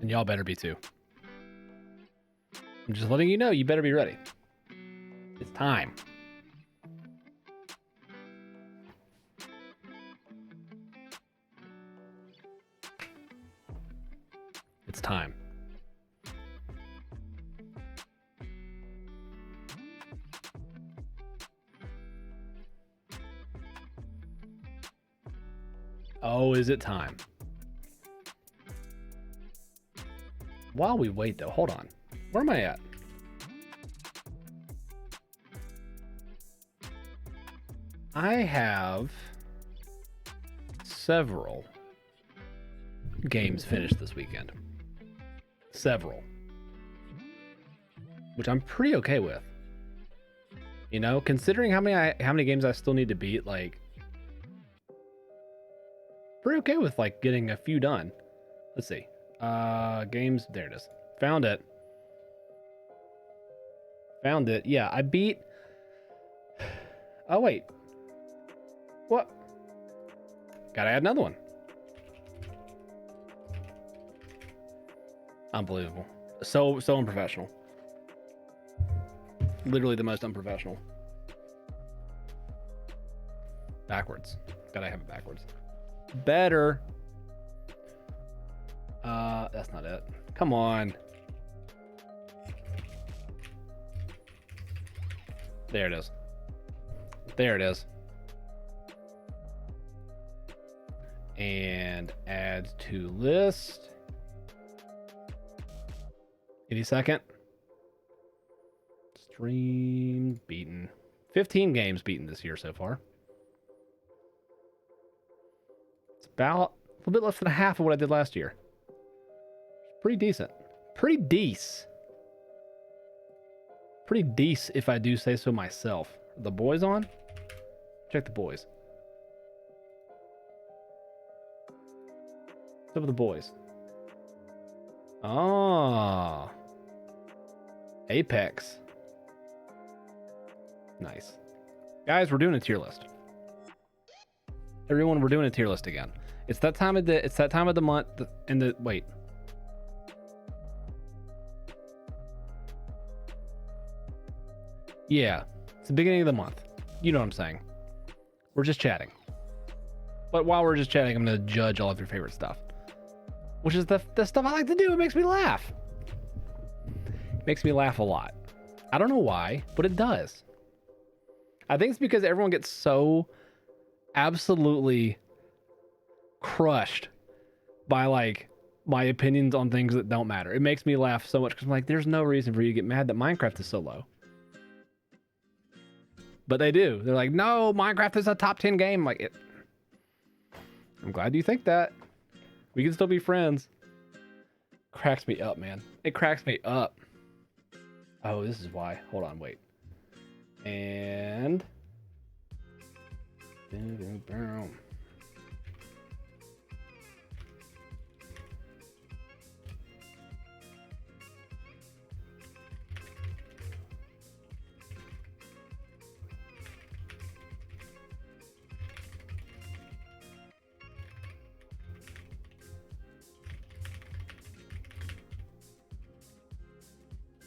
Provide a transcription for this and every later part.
And y'all better be too. I'm just letting you know, you better be ready. It's time. It's time. Oh, is it time? While we wait, though, hold on. Where am I at? I have several games finished this weekend. Several. Which I'm pretty okay with. You know, considering how many games I still need to beat, like, pretty okay with like getting a few done. Let's see. Games, there it is. Found it. Found it. Yeah, I beat. Oh wait. What? Gotta add another one. Unbelievable. So unprofessional. Literally the most unprofessional. Backwards. Gotta have it backwards. Better. That's not it. Come on. There it is. There it is. And add to list. Any second. Stream beaten. 15 games beaten this year so far. It's about a little bit less than half of what I did last year. Pretty decent. Pretty decent. Pretty decent if I do say so myself. Are the boys on? Check the boys. What's up with the boys? Ah. Apex. Nice. Guys, we're doing a tier list. Everyone, we're doing a tier list again. It's that time of the month wait. Yeah, it's the beginning of the month. You know what I'm saying. We're just chatting. But while we're just chatting, I'm going to judge all of your favorite stuff. Which is the stuff I like to do. It makes me laugh. It makes me laugh a lot. I don't know why, but it does. I think it's because everyone gets so absolutely crushed by like my opinions on things that don't matter. It makes me laugh so much because I'm like, there's no reason for you to get mad that Minecraft is so low. But they do. They're like, no, Minecraft is a top 10 game. I'm like, I'm glad you think that. We can still be friends. Cracks me up, man. It cracks me up. Oh, this is why. Hold on, wait. And boom.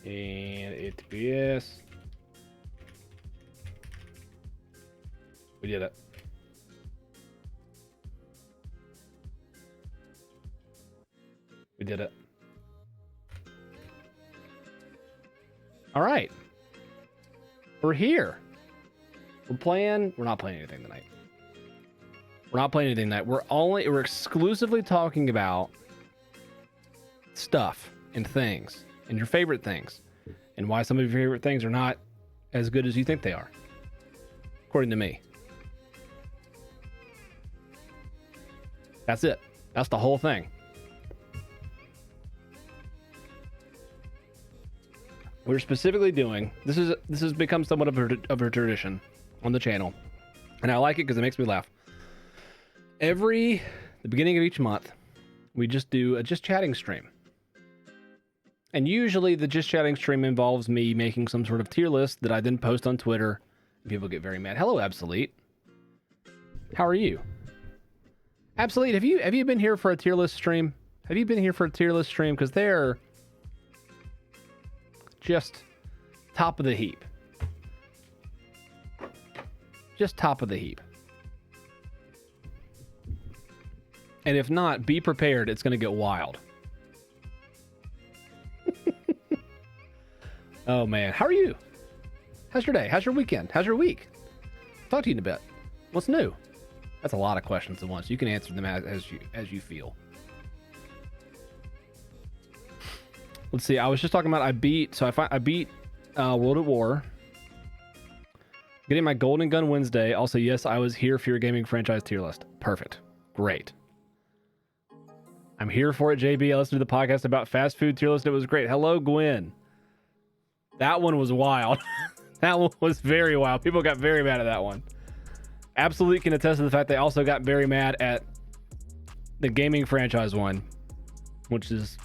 And ATPS. We did it. We did it. All right. We're here. We're not playing anything tonight. We're not playing anything tonight. We're exclusively talking about stuff and things and your favorite things and why some of your favorite things are not as good as you think they are, according to me. That's it. That's the whole thing. We're specifically doing this has become somewhat of a tradition on the channel, and I like it because it makes me laugh. The beginning of each month, we just do a just chatting stream. And usually the just chatting stream involves me making some sort of tier list that I then post on Twitter. And people get very mad. Hello, Absolute. How are you? Absolute, have you been here for a tier list stream? Have you been here for a tier list stream? Because they're just top of the heap. Just top of the heap. And if not, be prepared. It's going to get wild. Oh, man. How are you? How's your day? How's your weekend? How's your week? Talk to you in a bit. What's new? That's a lot of questions at once. You can answer them as you feel. Let's see. I was just talking about I beat World at War. Getting my Golden Gun Wednesday. Also, yes, I was here for your gaming franchise tier list. Perfect. Great. I'm here for it, JB. I listened to the podcast about fast food tier list. It was great. Hello, Gwen. That one was wild. That one was very wild. People got very mad at that one. Absolute can attest to the fact they also got very mad at the gaming franchise one, which is,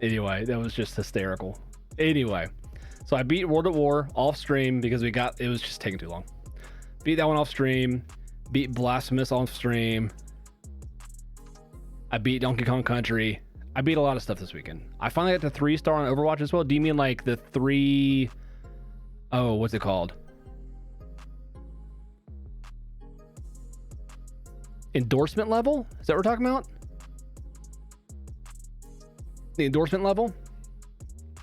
anyway, that was just hysterical. Anyway, so I beat World at War off stream because it was just taking too long. Beat that one off stream. Beat Blasphemous off stream. I beat Donkey Kong Country. I beat a lot of stuff this weekend. I finally got to 3-star on Overwatch as well. Do you mean like the 3... Oh, what's it called? Endorsement level? Is that what we're talking about? The endorsement level?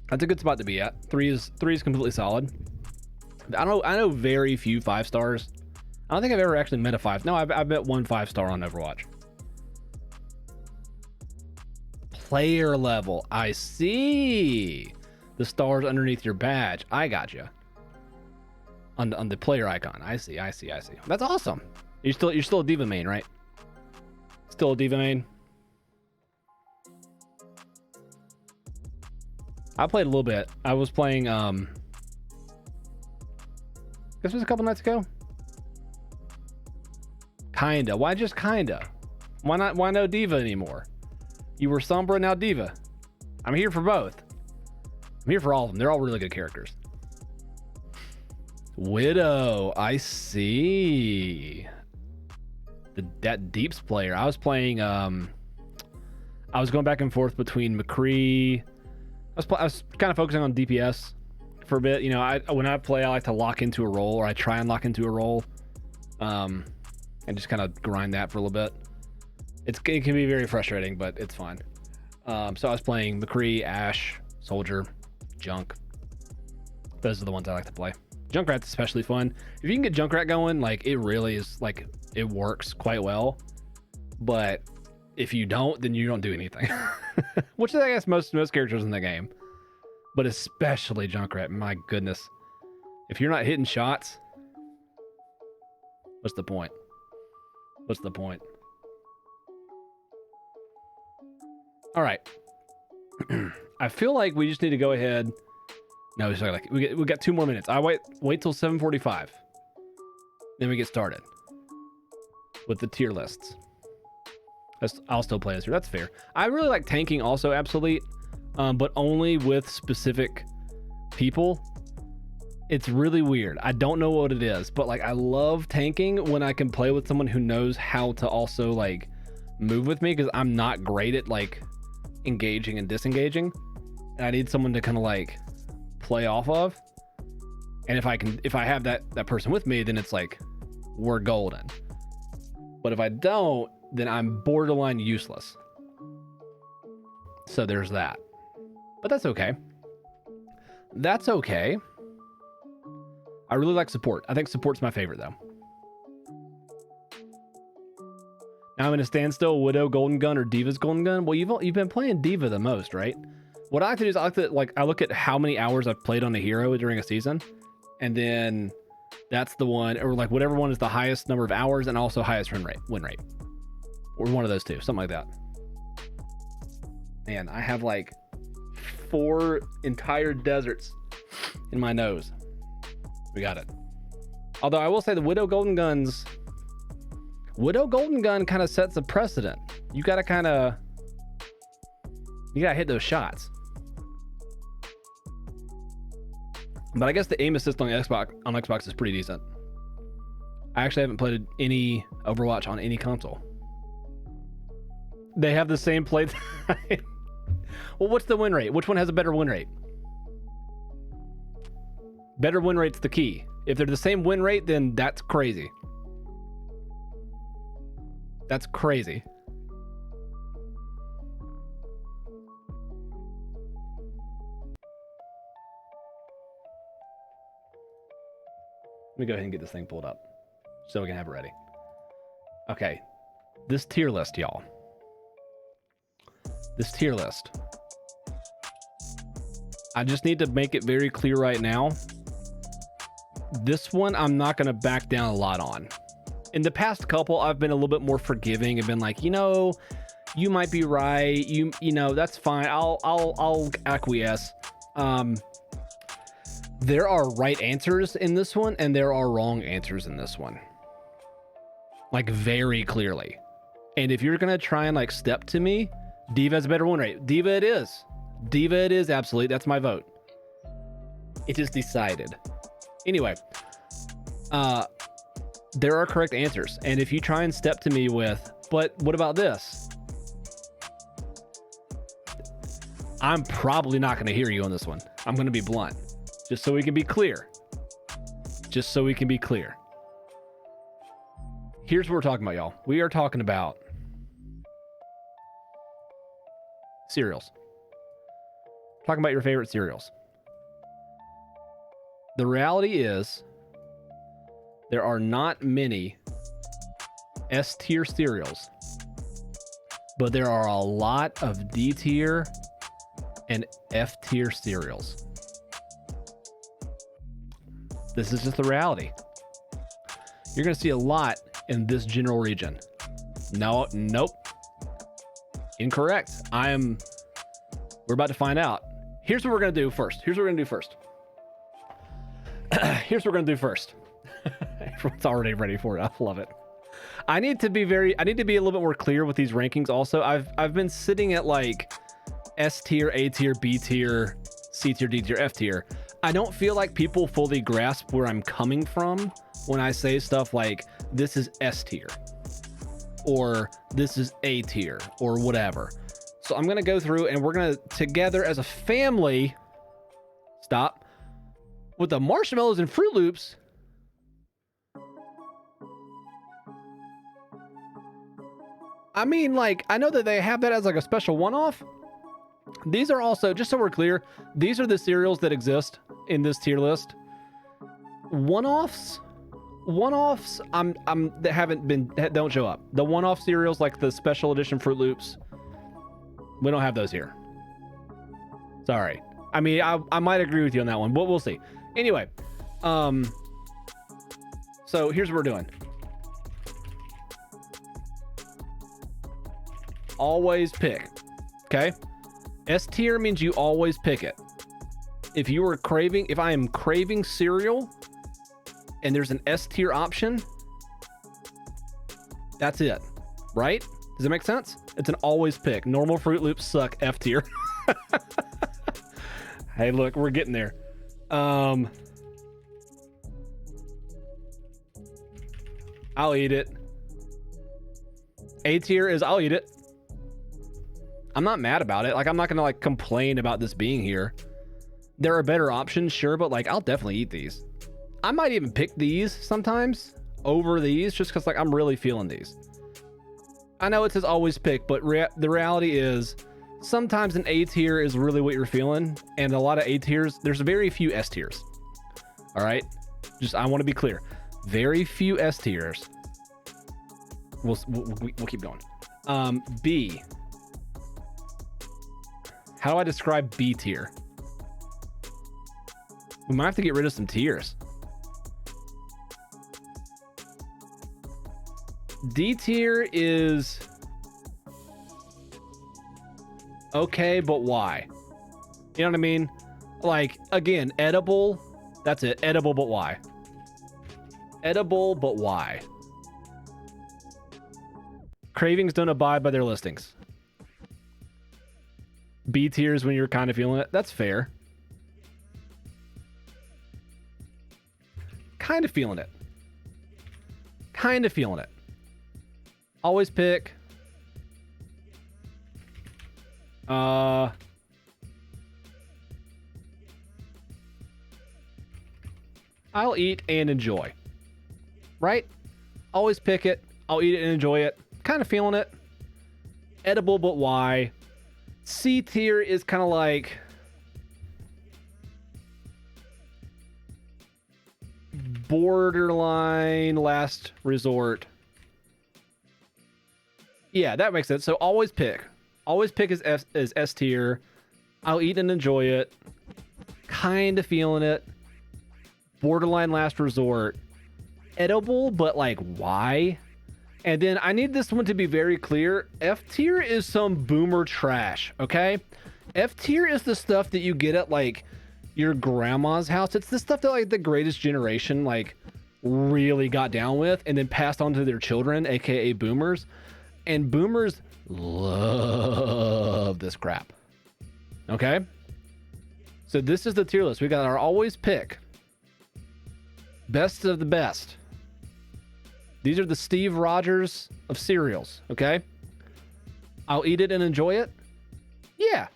That's a good spot to be at. 3 is completely solid. I know very few 5 stars. I don't think I've ever actually met a 5. No, I've met one 5-star on Overwatch. Player level. I see. The stars underneath your badge. I got you. On the player icon. I see. That's awesome. You're still a D.Va main, right? Still a D.Va main. I played a little bit. I was playing this was a couple nights ago. Kinda. Why just kinda? Why no D.Va anymore? You were Sombra, now D.Va. I'm here for both. I'm here for all of them. They're all really good characters. Widow. I see. That Deeps player. I was playing. I was going back and forth between McCree. I was kind of focusing on DPS for a bit. You know, when I play, I like to lock into a role, or I try and lock into a role, and just kind of grind that for a little bit. It can be very frustrating, but it's fine. So I was playing McCree, Ashe, Soldier, Junk. Those are the ones I like to play. Junkrat's especially fun. If you can get Junkrat going, like, it really is, like, it works quite well. But if you don't, then you don't do anything. Which is, I guess, most characters in the game. But especially Junkrat, my goodness. If you're not hitting shots, what's the point? What's the point? All right. I feel like we just need to go ahead. No, it's like we got 2 more minutes. I wait till 7:45. Then we get started with the tier lists. I'll still play this here. That's fair. I really like tanking also, Absolute, but only with specific people. It's really weird. I don't know what it is, but like I love tanking when I can play with someone who knows how to also like move with me, because I'm not great at like engaging and disengaging, and I need someone to kind of like play off of. And if I have that person with me, then it's like we're golden. But if I don't, then I'm borderline useless. So there's that. But that's okay. That's okay. I really like support. I think support's my favorite though. Now I'm in a standstill. Widow Golden Gun or D.Va's Golden Gun. Well, you've been playing D.Va the most, right? What I like to do is I look at how many hours I've played on a hero during a season, and then that's the one, or like whatever one is the highest number of hours and also highest win rate, or one of those two, something like that. Man, I have like 4 entire deserts in my nose. We got it. Although I will say the Widow Golden Gun kind of sets a precedent. You gotta hit those shots. But I guess the aim assist on Xbox is pretty decent. I actually haven't played any Overwatch on any console. They have the same play time. Well, what's the win rate? Which one has a better win rate? Better win rate's the key. If they're the same win rate, then that's crazy. That's crazy. Let me go ahead and get this thing pulled up so we can have it ready. Okay. This tier list, y'all. This tier list. I just need to make it very clear right now. This one, I'm not going to back down a lot on. In the past couple, I've been a little bit more forgiving and been like, you know, you might be right. You know, that's fine. I'll acquiesce. There are right answers in this one, and there are wrong answers in this one. Like, very clearly. And if you're going to try and, like, step to me, D.Va has a better win rate. D.Va it is. D.Va it is, absolutely. That's my vote. It is decided. Anyway, there are correct answers. And if you try and step to me with, but what about this? I'm probably not going to hear you on this one. I'm going to be blunt. Just so we can be clear. Just so we can be clear. Here's what we're talking about, y'all. We are talking about cereals. Talking about your favorite cereals. The reality is there are not many S tier cereals, but there are a lot of D tier and F tier cereals. This is just the reality. You're going to see a lot in this general region. No, nope. Incorrect. We're about to find out. Here's what we're going to do first. Everyone's already ready for it. I love it. I need to be a little bit more clear with these rankings also. I've been sitting at like S tier, A tier, B tier, C tier, D tier, F tier. I don't feel like people fully grasp where I'm coming from when I say stuff like this is S tier or this is A tier or whatever. So I'm going to go through and we're going to together as a family stop with the marshmallows and Fruit Loops. I mean, like, I know that they have that as like a special one-off. These are also, just so we're clear, these are the cereals that exist in this tier list. One-offs that don't show up. The one-off cereals like the special edition Fruit Loops, we don't have those here. Sorry. I mean, I might agree with you on that one, but we'll see. Anyway, so here's what we're doing. Always pick. Okay? S tier means you always pick it. If I am craving cereal and there's an S tier option, that's it. Right? Does it make sense? It's an always pick. Normal Fruit Loops suck. F tier. Hey, look, we're getting there. I'll eat it. A tier is I'll eat it. I'm not mad about it. Like, I'm not gonna like complain about this being here. There are better options, sure, but like I'll definitely eat these. I might even pick these sometimes over these just because like I'm really feeling these. I know it says always pick, but the reality is sometimes an A tier is really what you're feeling, and a lot of A tiers, there's very few S tiers. All right, just I want to be clear, very few S tiers. We'll keep going. B. How do I describe B tier? We might have to get rid of some tiers. D tier is okay, but why? You know what I mean? Like, again, edible. That's it. Edible, but why? Edible, but why? Cravings don't abide by their listings. B tiers when you're kind of feeling it. That's fair. Kind of feeling it. Kind of feeling it. Always pick. I'll eat and enjoy. Right? Always pick it. I'll eat it and enjoy it. Kind of feeling it. Edible, but why? C tier is kind of like borderline last resort. Yeah, that makes sense. So always pick. Always pick is S tier. I'll eat and enjoy it. Kind of feeling it. Borderline last resort. Edible, but like why? And then I need this one to be very clear. F tier is some boomer trash, okay? F tier is the stuff that you get at like your grandma's house. It's the stuff that like the greatest generation like really got down with and then passed on to their children, aka boomers. And boomers love this crap. Okay? So this is the tier list. We got our always pick. Best of the best. These are the Steve Rogers of cereals, okay? I'll eat it and enjoy it. Yeah.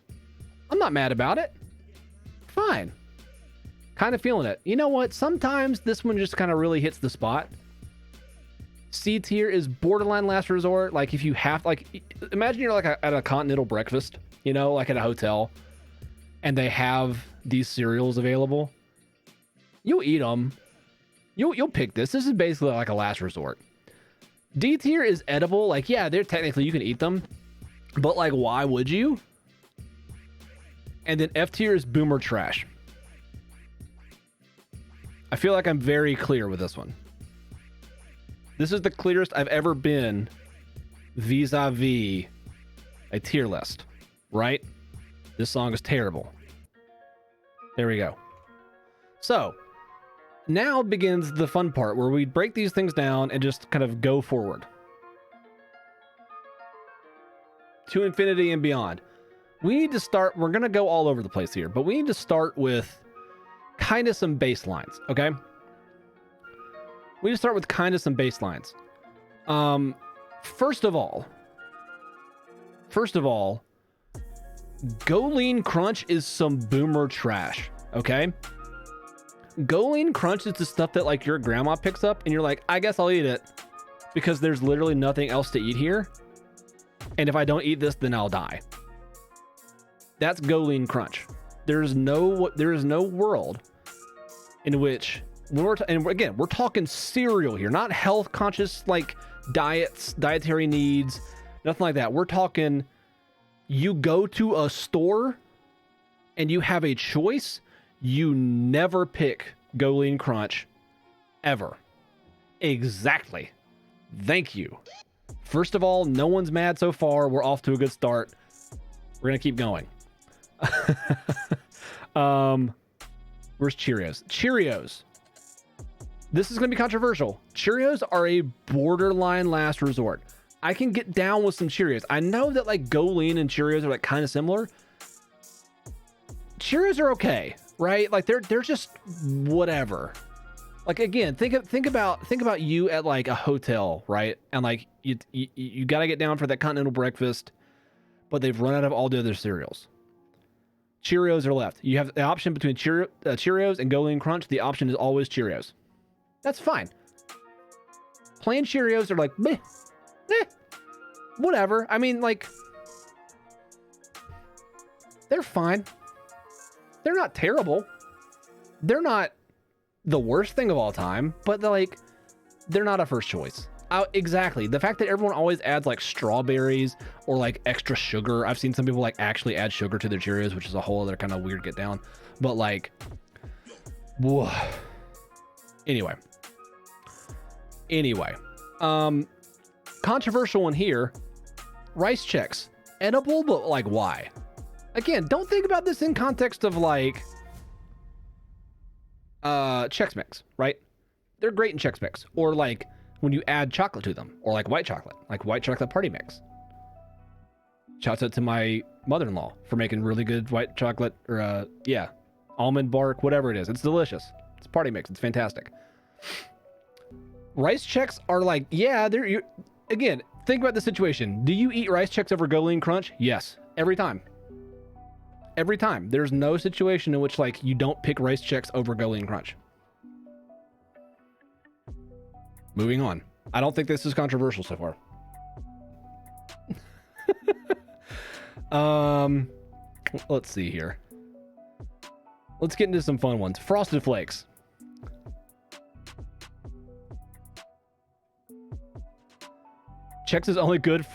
I'm not mad about it. Fine. Kind of feeling it. You know what? Sometimes this one just kind of really hits the spot. C tier is borderline last resort. Like if you have, like, imagine you're like at a continental breakfast, you know, like at a hotel, and they have these cereals available. You'll eat them. You'll pick this. This is basically like a last resort. D tier is edible. Like, yeah, they're technically, you can eat them, but like, why would you? And then F tier is boomer trash. I feel like I'm very clear with this one. This is the clearest I've ever been vis-a-vis a tier list, right? This song is terrible. There we go. So now begins the fun part where we break these things down and just kind of go forward to infinity and beyond. We need to start, we're going to go all over the place here, but we need to start with kind of some baselines, okay? We need to start with kind of some baselines. First of all, Go Lean Crunch is some boomer trash, okay? Go Lean Crunch is the stuff that like your grandma picks up and you're like, I guess I'll eat it because there's literally nothing else to eat here. And if I don't eat this, then I'll die. That's Go Lean Crunch. There is no world in which and again, we're talking cereal here, not health conscious like dietary needs, nothing like that. We're talking you go to a store and you have a choice. You never pick Go Lean Crunch ever. Exactly. Thank you. First of all, no one's mad so far. We're off to a good start. We're gonna keep going. Where's Cheerios? Cheerios. This is gonna be controversial. Cheerios are a borderline last resort. I can get down with some Cheerios. I know that like Go Lean and Cheerios are like kind of similar. Cheerios are okay, right? Like they're just whatever. Like again, think about you at like a hotel, right? And like you got to get down for that continental breakfast, but they've run out of all the other cereals. Cheerios are left. You have the option between Cheerios and Go Lean Crunch. The option is always Cheerios. That's fine. Plain Cheerios are like, meh, whatever. I mean, like, they're fine. They're not terrible. They're not the worst thing of all time, but they're not a first choice. Exactly. The fact that everyone always adds like strawberries or like extra sugar. I've seen some people like actually add sugar to their Cheerios, which is a whole other kind of weird get down. But like, whoa. Anyway, controversial one here. Rice Chex, edible, but like why? Again, don't think about this in context of like Chex Mix, right? They're great in Chex Mix, or like when you add chocolate to them, or like white chocolate party mix. Shouts out to my mother-in-law for making really good white chocolate, or almond bark, whatever it is. It's delicious. It's party mix. It's fantastic. Rice Chex are like, yeah, again, think about the situation. Do you eat Rice Chex over Go Lean Crunch? Yes, every time. every time. There's no situation in which like you don't pick Rice Chex over Go Lean Crunch. Moving on. I don't think this is controversial so far. Let's see here. Let's get into some fun ones. Frosted Flakes. Chex is only good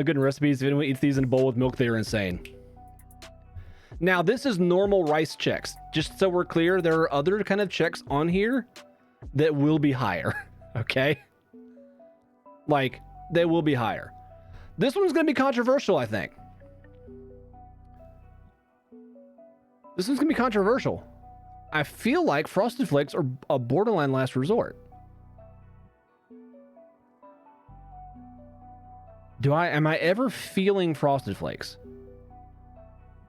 in recipes. If anyone eats these in a bowl with milk, they are insane. Now, this is normal Rice Chex. Just so we're clear, there are other kind of Chex on here that will be higher. Okay? Like, they will be higher. This one's going to be controversial, I think. This one's going to be controversial. I feel like Frosted Flakes are a borderline last resort. Am I ever feeling Frosted Flakes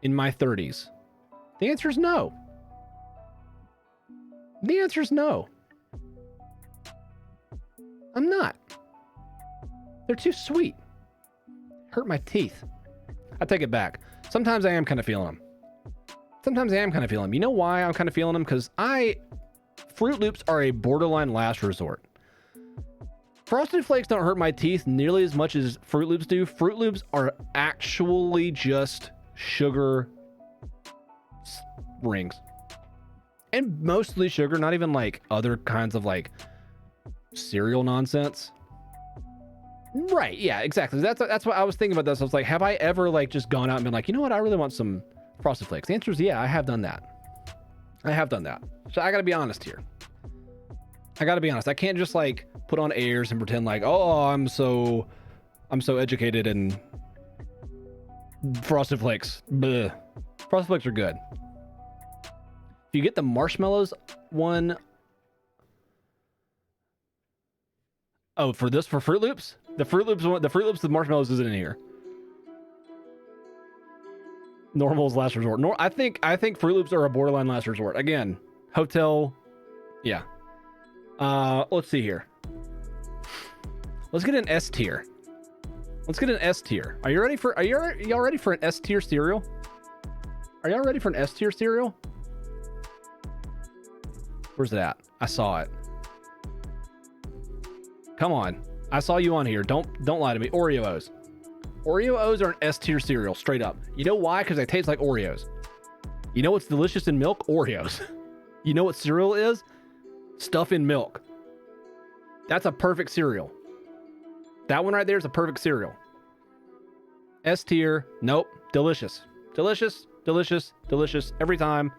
in my 30s? The answer is no. The answer is no. I'm not. They're too sweet. Hurt my teeth. I take it back. Sometimes I am kind of feeling them. You know why I'm kind of feeling them? Because Fruit Loops are a borderline last resort. Frosted Flakes don't hurt my teeth nearly as much as Fruit Loops do. Fruit Loops are actually just sugar rings. And mostly sugar, not even like other kinds of like cereal nonsense. Right, yeah, exactly. That's what I was thinking about this. I was like, have I ever like just gone out and been like, you know what, I really want some Frosted Flakes? The answer is yeah, I have done that. So I gotta be honest here. I can't just like put on airs and pretend like, oh, I'm so educated in Frosted Flakes. Bleh. Frosted Flakes are good. If you get the marshmallows one, oh, for Fruit Loops, the Fruit Loops with marshmallows isn't in here. Normal's last resort. I think Fruit Loops are a borderline last resort. Again, hotel, yeah. Let's see here. Let's get an S tier. Are y'all ready for an S tier cereal? Where's it at? I saw it. Come on. I saw you on here. Don't lie to me. Oreos. Oreos are an S tier cereal, straight up. You know why? Because they taste like Oreos. You know what's delicious in milk? Oreos. You know what cereal is? Stuff in milk. That's a perfect cereal. That one right there is a perfect cereal. S tier. Nope. Delicious. Every time.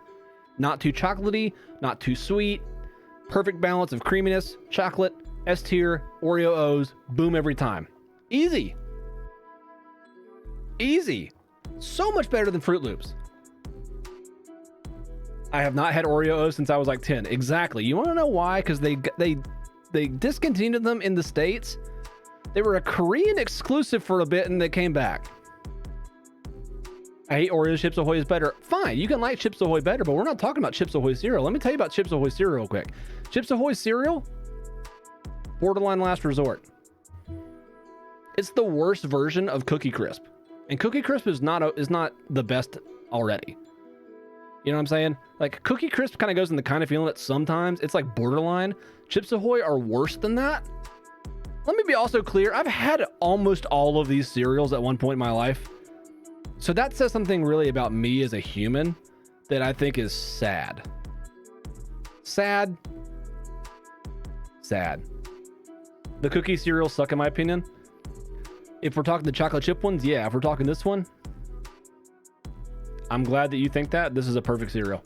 Not too chocolatey, not too sweet. Perfect balance of creaminess, chocolate, S tier, Oreo O's, boom every time. Easy. So much better than Fruit Loops. I have not had Oreo O's since I was like 10. Exactly. You want to know why? Because they discontinued them in the States. They were a Korean exclusive for a bit and they came back. I hate Oreos. Chips Ahoy is better. Fine, you can like Chips Ahoy better, but we're not talking about Chips Ahoy cereal. Let me tell you about Chips Ahoy cereal real quick. Chips Ahoy cereal, borderline last resort. It's the worst version of Cookie Crisp, and Cookie Crisp is not the best already. You know what I'm saying? Like Cookie Crisp kind of goes in the kind of feeling that sometimes it's like borderline. Chips Ahoy are worse than that. Let me be also clear. I've had almost all of these cereals at one point in my life. So that says something really about me as a human that I think is sad. Sad. The cookie cereals suck in my opinion. If we're talking the chocolate chip ones, yeah. If we're talking this one, I'm glad that you think that. This is a perfect cereal.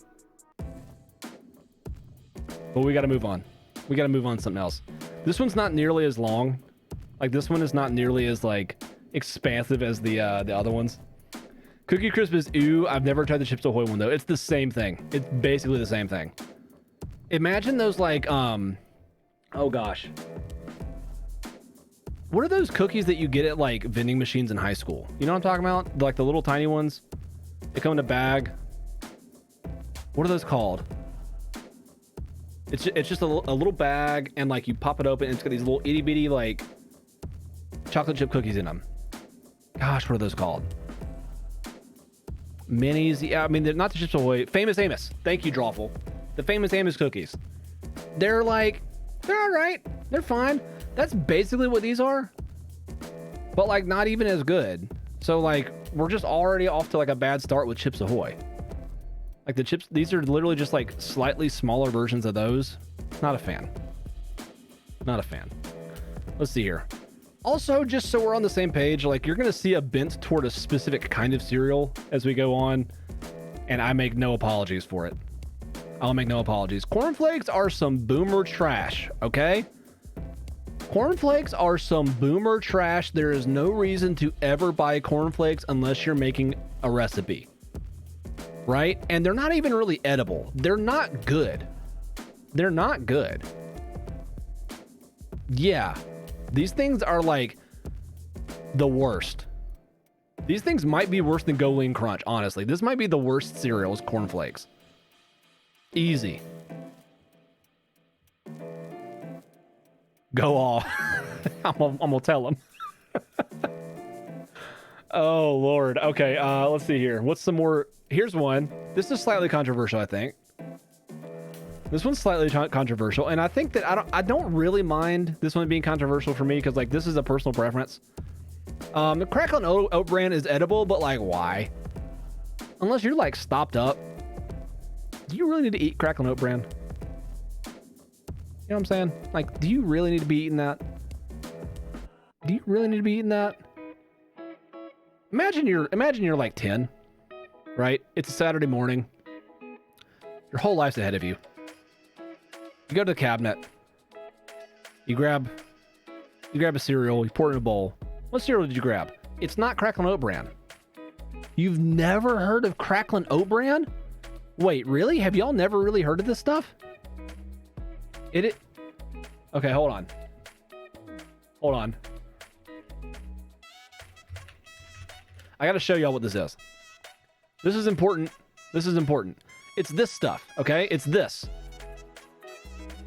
But we got to move on. To something else. This one's not nearly as long. Like this one is not nearly as like expansive as the other ones. Cookie Crisp is ew. I've never tried the Chips Ahoy one though. It's the same thing. It's basically the same thing. Imagine those like oh gosh. What are those cookies that you get at like vending machines in high school? You know what I'm talking about? Like the little tiny ones. They come in a bag. What are those called? It's just a little bag and like you pop it open and it's got these little itty bitty like chocolate chip cookies in them. Gosh, what are those called? Minis. Yeah, I mean, they're not the Chips Ahoy. Famous Amos. Thank you, Drawful. The Famous Amos cookies. They're like, they're all right. They're fine. That's basically what these are. But like, not even as good. So like, we're just already off to like a bad start with Chips Ahoy. Like the chips, these are literally just like slightly smaller versions of those. Not a fan. Not a fan. Let's see here. Also, just so we're on the same page, like you're going to see a bent toward a specific kind of cereal as we go on. And I make no apologies for it. I'll make no apologies. Cornflakes are some boomer trash, okay? Cornflakes are some boomer trash. There is no reason to ever buy cornflakes unless you're making a recipe. Right? And they're not even really edible. They're not good. They're not good. Yeah. These things are like the worst. These things might be worse than Go Lean Crunch, honestly. This might be the worst cereal is cornflakes. Easy. Go off. I'm gonna tell them. Oh, Lord. Okay, let's see here. What's some more? Here's one. This is slightly controversial, I think. This one's slightly controversial, and I think that I don't really mind this one being controversial for me because like this is a personal preference. The Cracklin' Oat Bran is edible, but like why? Unless you're like stopped up. Do you really need to eat Cracklin' Oat Bran? You know what I'm saying? Like, do you really need to be eating that? Do you really need to be eating that? Imagine you're like 10, right? It's a Saturday morning. Your whole life's ahead of you. You go to the cabinet. You grab a cereal. You pour it in a bowl. What cereal did you grab? It's not Cracklin' Oat Bran. You've never heard of Cracklin' Oat Bran? Wait, really? Have y'all never really heard of this stuff? Okay, hold on. Hold on. I gotta show y'all what this is. This is important. This is important. It's this stuff, okay? It's this.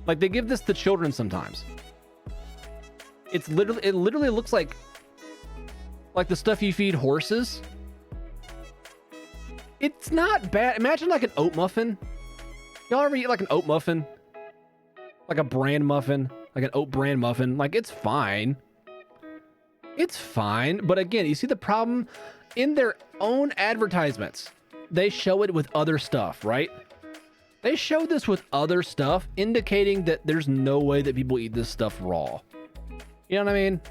Like, they give this to children sometimes. It literally looks like the stuff you feed horses. It's not bad. Imagine like an oat muffin. Y'all ever eat like an oat muffin? Like a bran muffin? Like an oat bran muffin? Like, it's fine. It's fine. But again, you see the problem? In their own advertisements, they show it with other stuff, right? They show this with other stuff, indicating that there's no way that people eat this stuff raw. You know what I mean?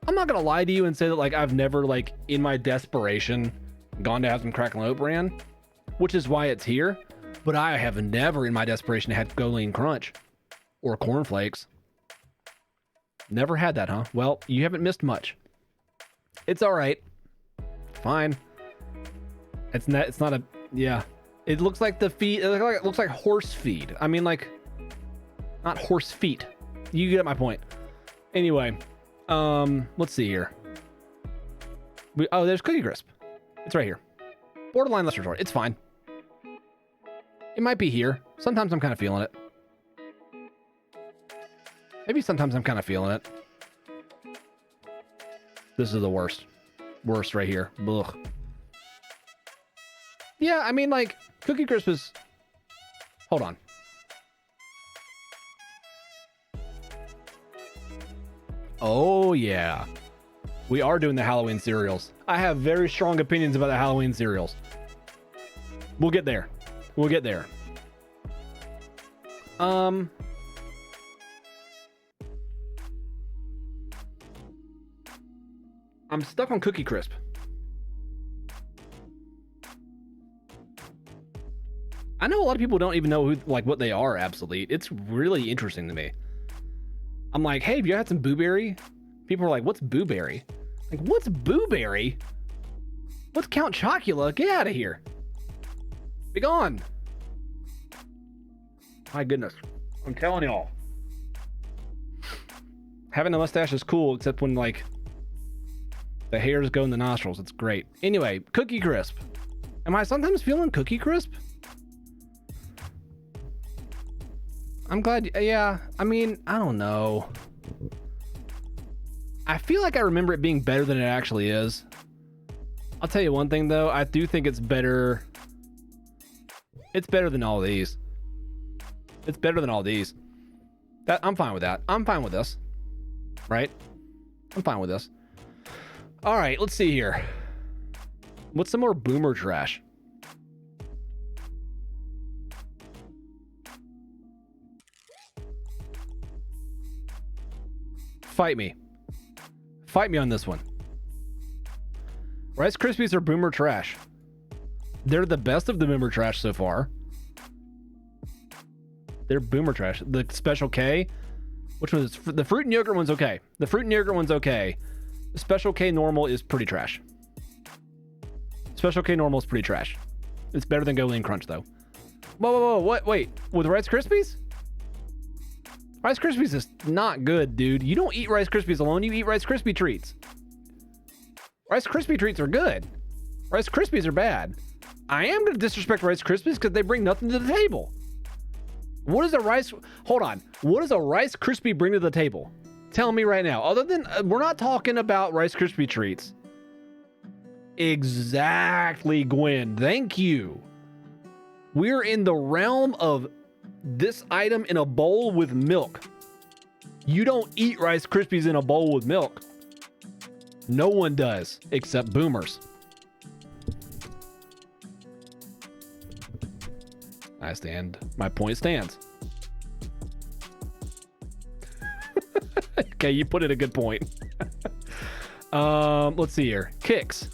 I'm not gonna lie to you and say that like I've never like in my desperation gone to have some Cracklin' Oat Bran, which is why it's here. But I have never in my desperation had Go Lean Crunch or cornflakes. Never had that, huh? Well, you haven't missed much. It's all right. Fine. It's not a, yeah. It looks like the feed, it looks like horse feed. I mean, like, not horse feet. You get my point. Anyway, let's see here. Oh, there's Cookie Crisp. It's right here. Borderline Less Resort. It's fine. It might be here. Sometimes I'm kind of feeling it. Maybe sometimes I'm kind of feeling it. This is the worst. Worst right here. Ugh. Yeah, I mean, like, Cookie Crisp is... Hold on. Oh, yeah. We are doing the Halloween cereals. I have very strong opinions about the Halloween cereals. We'll get there. We'll get there. I'm stuck on Cookie Crisp. I know a lot of people don't even know who, like, what they are, Absolute. It's really interesting to me. I'm like, hey, have you had some Boo Berry? People are like, what's Boo Berry? Like, what's Boo Berry? What's Count Chocula? Get out of here. Be gone. My goodness. I'm telling y'all. Having a mustache is cool, except when, like, the hairs go in the nostrils. It's great. Anyway, Cookie Crisp. Am I sometimes feeling Cookie Crisp? I'm glad. Yeah, I mean, I don't know. I feel like I remember it being better than it actually is. I'll tell you one thing though. I do think it's better. It's better than all these. It's better than all these. I'm fine with that. I'm fine with this. Right? I'm fine with this. All right, let's see here. What's some more boomer trash? Fight me. Fight me on this one. Rice Krispies are boomer trash. They're the best of the boomer trash so far. They're boomer trash. The Special K, which was the fruit and yogurt one's okay. The fruit and yogurt one's okay. The Special K normal is pretty trash. Special K normal is pretty trash. It's better than Go Lean Crunch though. Whoa, what? Wait, with Rice Krispies? Rice Krispies is not good, dude. You don't eat Rice Krispies alone. You eat Rice Krispie treats. Rice Krispie treats are good. Rice Krispies are bad. I am going to disrespect Rice Krispies because they bring nothing to the table. What does a Rice... Hold on. What does a Rice Krispie bring to the table? Tell me right now. Other than... we're not talking about Rice Krispie treats. Exactly, Gwen. Thank you. We're in the realm of this item in a bowl with milk. You don't eat Rice Krispies in a bowl with milk. No one does, except boomers. I stand. My point stands. Okay, you put in a good point. Let's see here. Kix.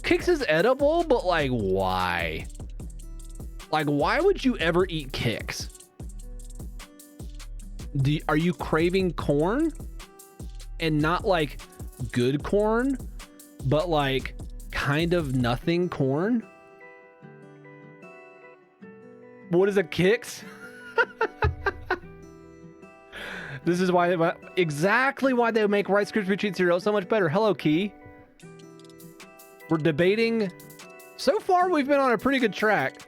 Kix is edible, but like, why? Like, why would you ever eat Kix? Are you craving corn? And not like good corn, but like kind of nothing corn? What is a Kix? This is why exactly why they make Rice Krispie treat cereal so much better. Hello, Key. We're debating. So far, we've been on a pretty good track.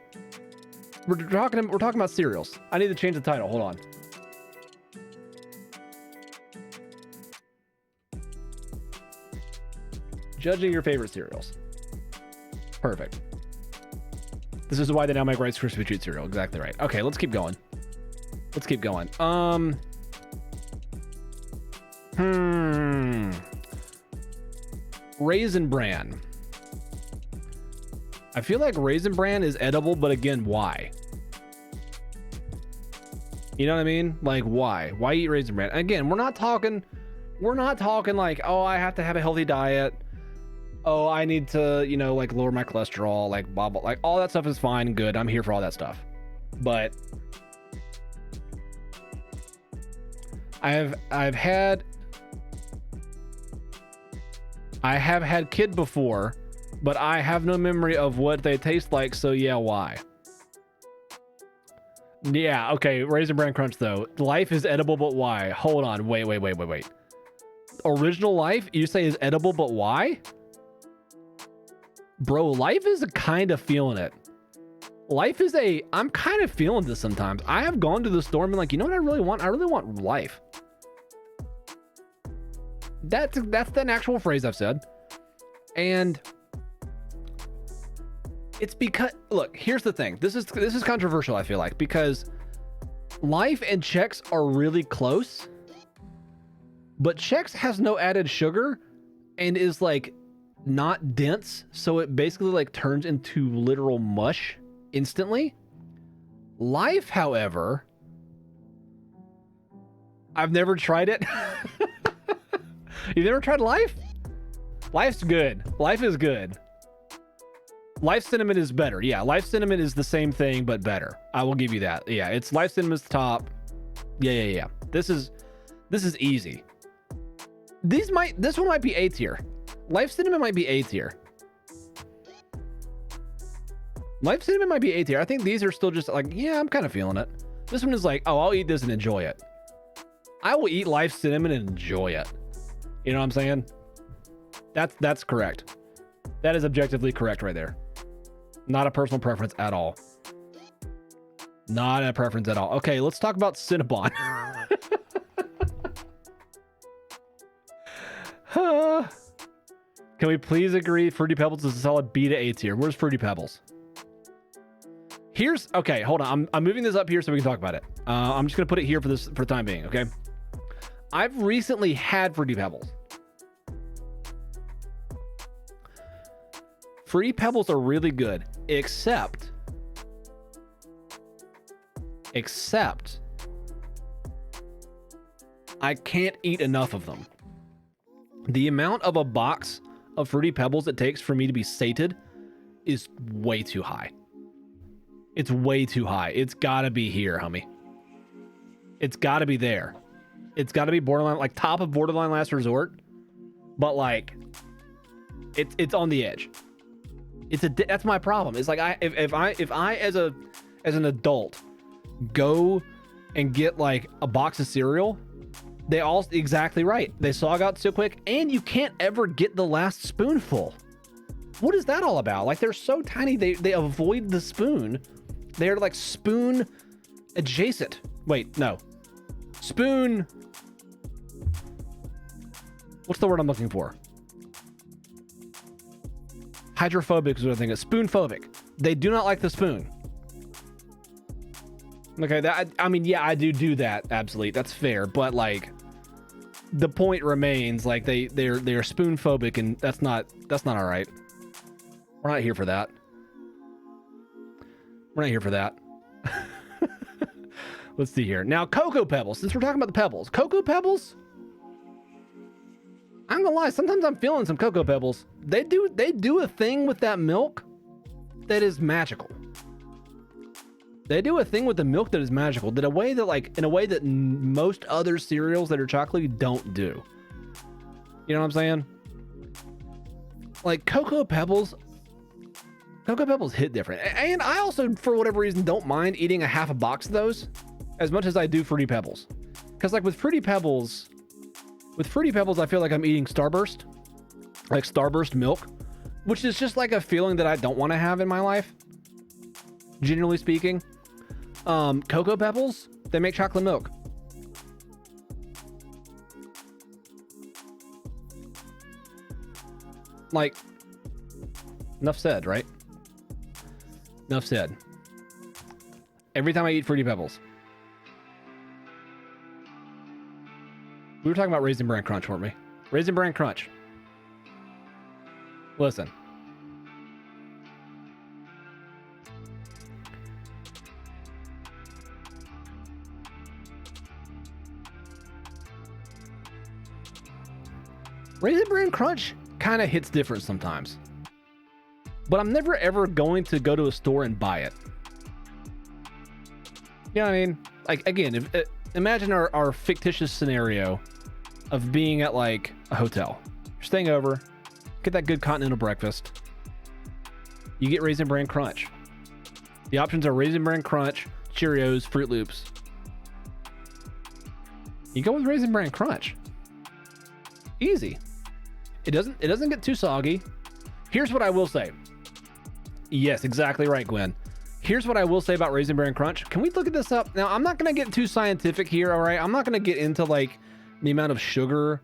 We're talking about cereals. I need to change the title. Hold on. Judging your favorite cereals. Perfect. This is why they now make Rice Krispie treat cereal. Exactly right. Okay, let's keep going. Let's keep going. Raisin Bran. I feel like Raisin Bran is edible, but again, why? You know what I mean? Like, why? Why eat Raisin Bran? Again, we're not talking like, oh, I have to have a healthy diet. Oh, I need to, you know, like lower my cholesterol, like blah, blah, like all that stuff is fine, good. I'm here for all that stuff. But I have had kid before, but I have no memory of what they taste like, so yeah, why? Yeah, okay, Raisin Bran Crunch though. Life is edible, but why? Hold on, wait. Original Life, you say is edible, but why? Bro, Life is kind of feeling it. Life is I'm kind of feeling this sometimes. I have gone to the store and been like, you know what I really want? I really want Life. That's an actual phrase I've said. And it's because, look, here's the thing. This is controversial, I feel like, because Life and Chex are really close, but Chex has no added sugar and is like not dense, so it basically like turns into literal mush instantly. Life, however, I've never tried it. You've never tried Life? Life's good. Life is good. Life Cinnamon is better. Yeah, Life Cinnamon is the same thing, but better. I will give you that. Yeah, it's Life Cinnamon's top. Yeah. This is easy. This one might be A tier. Life Cinnamon might be A tier. Life Cinnamon might be A tier. I think these are still just like, yeah, I'm kind of feeling it. This one is like, oh, I'll eat this and enjoy it. I will eat Life Cinnamon and enjoy it. You know what I'm saying? That's correct. That is objectively correct right there. Not a personal preference at all. Not a preference at all. Okay, let's talk about Cinnabon. Can we please agree Fruity Pebbles is a solid B to A tier? Where's Fruity Pebbles? Here's, okay, hold on. I'm moving this up here so we can talk about it. I'm just gonna put it here for the time being, okay? I've recently had Fruity Pebbles. Fruity Pebbles are really good, except I can't eat enough of them. The amount of a box of Fruity Pebbles it takes for me to be sated is way too high. It's way too high. It's gotta be here, homie. It's gotta be there. It's gotta be borderline, like top of borderline last resort, but like it's on the edge. That's my problem. It's like if I as an adult go and get like a box of cereal, they all exactly right. They sog out so quick, and you can't ever get the last spoonful. What is that all about? Like they're so tiny, they avoid the spoon. They're like spoon adjacent. Wait, no. Spoon. What's the word I'm looking for? Hydrophobic is what I think. Spoon phobic. They do not like the spoon. Okay, I mean, yeah, I do that. Absolutely, that's fair. But like, the point remains, like they're spoon phobic, and that's not all right. We're not here for that. We're not here for that. Let's see here. Now, Cocoa Pebbles. Since we're talking about the pebbles, Cocoa Pebbles. I'm gonna lie. Sometimes I'm feeling some Cocoa Pebbles. They do a thing with that milk that is magical. They do a thing with the milk that is magical. In a way that most other cereals that are chocolatey don't do. You know what I'm saying? Like Cocoa Pebbles hit different. And I also, for whatever reason, don't mind eating a half a box of those as much as I do Fruity Pebbles. Because like with Fruity Pebbles, I feel like I'm eating Starburst. Like Starburst milk. Which is just like a feeling that I don't want to have in my life. Generally speaking. Cocoa Pebbles, they make chocolate milk. Like, enough said, right? Enough said. Every time I eat Fruity Pebbles. We were talking about Raisin Bran Crunch, weren't we? Raisin Bran Crunch. Listen. Raisin Bran Crunch kind of hits different sometimes. But I'm never ever going to go to a store and buy it. You know what I mean? Like, again, imagine our fictitious scenario of being at like a hotel. You're staying over, get that good continental breakfast. You get Raisin Bran Crunch. The options are Raisin Bran Crunch, Cheerios, Fruit Loops. You go with Raisin Bran Crunch. Easy. It doesn't get too soggy. Here's what I will say. Yes, exactly right, Gwen. Here's what I will say about Raisin Bran Crunch. Can we look at this up? Now, I'm not going to get too scientific here, all right? I'm not going to get into like the amount of sugar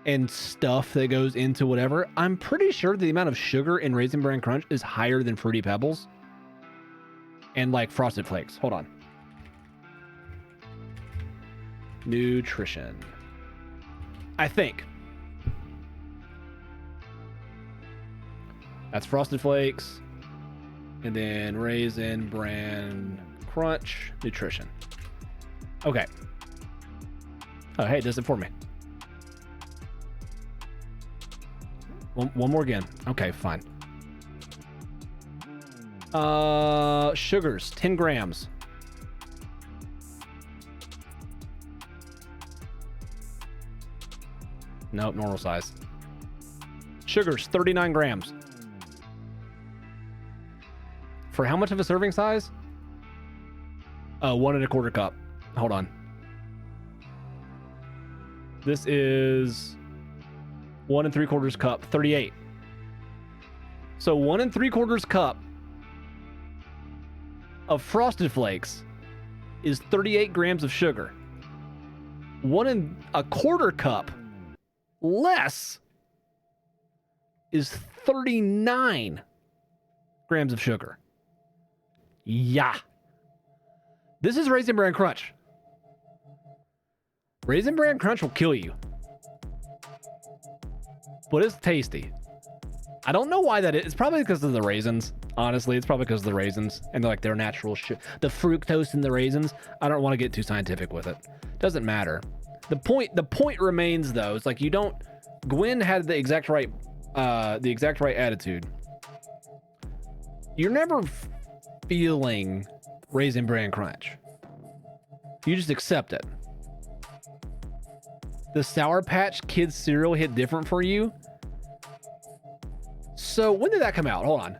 and stuff that goes into whatever. I'm pretty sure the amount of sugar in Raisin Bran Crunch is higher than Fruity Pebbles and like Frosted Flakes. Hold on. Nutrition. I think. That's Frosted Flakes. And then Raisin Bran Crunch Nutrition. Okay. Oh, hey, it does it for me. One more again. Okay, fine. Sugars, 10 grams. Nope, normal size. Sugars, 39 grams. For how much of a serving size? 1 1/4 cup. Hold on. This is 1 3/4 cup, 38. So 1 3/4 cup of Frosted Flakes is 38 grams of sugar. 1 1/4 cup less is 39 grams of sugar. Yeah. This is Raisin Bran Crunch. Raisin Bran Crunch will kill you. But it's tasty. I don't know why that is. It's probably because of the raisins. Honestly, it's probably because of the raisins and like their natural shit. The fructose in the raisins. I don't want to get too scientific with it. Doesn't matter. The point remains though. It's like you don't. Gwen had the exact right attitude. You're never feeling Raisin Bran Crunch. You just accept it. The Sour Patch Kids cereal hit different for you. So when did that come out? Hold on.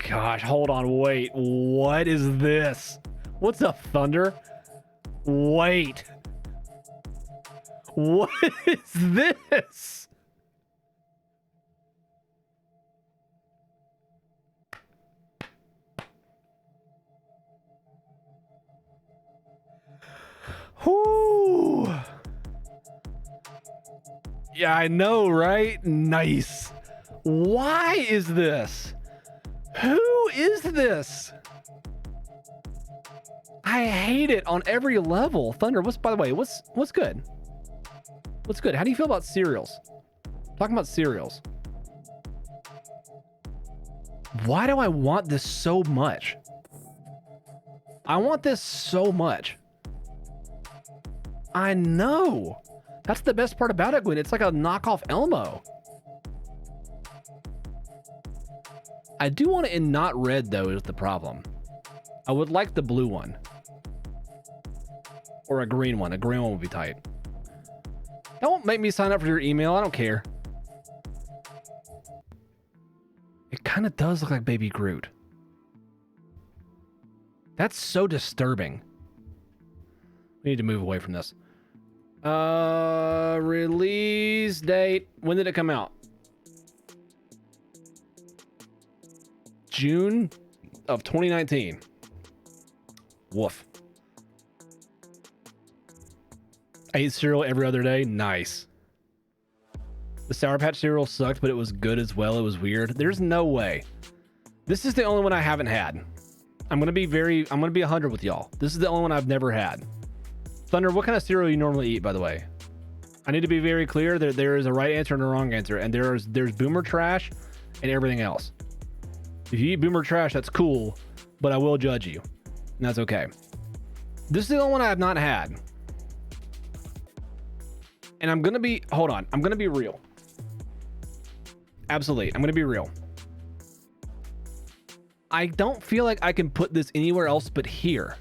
Gosh, hold on. Wait. What is this? What's up, Thunder? Wait. What is this? Whoo. Yeah, I know, right? Nice. Why is this? Who is this? I hate it on every level. Thunder, by the way, what's good? What's good? How do you feel about cereals? Talking about cereals. Why do I want this so much? I want this so much. I know. That's the best part about it, Gwen. It's like a knockoff Elmo. I do want it in not red, though, is the problem. I would like the blue one. Or a green one. A green one would be tight. Don't make me sign up for your email. I don't care. It kind of does look like Baby Groot. That's so disturbing. We need to move away from this. Release date. When did it come out? June of 2019. Woof. I ate cereal every other day. Nice. The Sour Patch cereal sucked, but it was good as well. It was weird. There's no way. This is the only one I haven't had. I'm gonna be 100 with y'all. This is the only one I've never had. Thunder, what kind of cereal you normally eat, by the way? I need to be very clear that there is a right answer and a wrong answer, and there's Boomer Trash and everything else. If you eat Boomer Trash, that's cool, but I will judge you, and that's okay. This is the only one I have not had. And I'm gonna be, hold on, I'm gonna be real. Absolutely, I'm gonna be real. I don't feel like I can put this anywhere else but here.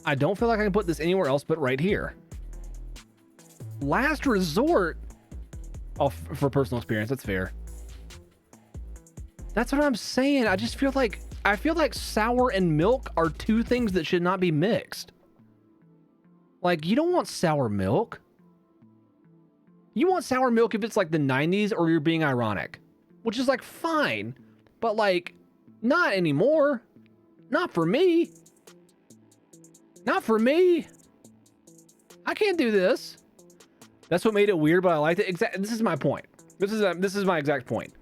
I don't feel like I can put this anywhere else but right here. Last resort. Oh, for personal experience, that's fair. That's what I'm saying. I feel like sour and milk are two things that should not be mixed. Like, you don't want sour milk. You want sour milk if it's like the 90s or you're being ironic, which is like fine, but like not anymore. Not for me. Not for me. I can't do this. That's what made it weird, but I liked it. This is my point. This is my exact point.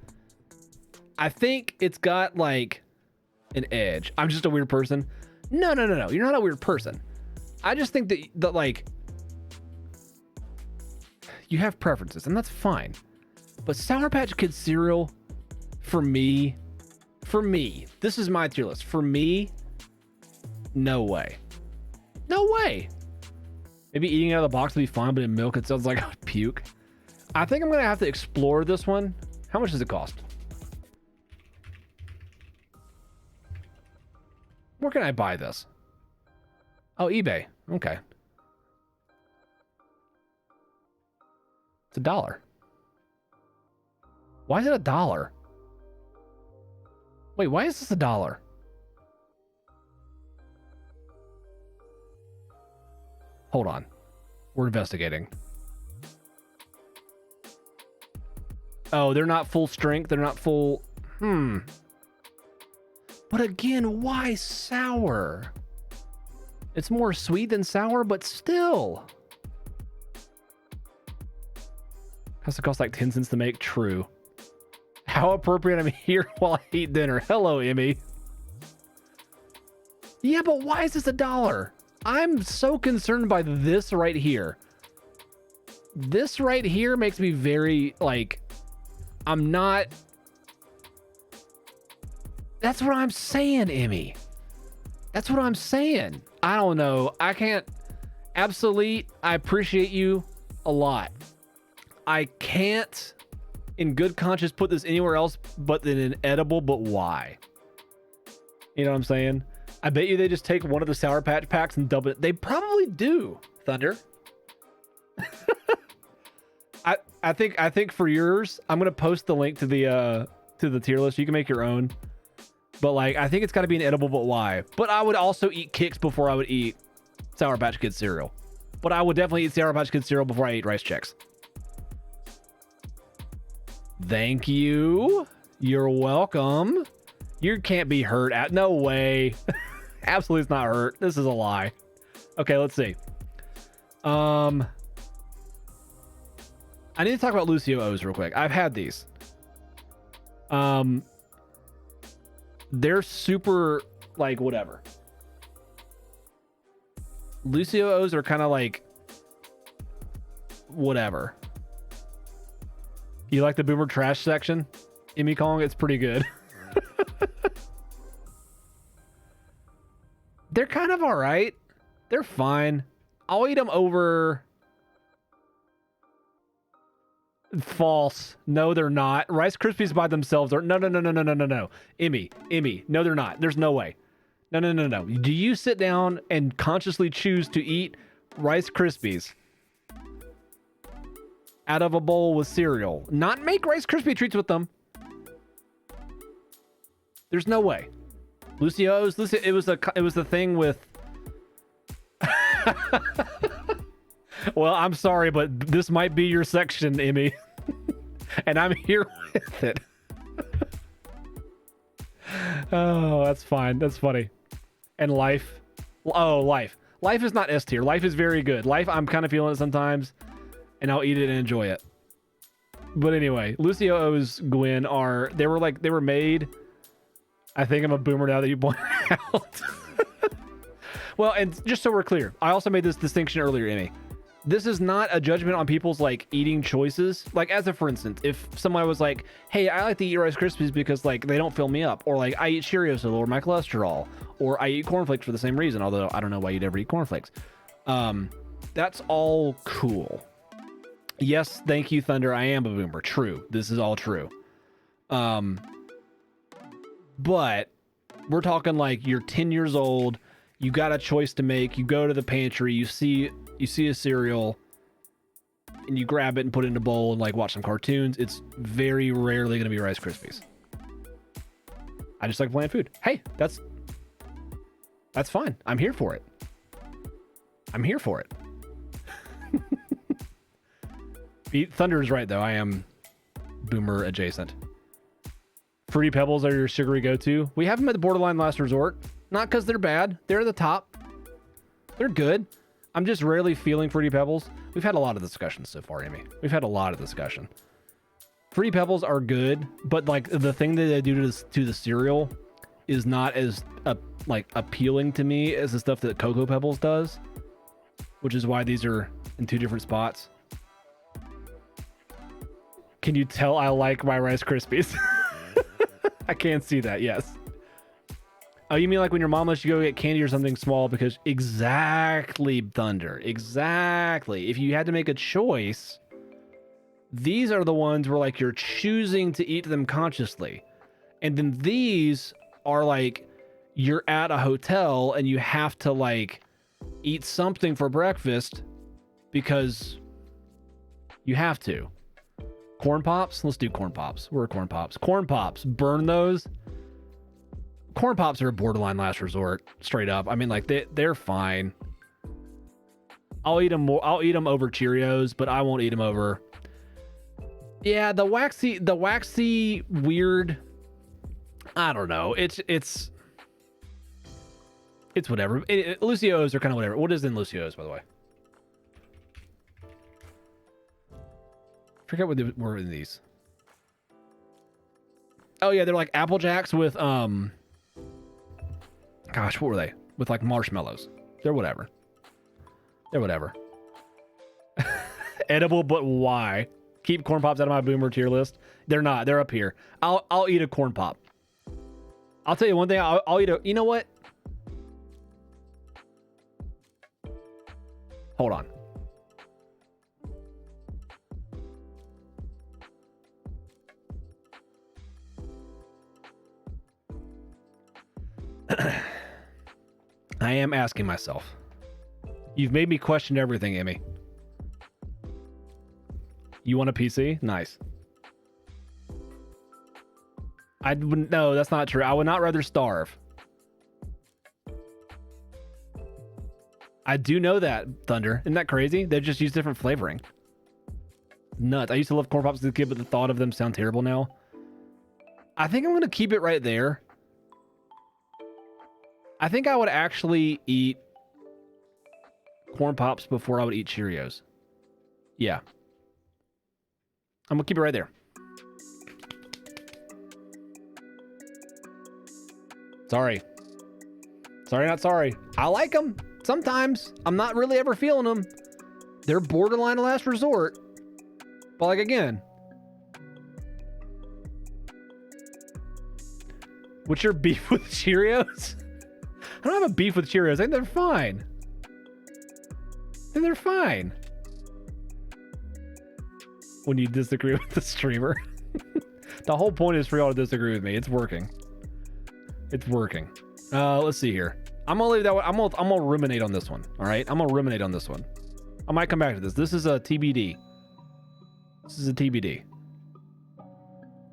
I think it's got like an edge. I'm just a weird person. No. You're not a weird person. I just think that like you have preferences, and that's fine. But Sour Patch Kids cereal, for me, this is my tier list. For me, no way. No way. Maybe eating out of the box would be fine, but in milk it sounds like I would puke. I think I'm gonna have to explore this one. How much does it cost? Where can I buy this? Oh, eBay. Okay. It's $1. Why is it $1? Wait, why is this $1? Hold on. We're investigating. Oh, they're not full strength. They're not full. But again, why sour? It's more sweet than sour, but still. Has to cost like 10 cents to make. True. How appropriate, I'm here while I eat dinner. Hello, Emmy. Yeah, but why is this $1? I'm so concerned by this right here. This right here makes me very, like, I'm not... That's what I'm saying, Emmy. That's what I'm saying. I don't know. I can't... Absolute, I appreciate you a lot. I can't, in good conscience, put this anywhere else but in an edible, but why? You know what I'm saying? I bet you they just take one of the Sour Patch packs and dub it. They probably do, Thunder. I think for yours, I'm gonna post the link to the tier list. You can make your own. But like, I think it's got to be an edible, but why? But I would also eat Kix before I would eat Sour Patch Kids cereal. But I would definitely eat Sour Patch Kids cereal before I eat Rice Chex. Thank you. You're welcome. You can't be hurt at... No way. Absolutely it's not hurt. This is a lie. Okay, let's see. I need to talk about Lucio O's real quick. I've had these. They're super, like, whatever. Lucio O's are kind of like... whatever. You like the Boomer Trash section? Emmy Kong, it's pretty good. They're kind of alright. They're fine. I'll eat them over... False. No, they're not. Rice Krispies by themselves are... No. Emmy. No, they're not. There's no way. No. Do you sit down and consciously choose to eat Rice Krispies out of a bowl with cereal? Not make Rice Krispie treats with them. There's no way. Lucio's, listen, it was the thing with... Well, I'm sorry, but this might be your section, Emmy. And I'm here with it. Oh, that's fine. That's funny. And Life. Oh, Life. Life is not S tier. Life is very good. Life, I'm kind of feeling it sometimes, and I'll eat it and enjoy it. But anyway, Lucio O's Gwen they were made... I think I'm a boomer now that you pointed out. Well, and just so we're clear, I also made this distinction earlier, Emmy. This is not a judgment on people's like eating choices. Like, as a for instance, if someone was like, hey, I like to eat Rice Krispies because like they don't fill me up, or like I eat Cheerios to lower my cholesterol, or I eat cornflakes for the same reason, although I don't know why you'd ever eat cornflakes. That's all cool. Yes, thank you, Thunder. I am a boomer. True. This is all true. But we're talking like you're 10 years old, you got a choice to make, you go to the pantry, you see a cereal, and you grab it and put it in a bowl and like watch some cartoons. It's very rarely going to be Rice Krispies. I just like bland food. Hey, that's fine. I'm here for it. Thunder is right, though. I am boomer adjacent. Fruity Pebbles are your sugary go-to. We have them at the borderline last resort. Not because they're bad. They're the top. They're good. I'm just rarely feeling Fruity Pebbles. We've had a lot of discussions so far, Amy. We've had a lot of discussion. Fruity Pebbles are good, but like the thing that they do to the cereal is not as appealing to me as the stuff that Cocoa Pebbles does, which is why these are in two different spots. Can you tell I like my Rice Krispies? I can't see that. Yes. Oh, you mean like when your mom lets you go get candy or something small because... Exactly, Thunder. Exactly. If you had to make a choice, these are the ones where like you're choosing to eat them consciously. And then these are like you're at a hotel and you have to like eat something for breakfast because you have to. Corn Pops? Let's do Corn Pops. Where are Corn Pops? Corn Pops. Burn those. Corn Pops are a borderline last resort. Straight up. I mean, like, they're fine. I'll eat them over Cheerios, but I won't eat them over... Yeah, the waxy weird... I don't know. It's It's whatever. Lucio's are kind of whatever. What is in Lucio's, by the way? Forget what were in these. Oh yeah, they're like Apple Jacks with gosh, what were they? With like marshmallows. They're whatever. They're whatever. Edible, but why? Keep corn pops out of my boomer tier list. They're not. They're up here. I'll eat a corn pop. I'll tell you one thing. I'll eat a. You know what? Hold on. I am asking myself. You've made me question everything, Emmy. You want a PC? Nice. I wouldn't. No, that's not true. I would not rather starve. I do know that, Thunder. Isn't that crazy? They just use different flavoring. Nuts. I used to love corn pops as a kid, but the thought of them sound terrible now. I think I'm going to keep it right there. I think I would actually eat corn pops before I would eat Cheerios. Yeah. I'm going to keep it right there. Sorry. Sorry, not sorry. I like them sometimes. I'm not really ever feeling them. They're borderline a last resort. But like, again. What's your beef with Cheerios? I don't have a beef with Cheerios. I think they're fine. I think they're fine. When you disagree with the streamer. The whole point is for y'all to disagree with me. It's working. It's working. Let's see here. I'm gonna leave that one. I'm gonna ruminate on this one. All right. I'm gonna ruminate on this one. I might come back to this. This is a TBD. This is a TBD.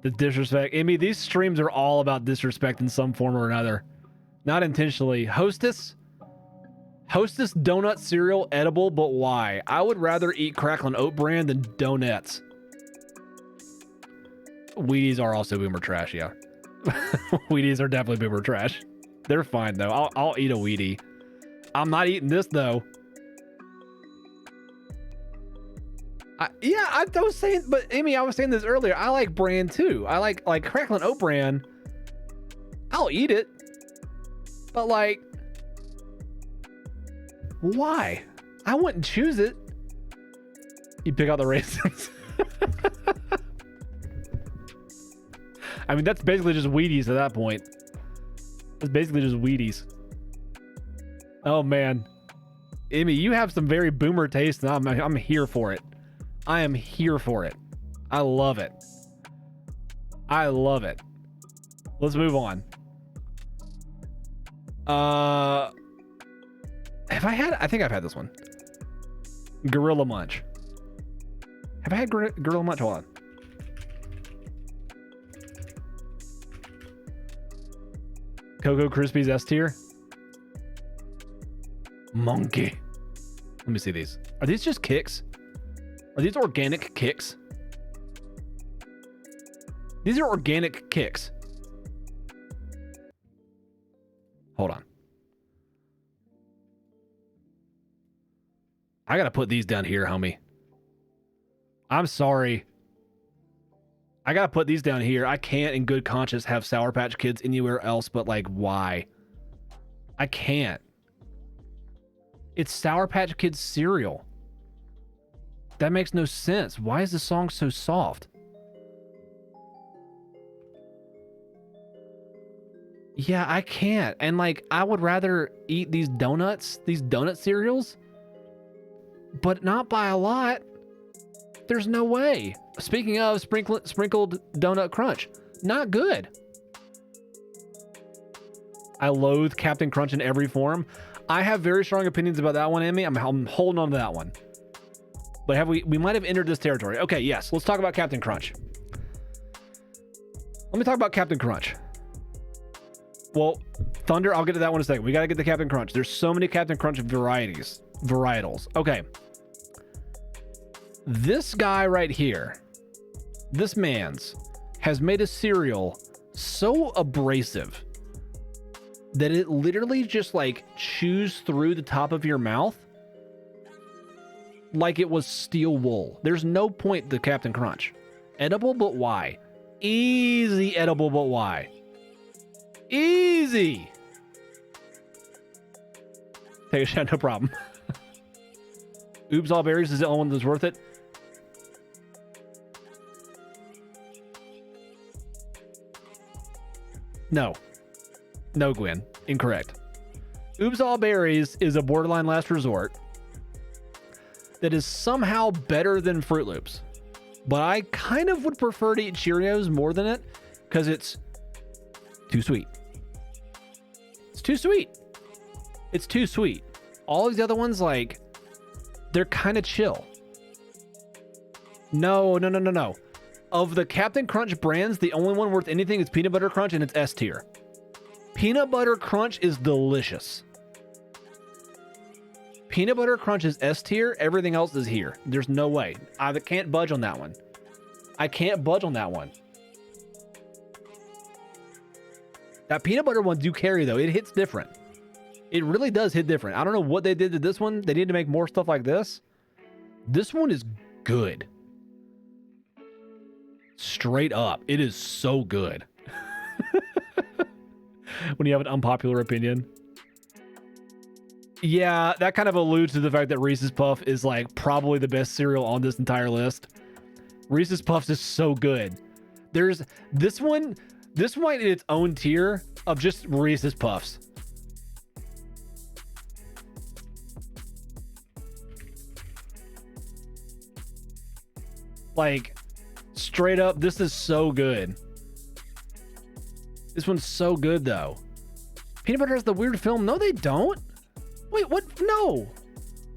The disrespect. Amy, these streams are all about disrespect in some form or another. Not intentionally. Hostess donut cereal edible, but why? I would rather eat Cracklin' Oat Bran than donuts. Wheaties are also boomer trash, yeah. Wheaties are definitely boomer trash. They're fine though. I'll eat a Wheatie. I'm not eating this though. I was saying, but Amy, I was saying this earlier. I like bran too. I like Cracklin' Oat Bran. I'll eat it. But like, why? I wouldn't choose it. You pick out the raisins. I mean, that's basically just Wheaties at that point. It's basically just Wheaties. Oh man, Emmy, you have some very boomer taste, and I'm here for it. I am here for it. I love it. I love it. Let's move on. Have I had? I think I've had this one. Gorilla Munch. Have I had Gorilla Munch? Hold on. Cocoa Krispies S tier. Monkey. Let me see these. Are these just kicks? Are these organic kicks? These are organic kicks. Hold on. I gotta put these down here, homie. I'm sorry. I gotta put these down here. I can't in good conscience have Sour Patch Kids anywhere else, but like, why? I can't. It's Sour Patch Kids cereal. That makes no sense. Why is the song so soft? Yeah, I can't. And like, I would rather eat these donuts, these donut cereals, but not by a lot. There's no way. Speaking of sprinkled donut crunch, not good. I loathe Captain Crunch in every form. I have very strong opinions about that one, Emmy. I'm holding on to that one. But have we might have entered this territory. Okay, yes. Let's talk about Captain Crunch. Let me talk about Captain Crunch. Well, Thunder, I'll get to that one in a second. We got to get the Captain Crunch. There's so many Captain Crunch varietals. Okay. This guy right here, this man's, has made a cereal so abrasive that it literally just like chews through the top of your mouth like it was steel wool. There's no point to Captain Crunch. Edible, but why? Easy edible, but why? Easy. Take a shot, no problem. Oops, all berries is the only one that's worth it. No. No, Gwen. Incorrect. Oops, all berries is a borderline last resort that is somehow better than Fruit Loops. But I kind of would prefer to eat Cheerios more than it because it's too sweet. It's too sweet. It's too sweet. All these other ones, like, they're kind of chill. No. Of the Captain Crunch brands, the only one worth anything is Peanut Butter Crunch, and it's S tier. Peanut Butter Crunch is delicious. Peanut Butter Crunch is S tier. Everything else is here. There's no way. I can't budge on that one. I can't budge on that one. That peanut butter one do carry, though. It hits different. It really does hit different. I don't know what they did to this one. They need to make more stuff like this. This one is good. Straight up. It is so good. When you have an unpopular opinion. Yeah, that kind of alludes to the fact that Reese's Puff is like probably the best cereal on this entire list. Reese's Puffs is so good. There's this one in its own tier of just Reese's Puffs. Like, straight up, this is so good. This one's so good, though. Peanut Butter has the weird film. No, they don't. Wait, what? No.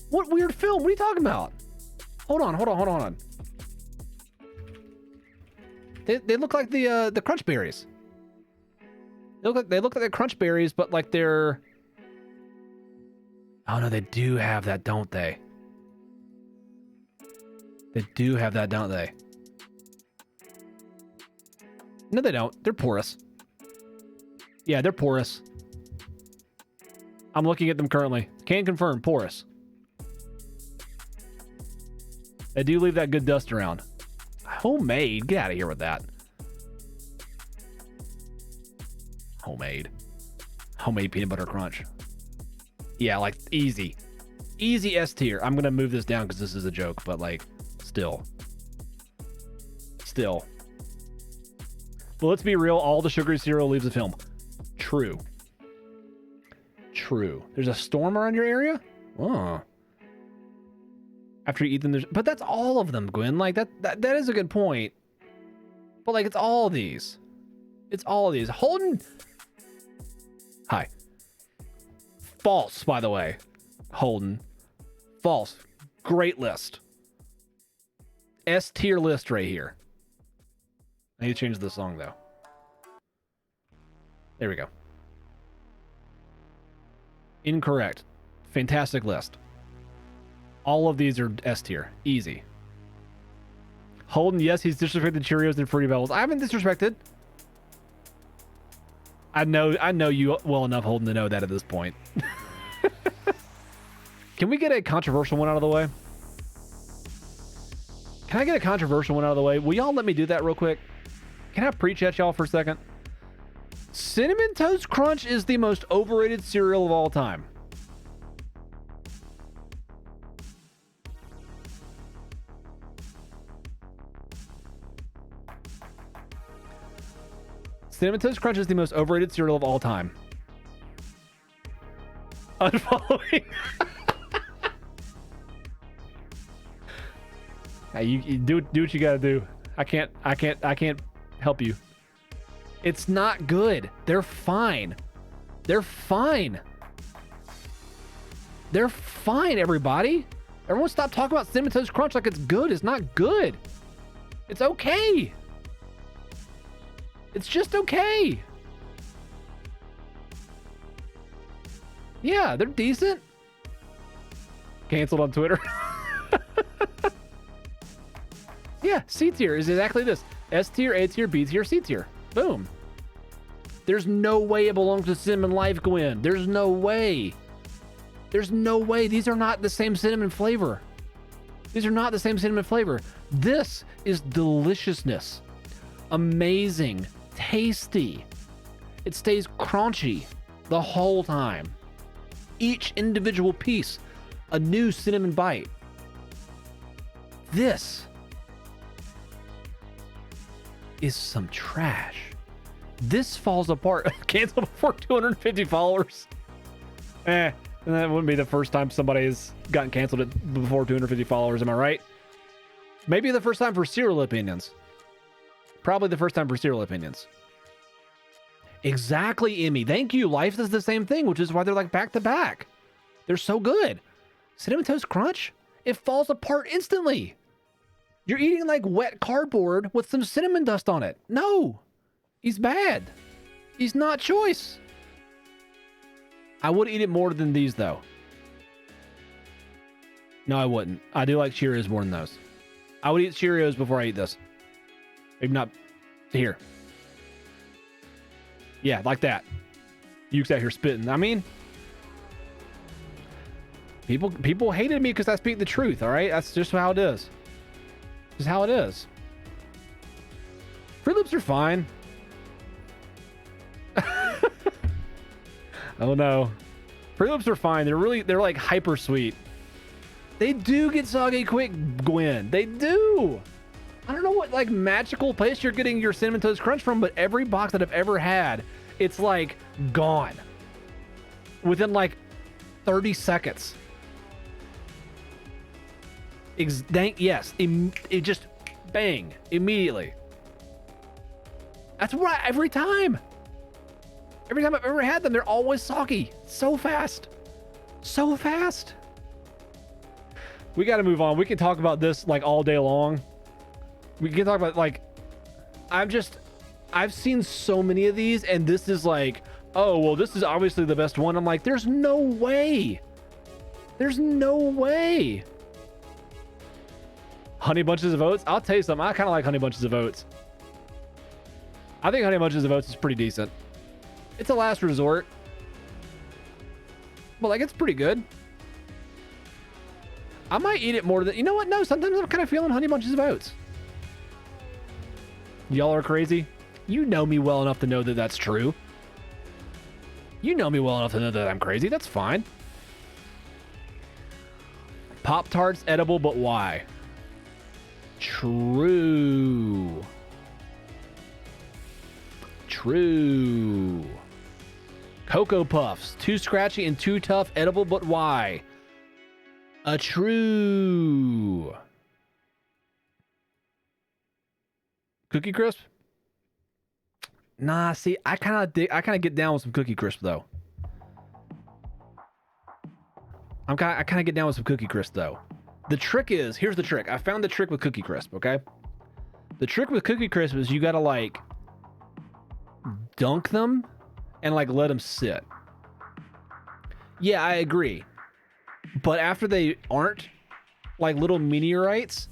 What weird film? What are you talking about? Hold on. They look like the Crunch Berries. They look like the Crunch Berries, but like they're... Oh, no, they do have that, don't they? They do have that, don't they? No, they don't. They're porous. Yeah, they're porous. I'm looking at them currently. Can confirm, porous. They do leave that good dust around. Homemade? Get out of here with that. Homemade peanut butter crunch. Yeah, like easy. Easy S tier. I'm going to move this down because this is a joke, but like still. But let's be real. All the sugary cereal leaves the film. True. There's a storm around your area? Oh. After you eat them, but that's all of them, Gwen. Like that is a good point. But like, it's all these. Holden. Hi. False, by the way. Holden. False. Great list. S tier list right here. I need to change the song though. There we go. Incorrect. Fantastic list. All of these are S tier. Easy. Holden, yes, he's disrespected Cheerios and Fruity Pebbles. I haven't disrespected. I know you well enough, Holden, to know that at this point. Can we get a controversial one out of the way? Can I get a controversial one out of the way? Will y'all let me do that real quick? Can I preach at y'all for a second? Cinnamon Toast Crunch is the most overrated cereal of all time. Cinnamon Toast Crunch is the most overrated cereal of all time. Unfollowing. Hey, you do what you gotta do. I can't help you. It's not good. They're fine. Everybody. Everyone stop talking about Cinnamon Toast Crunch like it's good. It's not good. It's okay. It's just okay. Yeah, they're decent. Canceled on Twitter. Yeah, C tier is exactly this. S tier, A tier, B tier, C tier. Boom. There's no way it belongs to Cinnamon Life, Gwen. There's no way. There's no way. These are not the same cinnamon flavor. These are not the same cinnamon flavor. This is deliciousness. Amazing. Tasty. It stays crunchy the whole time. Each individual piece, a new cinnamon bite. This is some trash. This falls apart. Cancel before 250 followers. And that wouldn't be the first time somebody's gotten canceled before 250 followers, am I right? Maybe the first time for Cereal Opinions. Probably the first time for Cereal Opinions. Exactly, Emmy. Thank you. Life is the same thing, which is why they're like back to back. They're so good. Cinnamon Toast Crunch, it falls apart instantly. You're eating like wet cardboard with some cinnamon dust on it. No, he's bad. He's not choice. I would eat it more than these, though. No, I wouldn't. I do like Cheerios more than those. I would eat Cheerios before I eat this. Maybe not here. Yeah, like that. You sat here spitting. I mean, people hated me because I speak the truth, all right? That's just how it is. Just how it is. Fruit Loops are fine. Oh no. Fruit Loops are fine. They're like hyper sweet. They do get soggy quick, Gwen. They do. I don't know what like magical place you're getting your Cinnamon Toast Crunch from, but every box that I've ever had, it's like gone within like 30 seconds. Yes, it just bang immediately. That's right. Every time I've ever had them, they're always soggy. So fast. So fast. We got to move on. We can talk about this like all day long. We can talk about like, I've seen so many of these, and this is like, oh, well, this is obviously the best one. I'm like, there's no way. There's no way. Honey Bunches of Oats. I'll tell you something. I kind of like Honey Bunches of Oats. I think Honey Bunches of Oats is pretty decent. It's a last resort. But like, it's pretty good. I might eat it more than, you know what? No, sometimes I'm kind of feeling Honey Bunches of Oats. Y'all are crazy. You know me well enough to know that that's true. You know me well enough to know that I'm crazy. That's fine. Pop-Tarts edible, but why? True. True. Cocoa Puffs. Too scratchy and too tough. Edible, but why? A true. Cookie Crisp? Nah, see, I kind of get down with some Cookie Crisp though. I kind of get down with some Cookie Crisp though. The trick is, here's the trick. I found the trick with Cookie Crisp, okay? The trick with Cookie Crisp is you gotta like dunk them and like let them sit. Yeah, I agree. But after they aren't like little meteorites,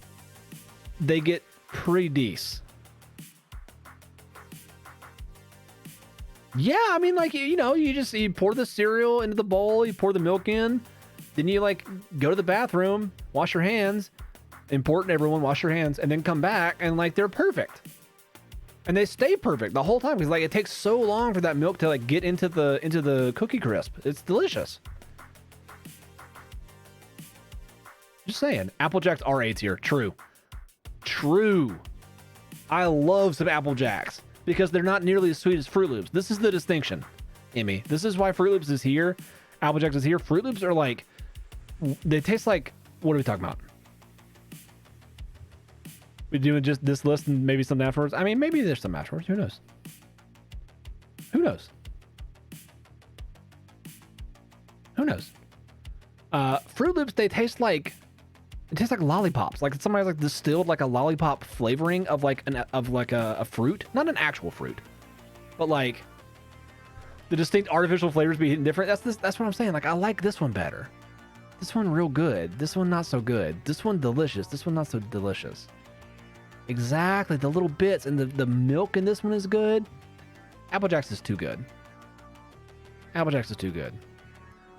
they get pretty decent. Yeah, I mean, like, you know, you pour the cereal into the bowl, you pour the milk in, then you like go to the bathroom, wash your hands, important everyone, wash your hands, and then come back and like they're perfect. And they stay perfect the whole time because like it takes so long for that milk to like get into the Cookie Crisp. It's delicious. Just saying, Apple Jacks are A tier. True. True. I love some Apple Jacks because they're not nearly as sweet as Fruit Loops. This is the distinction, Emmy. This is why Fruit Loops is here. Apple Jacks is here. Fruit Loops are like, they taste like, what are we talking about? We doing just this list and maybe some afterwards? I mean, maybe there's some afterwards. Who knows? Who knows? Who knows? Fruit Loops, they taste like, it tastes like lollipops. Like somebody like distilled like a lollipop flavoring of like a fruit, not an actual fruit, but like the distinct artificial flavors be different. That's what I'm saying. Like I like this one better. This one real good. This one not so good. This one delicious. This one not so delicious. Exactly. The little bits and the milk in this one is good. Apple Jacks is too good. Apple Jacks is too good.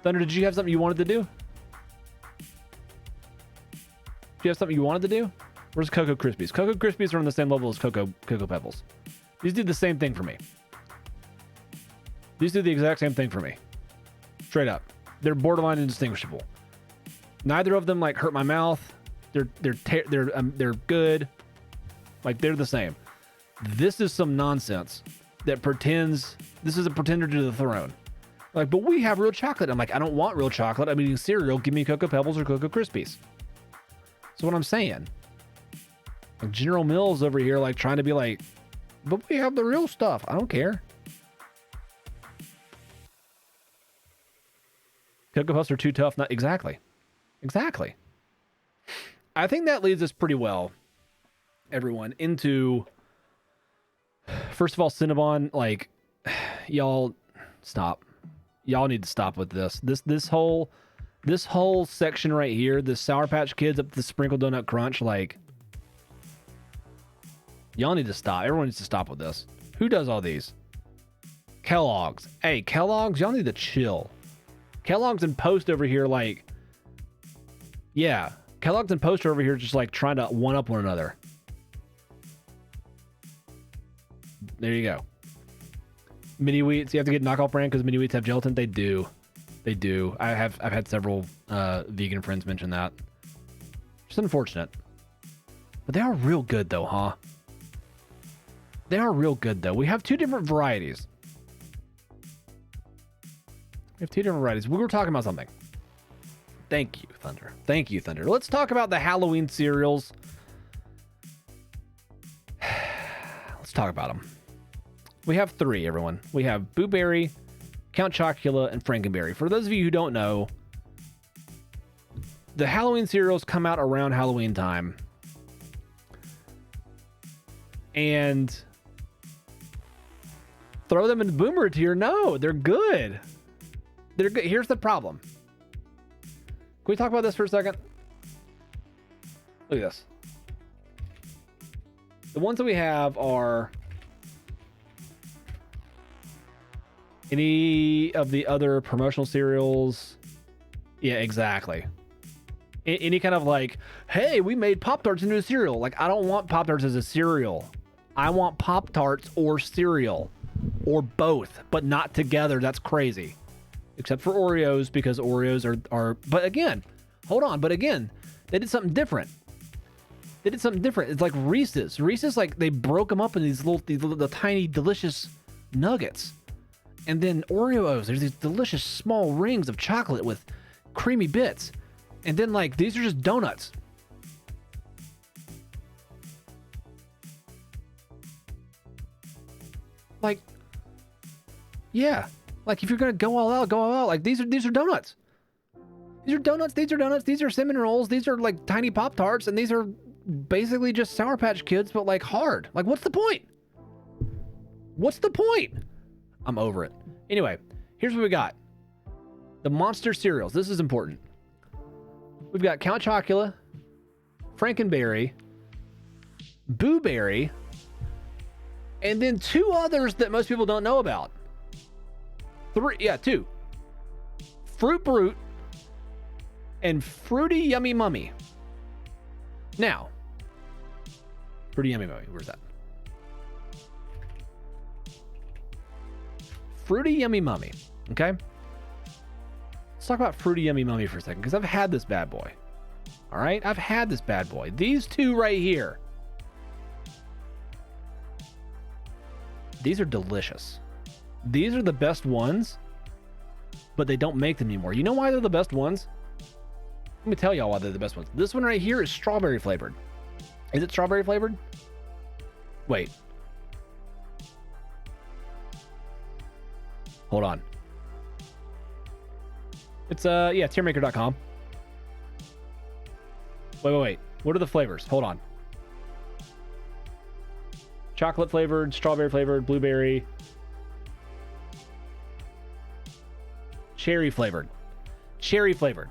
Thunder, did you have something you wanted to do? Do you have something you wanted to do? Where's Cocoa Krispies? Cocoa Krispies are on the same level as Cocoa Pebbles. These do the same thing for me. These do the exact same thing for me. Straight up. They're borderline indistinguishable. Neither of them like hurt my mouth. They're good. Like they're the same. This is some nonsense that pretends this is a pretender to the throne. Like, but we have real chocolate. I'm like, I don't want real chocolate. I'm eating cereal. Give me Cocoa Pebbles or Cocoa Krispies. That's what I'm saying. Like General Mills over here, like trying to be like, but we have the real stuff. I don't care. Cocoa Puffs are too tough. Not exactly. Exactly. I think that leads us pretty well, everyone, into, first of all, Cinnabon, like, y'all stop. Y'all need to stop with this. This whole section right here, the Sour Patch Kids up to the Sprinkle Donut Crunch, like, y'all need to stop. Everyone needs to stop with this. Who does all these? Kellogg's. Hey, Kellogg's, y'all need to chill. Kellogg's and Post over here, like, yeah, Kellogg's and Post are over here just like trying to one up one another. There you go. Mini Wheats, you have to get knockoff brand because Mini Wheats have gelatin. They do. They do. I've had several vegan friends mention that. Just unfortunate. But they are real good though, huh? They are real good though. We have two different varieties. We have two different varieties. We were talking about something. Thank you, Thunder. Thank you, Thunder. Let's talk about the Halloween cereals. Let's talk about them. We have three, everyone. We have Boo Berry, Count Chocula, and Frankenberry. For those of you who don't know, the Halloween cereals come out around Halloween time. And throw them in the boomer tier? No, they're good. They're good. Here's the problem. Can we talk about this for a second? Look at this. The ones that we have are any of the other promotional cereals. Yeah, exactly. Any kind of like, hey, we made Pop-Tarts into a cereal. Like, I don't want Pop-Tarts as a cereal. I want Pop-Tarts or cereal. Or both, but not together. That's crazy. Except for Oreos, because Oreos are but again, hold on, but again, they did something different. They did something different. It's like Reese's. Reese's, like, they broke them up in these little tiny, delicious nuggets. And then Oreos, there's these delicious small rings of chocolate with creamy bits. And then, like, these are just donuts. Like, yeah. Like, if you're gonna go all out, go all out. Like, these are donuts. These are donuts. These are donuts. These are cinnamon rolls. These are like tiny Pop-Tarts, and these are basically just Sour Patch Kids, but like hard. Like, what's the point? What's the point? I'm over it. Anyway, here's what we got. The monster cereals. This is important. We've got Count Chocula, Frankenberry, Boo Berry, and then two others that most people don't know about. Two. Fruit Brute and Fruity Yummy Mummy. Now, Fruity Yummy Mummy, where's that? Fruity Yummy Mummy, okay? Let's talk about Fruity Yummy Mummy for a second, because I've had this bad boy. All right? I've had this bad boy. These two right here. These are delicious. These are the best ones, but they don't make them anymore. You know why they're the best ones? Let me tell y'all why they're the best ones. This one right here is strawberry flavored. Is it strawberry flavored? Wait. Hold on. It's yeah, tiermaker.com. Wait. What are the flavors? Hold on. Chocolate flavored, strawberry flavored, blueberry, cherry flavored. Cherry flavored.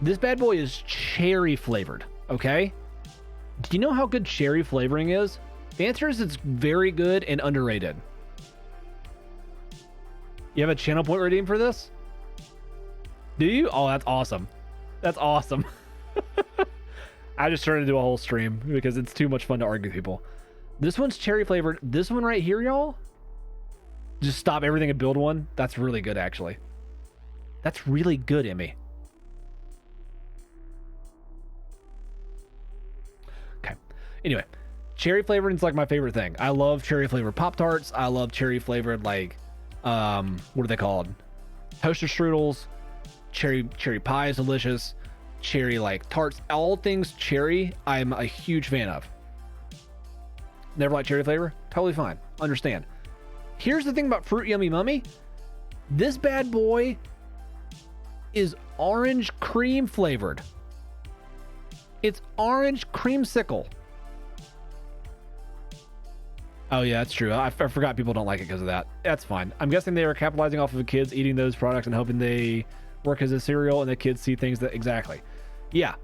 This bad boy is cherry flavored, okay? Do you know how good cherry flavoring is? The answer is it's very good and underrated. You have a channel point redeem for this? Do you? Oh, that's awesome. That's awesome. I just started to do a whole stream because it's too much fun to argue with people. This one's cherry flavored. This one right here, y'all. Just stop everything and build one. That's really good, actually. That's really good, Emmy. Okay. Anyway, cherry flavored is like my favorite thing. I love cherry flavored Pop-Tarts. I love cherry flavored, like, what are they called? Toaster strudels. Cherry pie is delicious. Cherry like tarts, all things cherry I'm a huge fan of. Never liked cherry flavor? Totally fine. Understand. Here's the thing about Fruit Yummy Mummy. This bad boy is orange cream flavored. It's orange creamsicle. Oh yeah, that's true. I forgot people don't like it because of that. That's fine. I'm guessing they were capitalizing off of the kids eating those products and hoping they work as a cereal and the kids see things that exactly. Yeah,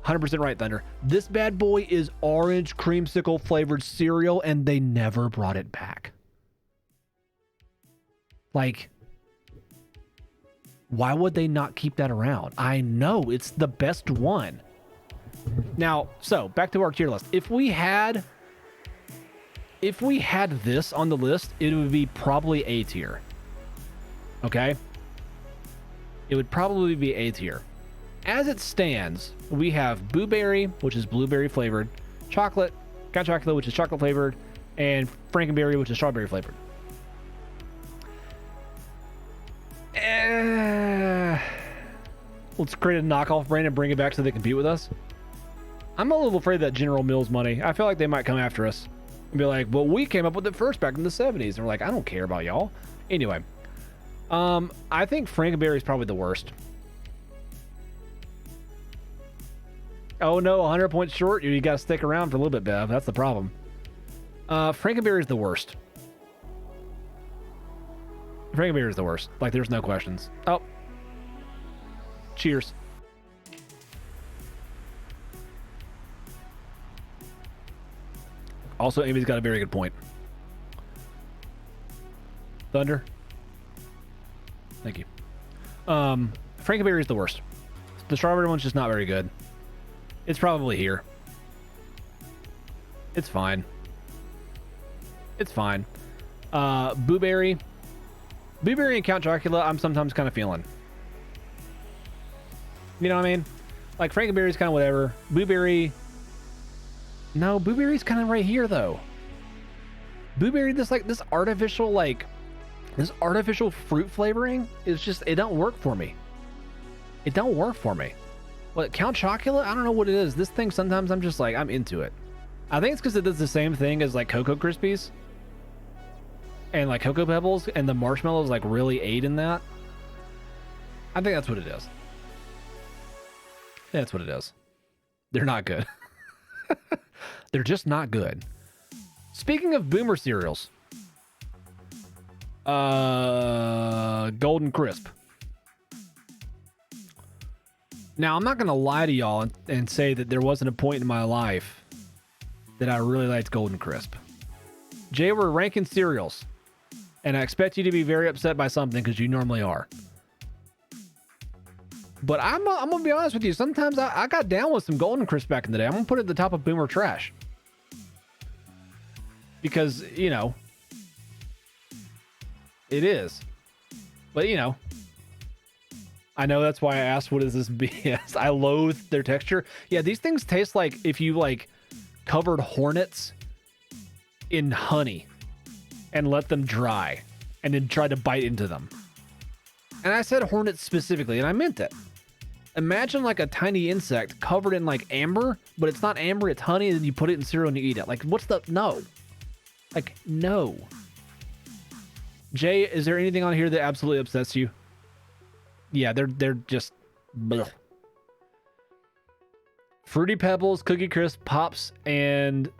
100% right, Thunder. This bad boy is orange creamsicle flavored cereal and they never brought it back. Like, why would they not keep that around? I know it's the best one. Now, so back to our tier list. If we had this on the list, it would be probably A tier. Okay? It would probably be A tier. As it stands, we have Boo Berry, which is blueberry flavored, chocolate, Count Chocula, which is chocolate flavored, and Frankenberry, which is strawberry flavored. Let's create a knockoff brand and bring it back so they compete with us. I'm a little afraid that General Mills money, I feel like they might come after us and be like, well, we came up with it first back in the 70s. And we're like, I don't care about y'all. Anyway. I think Frankenberry is probably the worst. Oh no, 100 points short. You gotta stick around for a little bit, Bev. That's the problem. Frankenberry is the worst. Frankenberry is the worst. Like, there's no questions. Oh. Cheers. Also, Amy's got a very good point. Thunder. Thank you. Frankenberry is the worst. The strawberry one's just not very good. It's probably here. It's fine. It's fine. Boo Berry. Boo Berry and Count Chocula, I'm sometimes kind of feeling. You know what I mean? Like, Frankenberry's kind of whatever. Boo Berry. No, Boo Berry's kind of right here, though. Boo Berry, this artificial, this artificial fruit flavoring is just, it don't work for me. It don't work for me. What, Count Chocula? I don't know what it is. This thing, sometimes I'm just like, I'm into it. I think it's because it does the same thing as like Cocoa Krispies and like Cocoa Pebbles, and the marshmallows like really aid in that. I think that's what it is. Yeah, that's what it is. They're not good. They're just not good. Speaking of boomer cereals, Golden Crisp. Now, I'm not going to lie to y'all and say that there wasn't a point in my life that I really liked Golden Crisp. Jay, we're ranking cereals, and I expect you to be very upset by something because you normally are. But I'm going to be honest with you. Sometimes I got down with some Golden Crisp back in the day. I'm going to put it at the top of boomer trash. Because, you know, it is. But, you know, I know that's why I asked, what is this BS? I loathe their texture. Yeah, these things taste like if you, like, covered hornets in honey and let them dry and then tried to bite into them. And I said hornets specifically, and I meant it. Imagine like a tiny insect covered in like amber, but it's not amber, it's honey, and then you put it in cereal and you eat it. Like, what's the... No. Like, no. Jay, is there anything on here that absolutely upsets you? Yeah, they're just... Blech. Fruity Pebbles, Cookie Crisp, Pops, and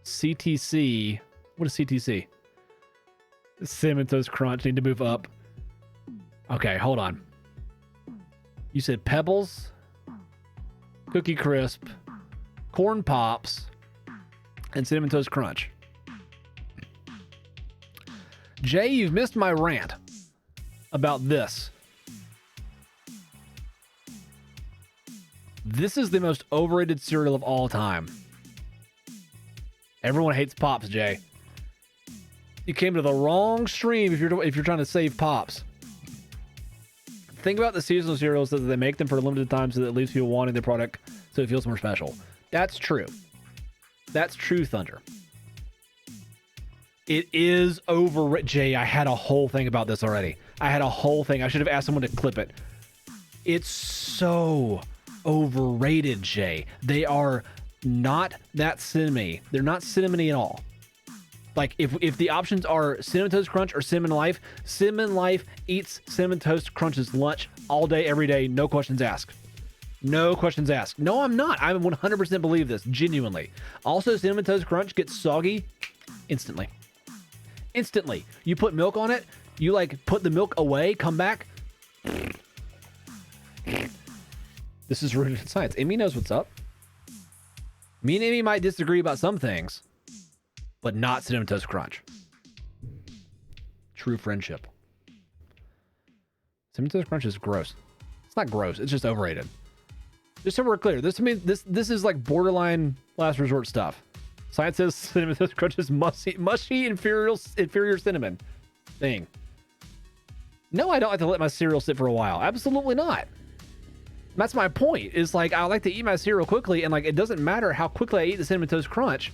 CTC. What is CTC? Cinnamon Toast Crunch. Need to move up. Okay, hold on. You said Pebbles, Cookie Crisp, Corn Pops, and Cinnamon Toast Crunch. Jay, you've missed my rant. about this. This is the most overrated cereal of all time. Everyone hates Pops, Jay. You came to the wrong stream if you're trying to save Pops. Think about the seasonal cereals that they make them for a limited time so that it leaves people wanting the product so it feels more special. That's true. That's true, Thunder. It is overrated. Jay, I had a whole thing about this already. I had a whole thing. I should have asked someone to clip it. It's so overrated, Jay. They are not that cinnamony. They're not cinnamony at all. Like, if the options are Cinnamon Toast Crunch or Cinnamon Life eats Cinnamon Toast Crunch's lunch all day, every day, no questions asked. No questions asked. No, I'm not. I 100% believe this, genuinely. Also, Cinnamon Toast Crunch gets soggy instantly. Instantly. You put milk on it, you like put the milk away, come back. This is rooted in science. Amy knows what's up. Me and Amy might disagree about some things, but not Cinnamon Toast Crunch. True friendship. Cinnamon Toast Crunch is gross. It's not gross. It's just overrated. Just so we're clear, this is like borderline last resort stuff. Science says Cinnamon Toast Crunch is mushy inferior cinnamon thing. No, I don't like to let my cereal sit for a while. Absolutely not. That's my point. Is like I like to eat my cereal quickly, and like it doesn't matter how quickly I eat the Cinnamon Toast Crunch.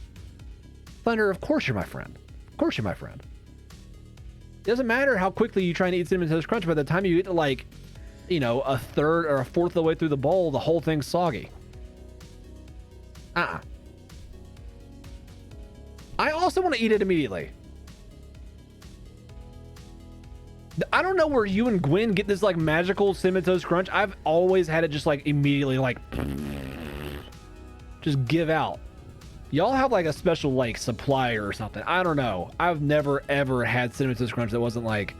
Thunder, of course you're my friend. Of course you're my friend. It doesn't matter how quickly you try to eat Cinnamon Toast Crunch. By the time you get to like, you know, a third or a fourth of the way through the bowl, the whole thing's soggy. I also want to eat it immediately. I don't know where you and Gwen get this like magical Cinnamon Toast Crunch. I've always had it just like immediately like just give out. Y'all have like a special like supplier or something. I don't know. I've never ever had Cinnamon Toast Crunch that wasn't like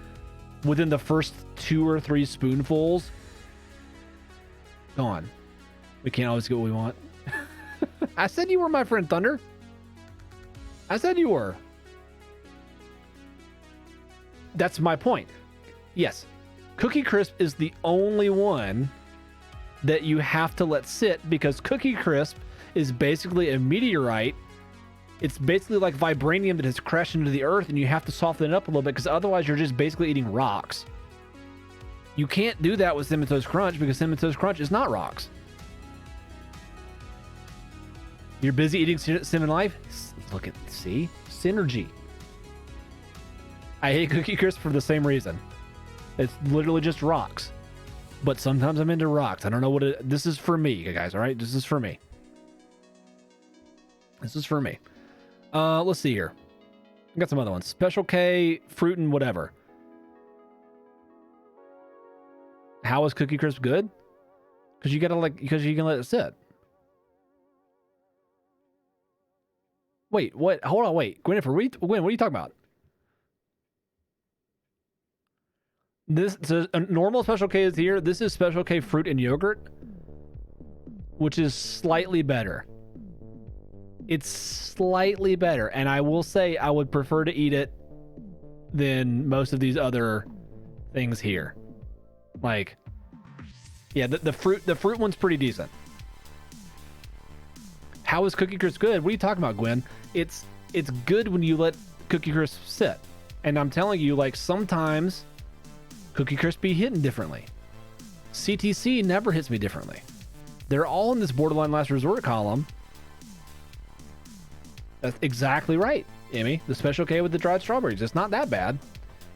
within the first 2 or 3 spoonfuls. Gone. We can't always get what we want. I said you were my friend, Thunder. I said you were. That's my point. Yes. Cookie Crisp is the only one that you have to let sit because Cookie Crisp is basically a meteorite. It's basically like vibranium that has crashed into the earth, and you have to soften it up a little bit because otherwise you're just basically eating rocks. You can't do that with Cinnamon Toast Crunch because Cinnamon Toast Crunch is not rocks. You're busy eating Cinnamon Life? Look at, see? Synergy. I hate Cookie Crisp for the same reason. It's literally just rocks. But sometimes I'm into rocks. I don't know what it... This is for me, guys, all right? This is for me. This is for me. Let's see here. I got some other ones. Special K, fruit, and whatever. How is Cookie Crisp good? Because you gotta because you can let it sit. Wait, what? Hold on, wait. Gwen, what are you talking about? This so a normal Special K is here. This is Special K fruit and yogurt, which is slightly better. It's slightly better, and I will say I would prefer to eat it than most of these other things here. Like, yeah, the fruit one's pretty decent. How is Cookie Crisp good? What are you talking about, Gwen? It's good when you let Cookie Crisp sit, and I'm telling you, like sometimes Cookie Crisp be hitting differently. CTC never hits me differently. They're all in this borderline last resort column. That's exactly right, Emmy. The Special K with the dried strawberries. It's not that bad.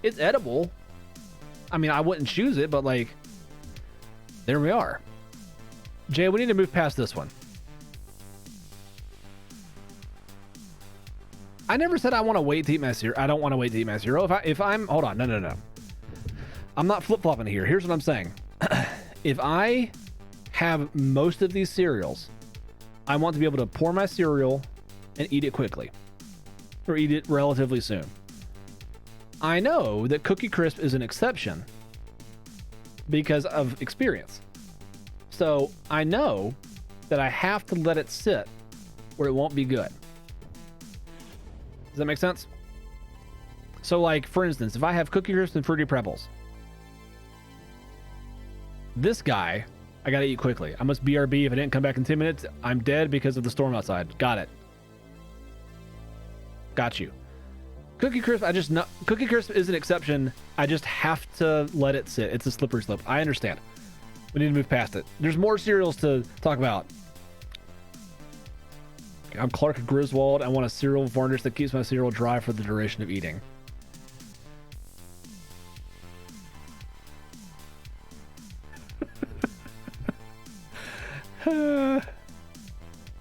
It's edible. I mean, I wouldn't choose it, but like, there we are. Jay, we need to move past this one. I never said I want to wait to eat my cereal. I don't want to wait to eat my cereal. If I'm hold on, no. I'm not flip-flopping here. Here's what I'm saying. If I have most of these cereals, I want to be able to pour my cereal and eat it quickly, or eat it relatively soon. I know that Cookie Crisp is an exception because of experience. So I know that I have to let it sit where it won't be good. Does that make sense? So like, for instance, if I have Cookie Crisp and Fruity Pebbles, This guy, I gotta eat quickly. I must BRB. If I didn't come back in 10 minutes, I'm dead because of the storm outside. Got it. Got you. Cookie Crisp, Cookie Crisp is an exception. I just have to let it sit. It's a slippery slope. I understand. We need to move past it. There's more cereals to talk about. I'm Clark Griswold. I want a cereal varnish that keeps my cereal dry for the duration of eating.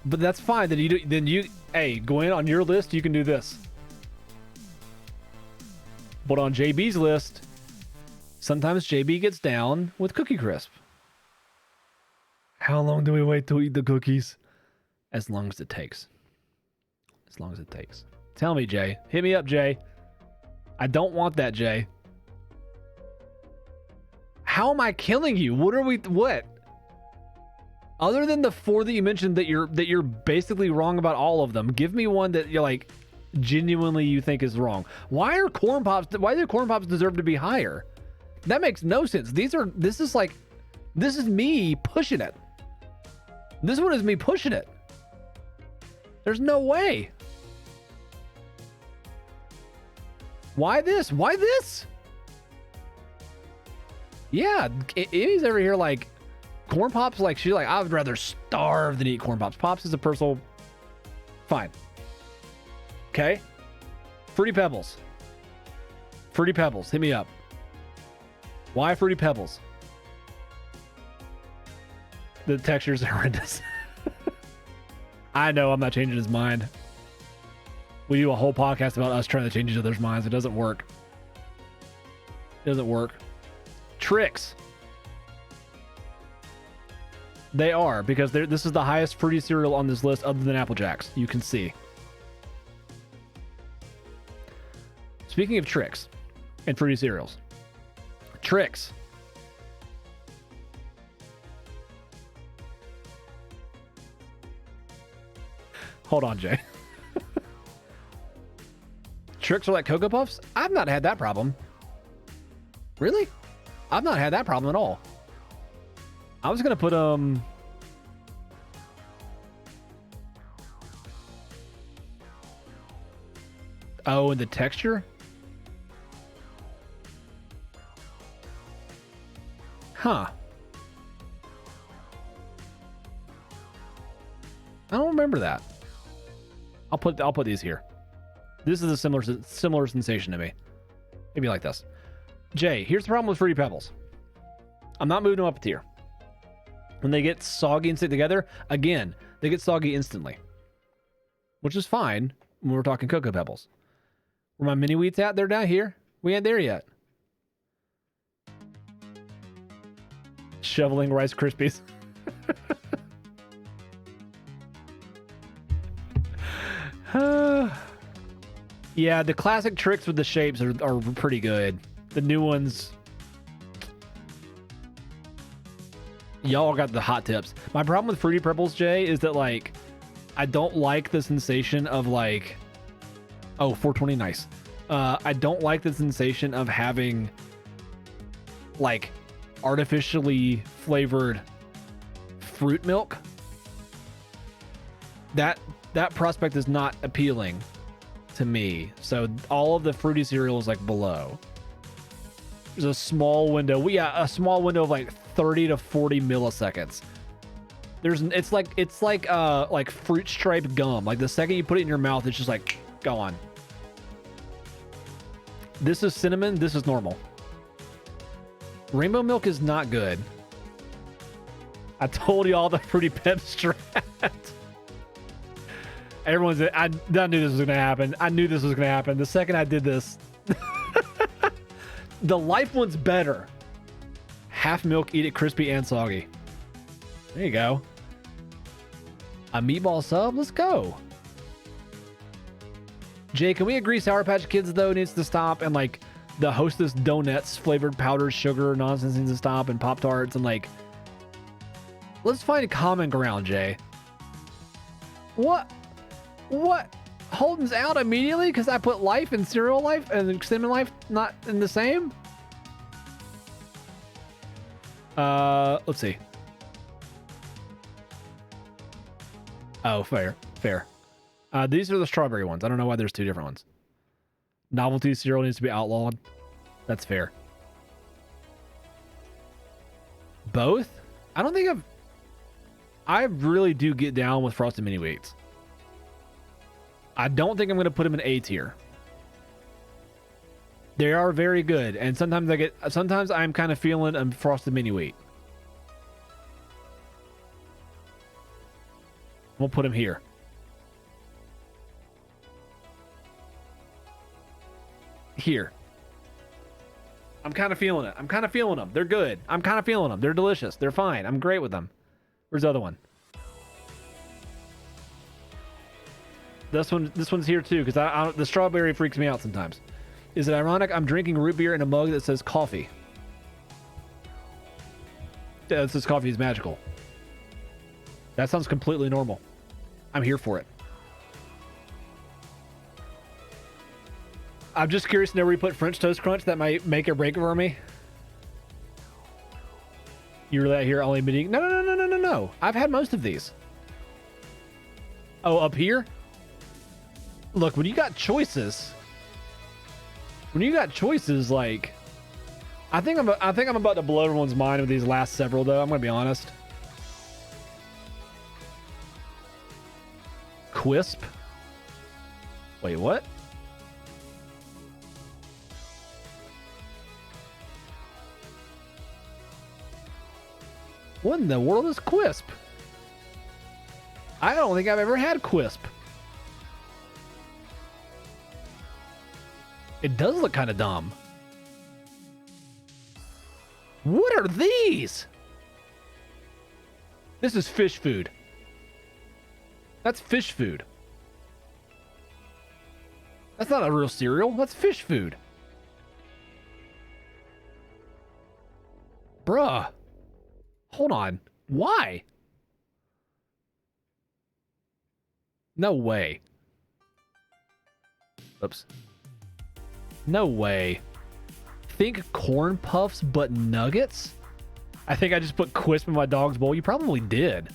But that's fine. Then you hey, go in on your list, you can do this. But on JB's list, sometimes JB gets down with Cookie Crisp. How long do we wait to eat the cookies? As long as it takes. As long as it takes. Tell me, Jay. Hit me up, Jay. I don't want that, Jay. How am I killing you? What? Other than the 4 that you mentioned that you're basically wrong about all of them, give me one that you're like genuinely you think is wrong. Why do corn pops deserve to be higher? That makes no sense. This is me pushing it. This one is me pushing it. There's no way. Why this? Why this? Yeah, Amy's over here like corn pops. Like she's like, I would rather starve than eat corn pops. Pops is a personal. Fine. Okay. Fruity Pebbles. Fruity Pebbles. Hit me up. Why Fruity Pebbles? The texture's horrendous. I know I'm not changing his mind. We do a whole podcast about us trying to change each other's minds. It doesn't work. It doesn't work. Trix. They are, because this is the highest fruity cereal on this list other than Apple Jacks. You can see. Speaking of Trix and fruity cereals. Trix. Hold on, Jay. Trix are like Cocoa Puffs? I've not had that problem. Really? I've not had that problem at all. I was going to put, oh, and the texture? Huh. I don't remember that. I'll put these here. This is a similar sensation to me. Maybe like this. Jay, here's the problem with Fruity Pebbles. I'm not moving them up a tier. When they get soggy and stick together, again, they get soggy instantly. Which is fine when we're talking Cocoa Pebbles. Where my mini wheats at? They're down here. We ain't there yet. Shoveling Rice Krispies. Yeah, the classic Trix with the shapes are pretty good. The new ones, y'all got the hot tips. My problem with Fruity Pebbles, Jay, is that like I don't like the sensation of like, oh, 420, nice. I don't like the sensation of having like artificially flavored fruit milk. That prospect is not appealing to me. So all of the fruity cereals like below. There's a small window. A small window of like 30 to 40 milliseconds. It's like fruit stripe gum. Like the second you put it in your mouth, it's just like gone. This is cinnamon. This is normal. Rainbow milk is not good. I told you all the Fruity Pep strat. I knew this was gonna happen. I knew this was gonna happen. The second I did this, the life one's better. Half milk, eat it crispy and soggy. There you go. A meatball sub. Let's go. Jay, can we agree Sour Patch Kids though needs to stop, and like the Hostess donuts flavored powdered sugar nonsense needs to stop, and Pop Tarts, and like let's find a common ground, Jay. What Holden's out immediately because I put Life and Cereal Life and Cinnamon Life not in the same? Let's see. Oh, fair. These are the strawberry ones. I don't know why there's two different ones. Novelty cereal needs to be outlawed. That's fair. Both? I don't think I really do get down with Frosted Mini Wheats. I don't think I'm going to put them in A tier. They are very good, and sometimes I'm kind of feeling a Frosted Mini Wheat. We'll put them here. Here. I'm kind of feeling it. I'm kind of feeling them. They're good. I'm kind of feeling them. They're delicious. They're fine. I'm great with them. Where's the other one? This one's here too, because the strawberry freaks me out sometimes. Is it ironic I'm drinking root beer in a mug that says coffee? Yeah, it says coffee is magical. That sounds completely normal. I'm here for it. I'm just curious to know where you put French Toast Crunch. That might make or break it for me. You're that here only been eating. No. I've had most of these. Oh, up here? Look, when you got choices, like, I think I'm about to blow everyone's mind with these last several, though. I'm gonna be honest. Quisp. Wait, what? What in the world is Quisp? I don't think I've ever had Quisp. It does look kind of dumb. What are these? This is fish food. That's fish food. That's not a real cereal. That's fish food. Bruh. Hold on. Why? No way. Oops. No way. Think corn puffs, but nuggets? I think I just put Quisp in my dog's bowl. You probably did.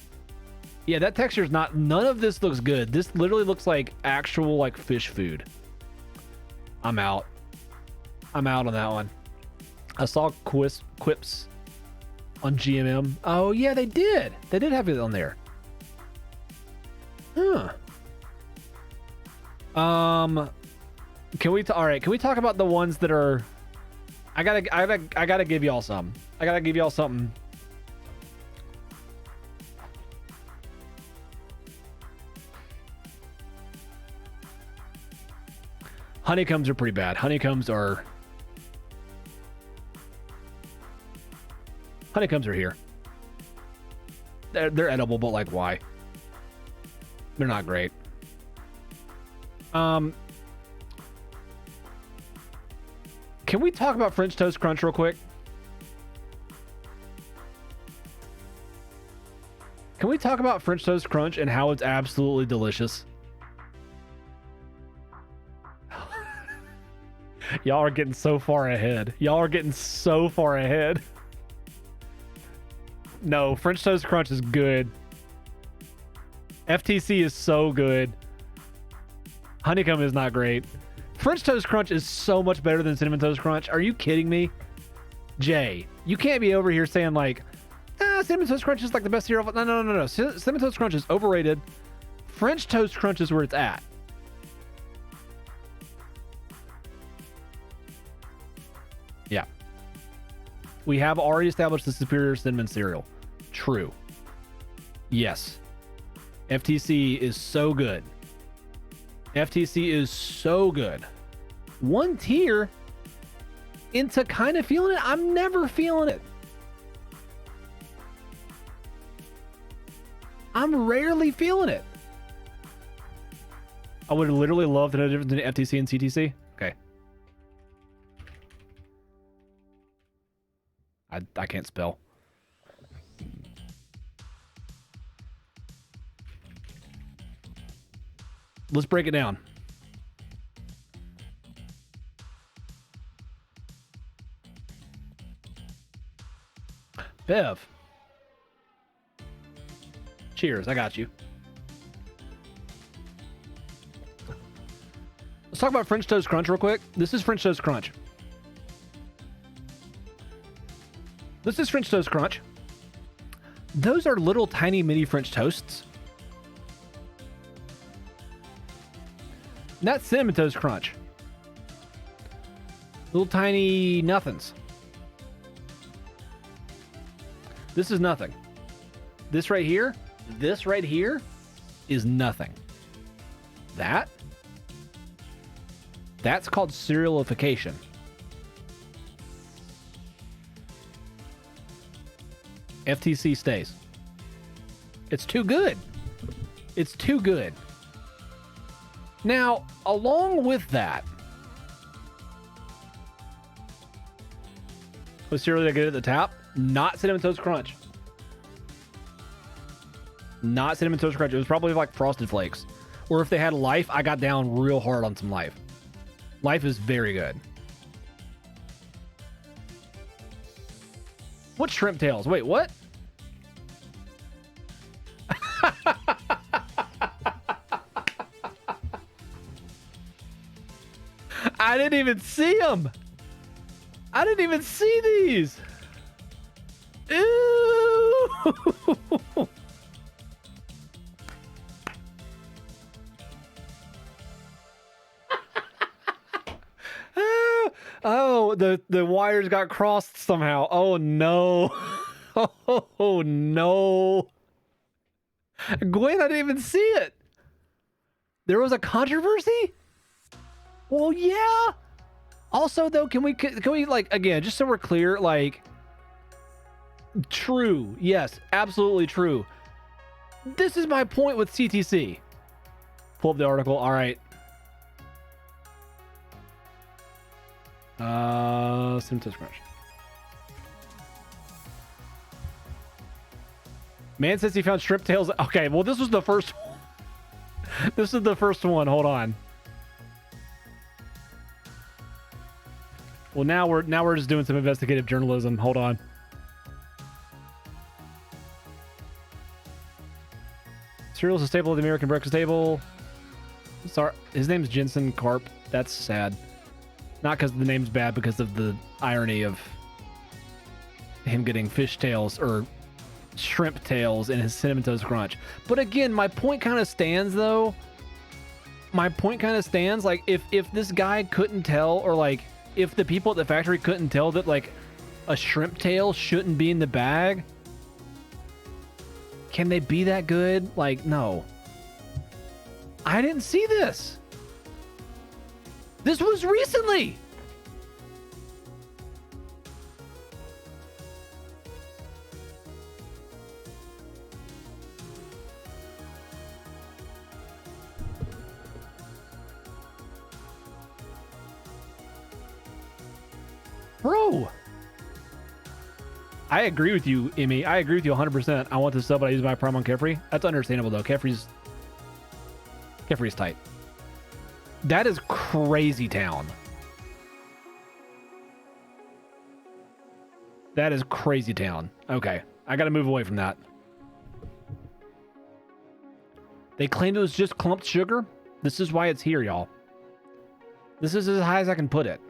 Yeah, that texture is not... None of this looks good. This literally looks like actual, like, fish food. I'm out. I'm out on that one. I saw Quips on GMM. Oh, yeah, they did. They did have it on there. Huh. Can we talk about the ones that are... I gotta give y'all some. I gotta give y'all something. Honeycombs are pretty bad. Honeycombs are here. They're edible, but like, why? They're not great. Can we talk about French Toast Crunch real quick? Can we talk about French Toast Crunch and how it's absolutely delicious? Y'all are getting so far ahead. Y'all are getting so far ahead. No, French Toast Crunch is good. FTC is so good. Honeycomb is not great. French Toast Crunch is so much better than Cinnamon Toast Crunch. Are you kidding me? Jay, you can't be over here saying like, Cinnamon Toast Crunch is like the best cereal. No. Cinnamon Toast Crunch is overrated. French Toast Crunch is where it's at. Yeah. We have already established the superior cinnamon cereal. True. Yes. FTC is so good. FTC is so good. One tier into kind of feeling it. I'm never feeling it. I'm rarely feeling it. I would literally love to know the difference between FTC and CTC. Okay. I can't spell. Let's break it down. Bev. Cheers, I got you. Let's talk about French Toast Crunch real quick. This is French Toast Crunch. This is French Toast Crunch. Those are little tiny mini French toasts. And that's Cinnamon Toast Crunch. Little tiny nothings. This is nothing. This right here is nothing. That's called cerealification. FTC stays. It's too good. It's too good. Now, along with that, was cereal that good at the top? Not Cinnamon Toast Crunch. Not Cinnamon Toast Crunch. It was probably like Frosted Flakes. Or if they had Life, I got down real hard on some Life. Life is very good. What Shrimp Tails? Wait, what? I didn't even see them. I didn't even see these. Ew. Oh, the wires got crossed somehow. Oh no. Oh no. Gwen, I didn't even see it. There was a controversy? Well, yeah. Also, though, can we like, again, just so we're clear, like, true. Yes, absolutely true. This is my point with CTC. Pull up the article. All right. Cinnamon Crunch. Man says he found Shrimp Tails. Okay, well, this was the first one. This is the first one. Hold on. Well, now we're just doing some investigative journalism. Hold on. Cereal's a staple of the American breakfast table. Sorry, his name's Jensen Karp. That's sad. Not because the name's bad, because of the irony of him getting fish tails or shrimp tails in his Cinnamon Toast Crunch. But again, my point kind of stands, though. My point kind of stands. Like, if this guy couldn't tell, or like, if the people at the factory couldn't tell that, like, a shrimp tail shouldn't be in the bag, can they be that good? Like, no. I didn't see this. This was recently. Bro. I agree with you, Emmy. I agree with you 100%. I want the sub, but I use my Prime on Kefri. That's understandable, though. Kefri's tight. That is crazy town. That is crazy town. Okay. I got to move away from that. They claimed it was just clumped sugar. This is why it's here, y'all. This is as high as I can put it.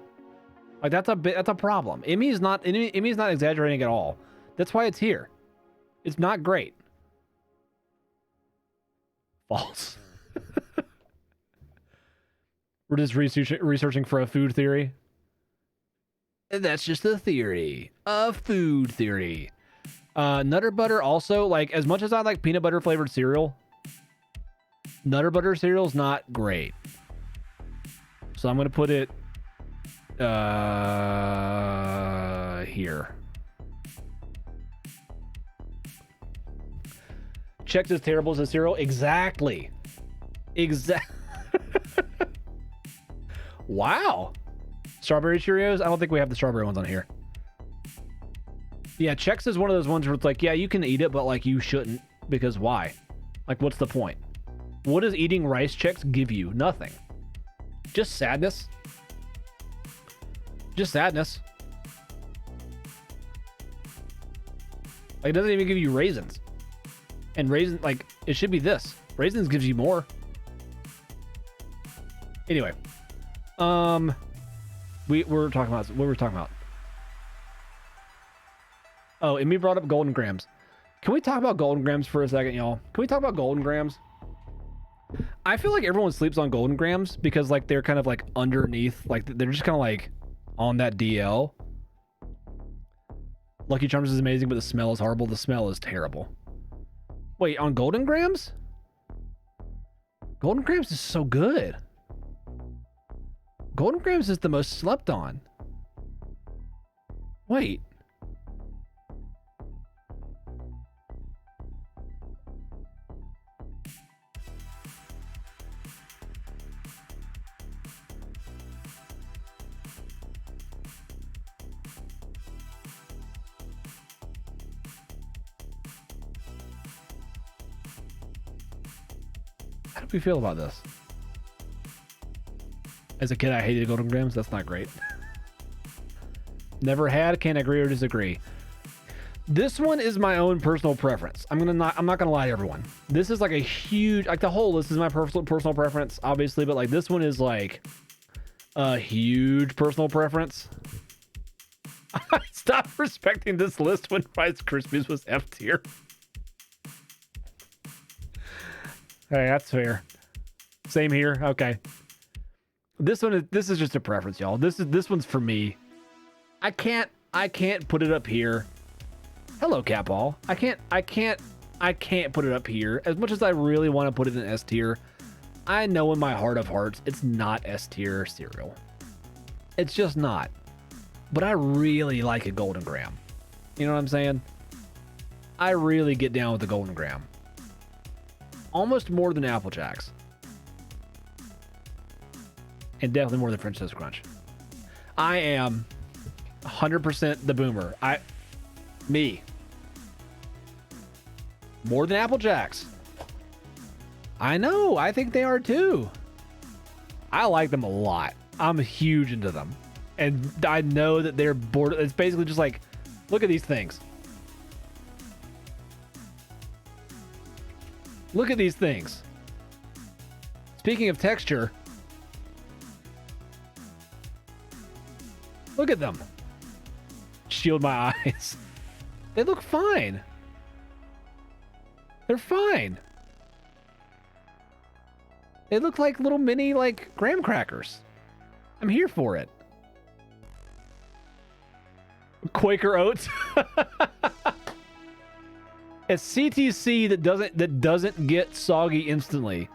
Like, that's a problem. Emmy's not exaggerating at all. That's why it's here. It's not great. False. We're just researching for a food theory. That's just a theory. A food theory. Nutter butter also, like, as much as I like peanut butter flavored cereal, Nutter butter cereal's not great. So I'm going to put it here. Chex is terrible as a cereal. Exactly. Wow. Strawberry Cheerios? I don't think we have the strawberry ones on here. Yeah, Chex is one of those ones where it's like, yeah, you can eat it, but like you shouldn't, because why? Like, what's the point? What does eating Rice Chex give you? Nothing. Just sadness. Just sadness. Like, it doesn't even give you raisins. And raisins, like, it should be this. Raisins gives you more. Anyway. We're talking about, what were we talking about? Oh, and we brought up Golden Grams. Can we talk about Golden Grams for a second, y'all? Can we talk about Golden Grams? I feel like everyone sleeps on Golden Grams because, like, they're kind of, like, underneath. Like, they're just kind of, like, on that DL. Lucky Charms is amazing, but the smell is horrible. The smell is terrible. Wait, on Golden Grams? Golden Grams is so good. Golden Grams is the most slept on. Wait. How do we feel about this? As a kid, I hated Golden Grams. That's not great. Never had. Can't agree or disagree. This one is my own personal preference. I'm not gonna lie to everyone. This is like a huge, like, the whole list is my personal preference, obviously, but like this one is like a huge personal preference. I stopped respecting this list when Rice Krispies was F tier. Hey, that's fair. Same here. Okay. This is just a preference, y'all. This one's for me. I can't put it up here. Hello, Catball. I can't put it up here. As much as I really want to put it in S tier, I know in my heart of hearts it's not S tier cereal. It's just not. But I really like a Golden Graham. You know what I'm saying? I really get down with the Golden Graham. Almost more than Apple Jacks. And definitely more than French Toast Crunch. I am 100% the boomer. Me. More than Apple Jacks. I know. I think they are too. I like them a lot. I'm huge into them. And I know that they're bored. It's basically just like, look at these things. Look at these things. Speaking of texture, look at them. Shield my eyes. They look fine. They're fine. They look like little mini, like, graham crackers. I'm here for it. Quaker Oats. It's CTC that doesn't get soggy instantly.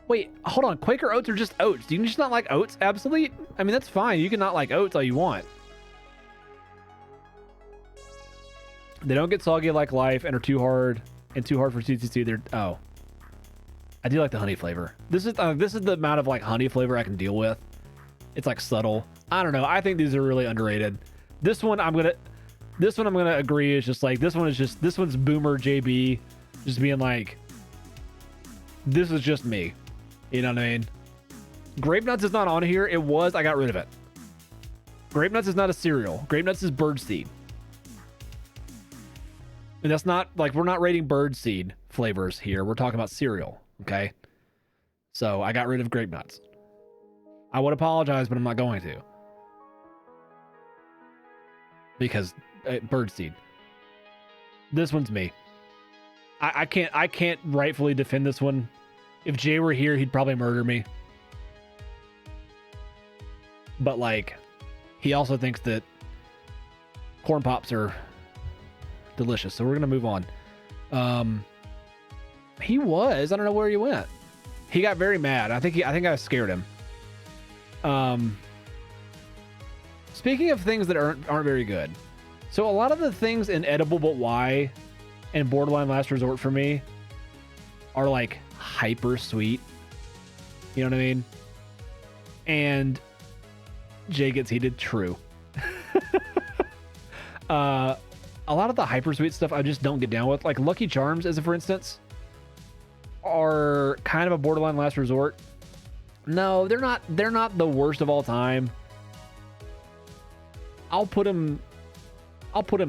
Wait, hold on. Quaker Oats are just oats. Do you just not like oats? Absolutely. I mean, that's fine. You can not like oats all you want. They don't get soggy like life and are too hard for CTC. Oh, I do like the honey flavor. This is the amount of like honey flavor I can deal with. It's like subtle. I don't know. I think these are really underrated. This one I'm gonna agree is just like, this one's boomer JB just being like, this is just me. You know what I mean? Grape Nuts is not on here. It was, I got rid of it. Grape Nuts is not a cereal. Grape Nuts is birdseed. And that's not, like, we're not rating birdseed flavors here. We're talking about cereal, okay? So I got rid of Grape Nuts. I would apologize, but I'm not going to. Because birdseed. This one's me. I can't rightfully defend this one. If Jay were here, he'd probably murder me. But like, he also thinks that corn pops are delicious. So we're gonna move on. He was. I don't know where he went. He got very mad. I think I scared him. Speaking of things that aren't very good. So a lot of the things in Edible But Why and Borderline Last Resort for me are like hyper sweet. You know what I mean? And Jay gets heated. True. A lot of the hyper sweet stuff I just don't get down with. Like Lucky Charms, as a for instance, are kind of a borderline last resort. No, they're not the worst of all time. I'll put them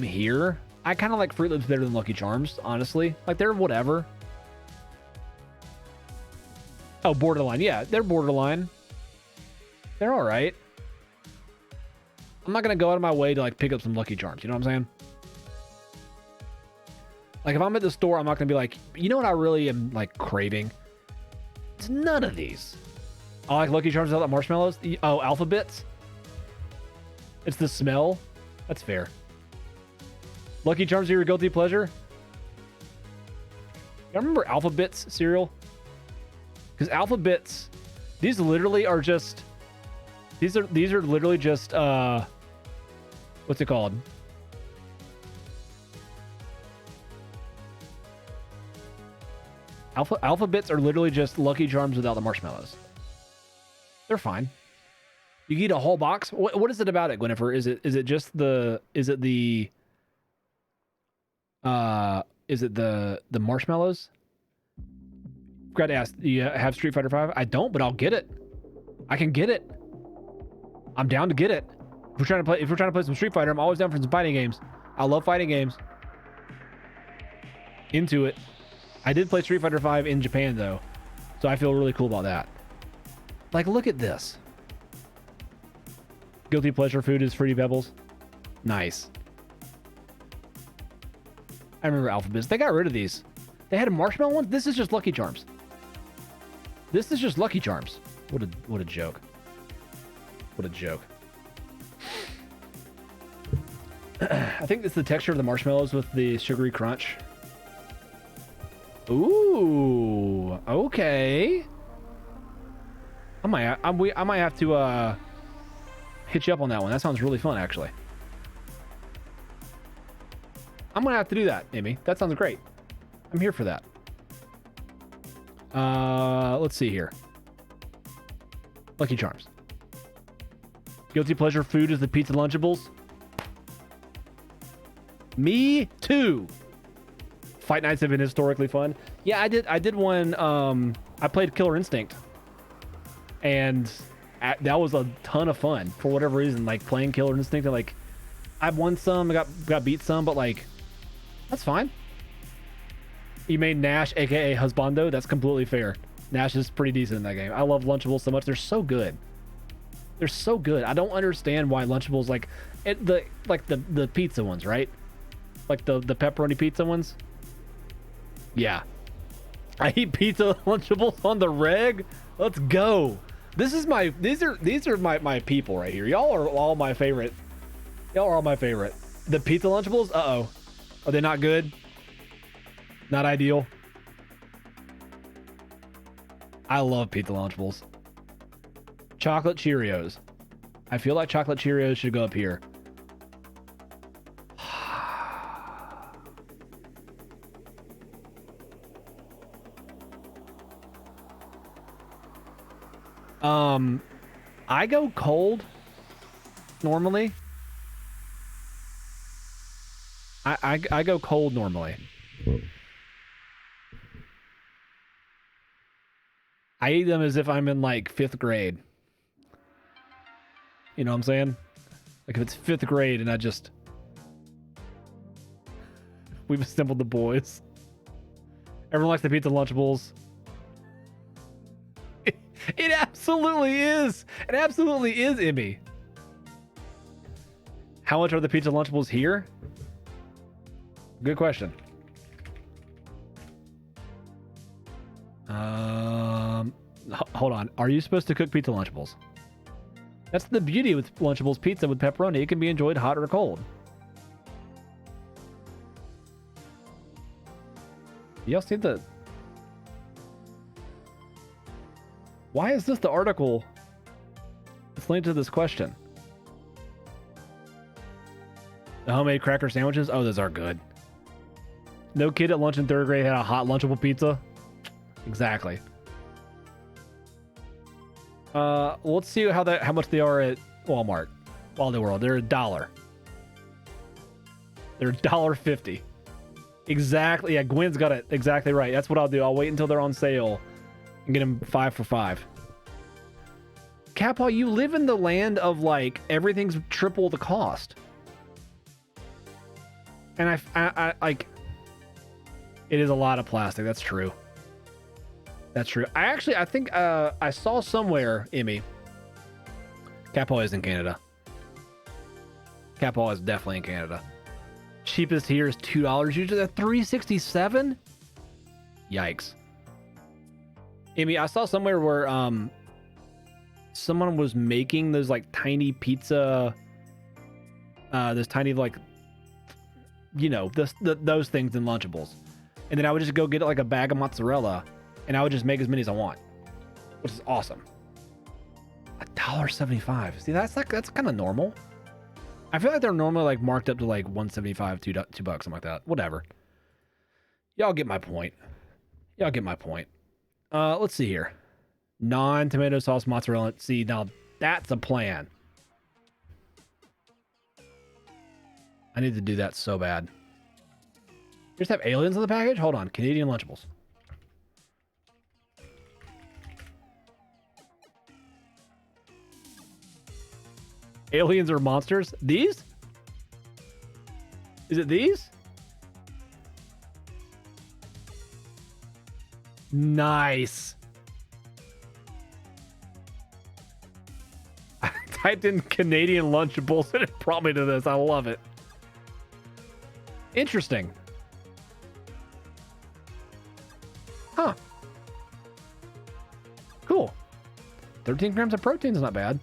here. I kind of like Fruit Loops better than Lucky Charms, honestly. Like, they're whatever. Oh, borderline. Yeah, they're borderline. They're all right. I'm not going to go out of my way to, like, pick up some Lucky Charms. You know what I'm saying? Like, if I'm at the store, I'm not going to be like, you know what I really am, like, craving? It's none of these. I like Lucky Charms without marshmallows. Oh, Alphabets? It's the smell? That's fair. Lucky Charms are your guilty pleasure? I remember Alphabets cereal? Because Alphabets, these literally are just... These are literally just, what's it called? Alphabets are literally just Lucky Charms without the marshmallows. They're fine. You can eat a whole box. What is it about it, Gwynnifer? Is it just the marshmallows? Forgot to ask. Do you have Street Fighter 5? I don't, but I'll get it. I can get it. I'm down to get it. If we're trying to play some Street Fighter, I'm always down for some fighting games. I love fighting games. Into it. I did play Street Fighter 5 in Japan though, so I feel really cool about that. Like, look at this. Guilty pleasure food is Fruity Pebbles. Nice. I remember Alphabets. They got rid of these. They had a marshmallow one. This is just Lucky Charms. This is just Lucky Charms. What a joke. What a joke. I think it's the texture of the marshmallows with the sugary crunch. Ooh, okay. I might have to hit you up on that one. That sounds really fun, actually. I'm gonna have to do that, Amy. That sounds great. I'm here for that. Let's see here. Lucky Charms. Guilty pleasure food is the pizza Lunchables. Me too. Fight nights have been historically fun. Yeah, I did one. I played Killer Instinct, and that was a ton of fun for whatever reason. Like playing Killer Instinct, and like I won some, I got beat some, but like that's fine. You made Nash, aka Husbando. That's completely fair. Nash is pretty decent in that game. I love Lunchables so much. They're so good. They're so good. I don't understand why Lunchables like the pizza ones, right? Like the pepperoni pizza ones. Yeah. I eat pizza Lunchables on the reg. Let's go. These are my people right here. Y'all are all my favorite. Y'all are all my favorite. The pizza Lunchables? Uh-oh. Are they not good? Not ideal? I love pizza Lunchables. Chocolate Cheerios. I feel like chocolate Cheerios should go up here. I go cold normally. I go cold normally. I eat them as if I'm in like 5th grade. You know what I'm saying? Like if it's 5th grade and we've assembled the boys. Everyone likes the pizza Lunchables. It absolutely is. It absolutely is, Ibby. How much are the pizza Lunchables here? Good question. Hold on. Are you supposed to cook pizza Lunchables? That's the beauty with Lunchables pizza with pepperoni. It can be enjoyed hot or cold. Y'all see the... Why is this the article that's linked to this question? The homemade cracker sandwiches? Oh, those are good. No kid at lunch in 3rd grade had a hot Lunchable pizza? Exactly. Let's see how much they are at Walmart. Wally World. They're $1. They're $1.50. Exactly. Yeah, Gwen's got it exactly right. That's what I'll do. I'll wait until they're on sale and get them 5 for $5. Kappa, you live in the land of like everything's triple the cost. And I like, it is a lot of plastic. That's true. That's true. I think I saw somewhere, Emmy, Capol is in Canada. Capol is definitely in Canada. Cheapest here is $2. Usually at $3.67. Yikes. Emmy, I saw somewhere where someone was making those like tiny pizza, those tiny like, you know, those things in Lunchables, and then I would just go get like a bag of mozzarella, and I would just make as many as I want, which is awesome. $1.75. See, that's kind of normal. I feel like they're normally like marked up to like $1.75, $2, something like that. Whatever. Y'all get my point. Y'all get my point. Let's see here. Non-tomato sauce mozzarella. See, now that's a plan. I need to do that so bad. You just have aliens in the package? Hold on. Canadian Lunchables. Aliens or monsters? These? Is it these? Nice. I typed in Canadian Lunchables and it brought me to this. I love it. Interesting. Huh. Cool. 13 grams of protein is not bad.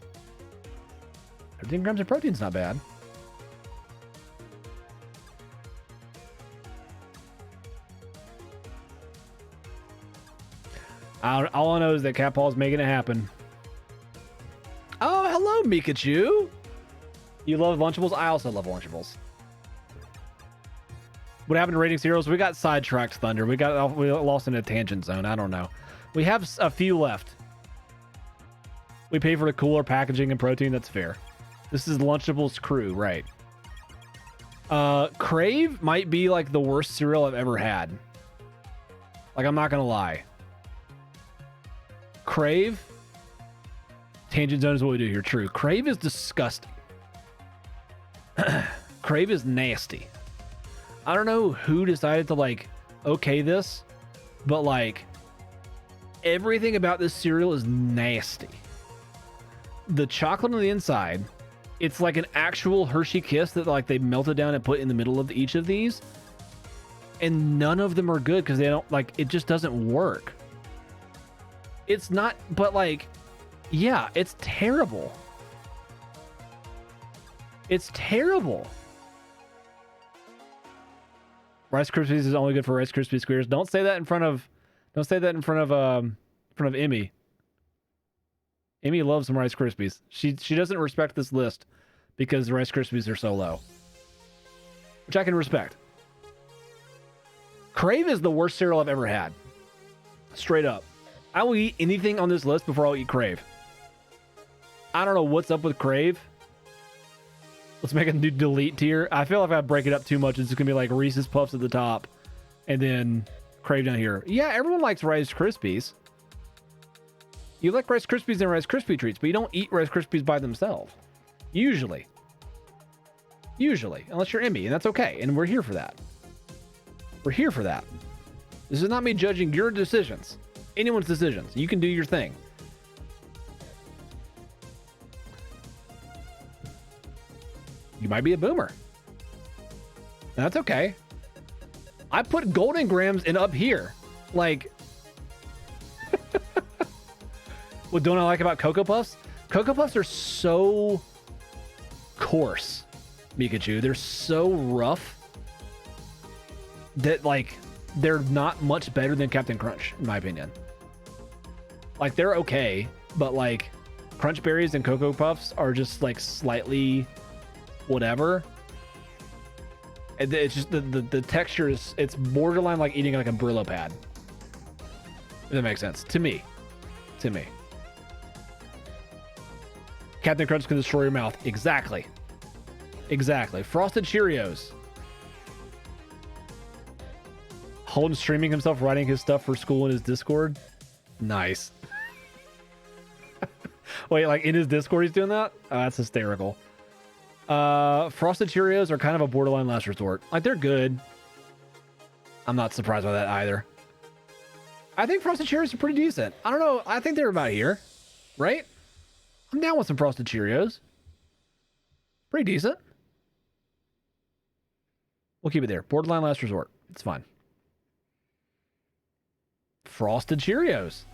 13 grams of protein is not bad. All I know is that Capol's making it happen. Oh, hello, Mikachu. You love Lunchables? I also love Lunchables. What happened to Ratings Heroes? We got sidetracked, Thunder. We lost in a tangent zone. I don't know. We have a few left. We pay for the cooler packaging and protein. That's fair. This is Lunchables crew, right? Crave might be like the worst cereal I've ever had. Like, I'm not gonna lie. Crave. Tangent zone is what we do here. True. Crave is disgusting. Crave is nasty. I don't know who decided to like okay this, but like everything about this cereal is nasty. The chocolate on the inside, it's like an actual Hershey Kiss that like they melted down and put in the middle of each of these, and none of them are good because they don't like, it just doesn't work. It's not, but like, yeah, it's terrible. It's terrible. Rice Krispies is only good for Rice Krispie squares. Don't say that in front of Emmy. Emmy loves some Rice Krispies. She doesn't respect this list because the Rice Krispies are so low, which I can respect. Crave is the worst cereal I've ever had. Straight up. I will eat anything on this list before I'll eat Crave. I don't know what's up with Crave. Let's make a new delete tier. I feel like if I break it up too much, it's just going to be like Reese's Puffs at the top and then Crave down here. Yeah, everyone likes Rice Krispies. You like Rice Krispies and Rice Krispie treats, but you don't eat Rice Krispies by themselves. Usually. Usually. Unless you're Emmy, and that's okay. And we're here for that. We're here for that. This is not me judging your decisions. Anyone's decisions. You can do your thing. You might be a boomer. That's okay. I put Golden Grams in up here. Like, what don't I like about Cocoa Puffs? Cocoa Puffs are so coarse, Mikachu. They're so rough that, like, they're not much better than Captain Crunch, in my opinion. Like, they're okay, but, like, Crunch Berries and Cocoa Puffs are just, like, slightly whatever. It's just the texture is, it's borderline like eating like a Brillo pad. If that makes sense. To me. To me. Captain Crunch can destroy your mouth. Exactly. Exactly. Frosted Cheerios. Holden streaming himself writing his stuff for school in his Discord. Nice. Wait, like in his Discord he's doing that? Oh, that's hysterical. Frosted Cheerios are kind of a borderline last resort. Like, they're good. I'm not surprised by that either. I think Frosted Cheerios are pretty decent. I don't know. I think they're about here, right? I'm down with some Frosted Cheerios. Pretty decent. We'll keep it there. Borderline last resort. It's fine. Frosted Cheerios.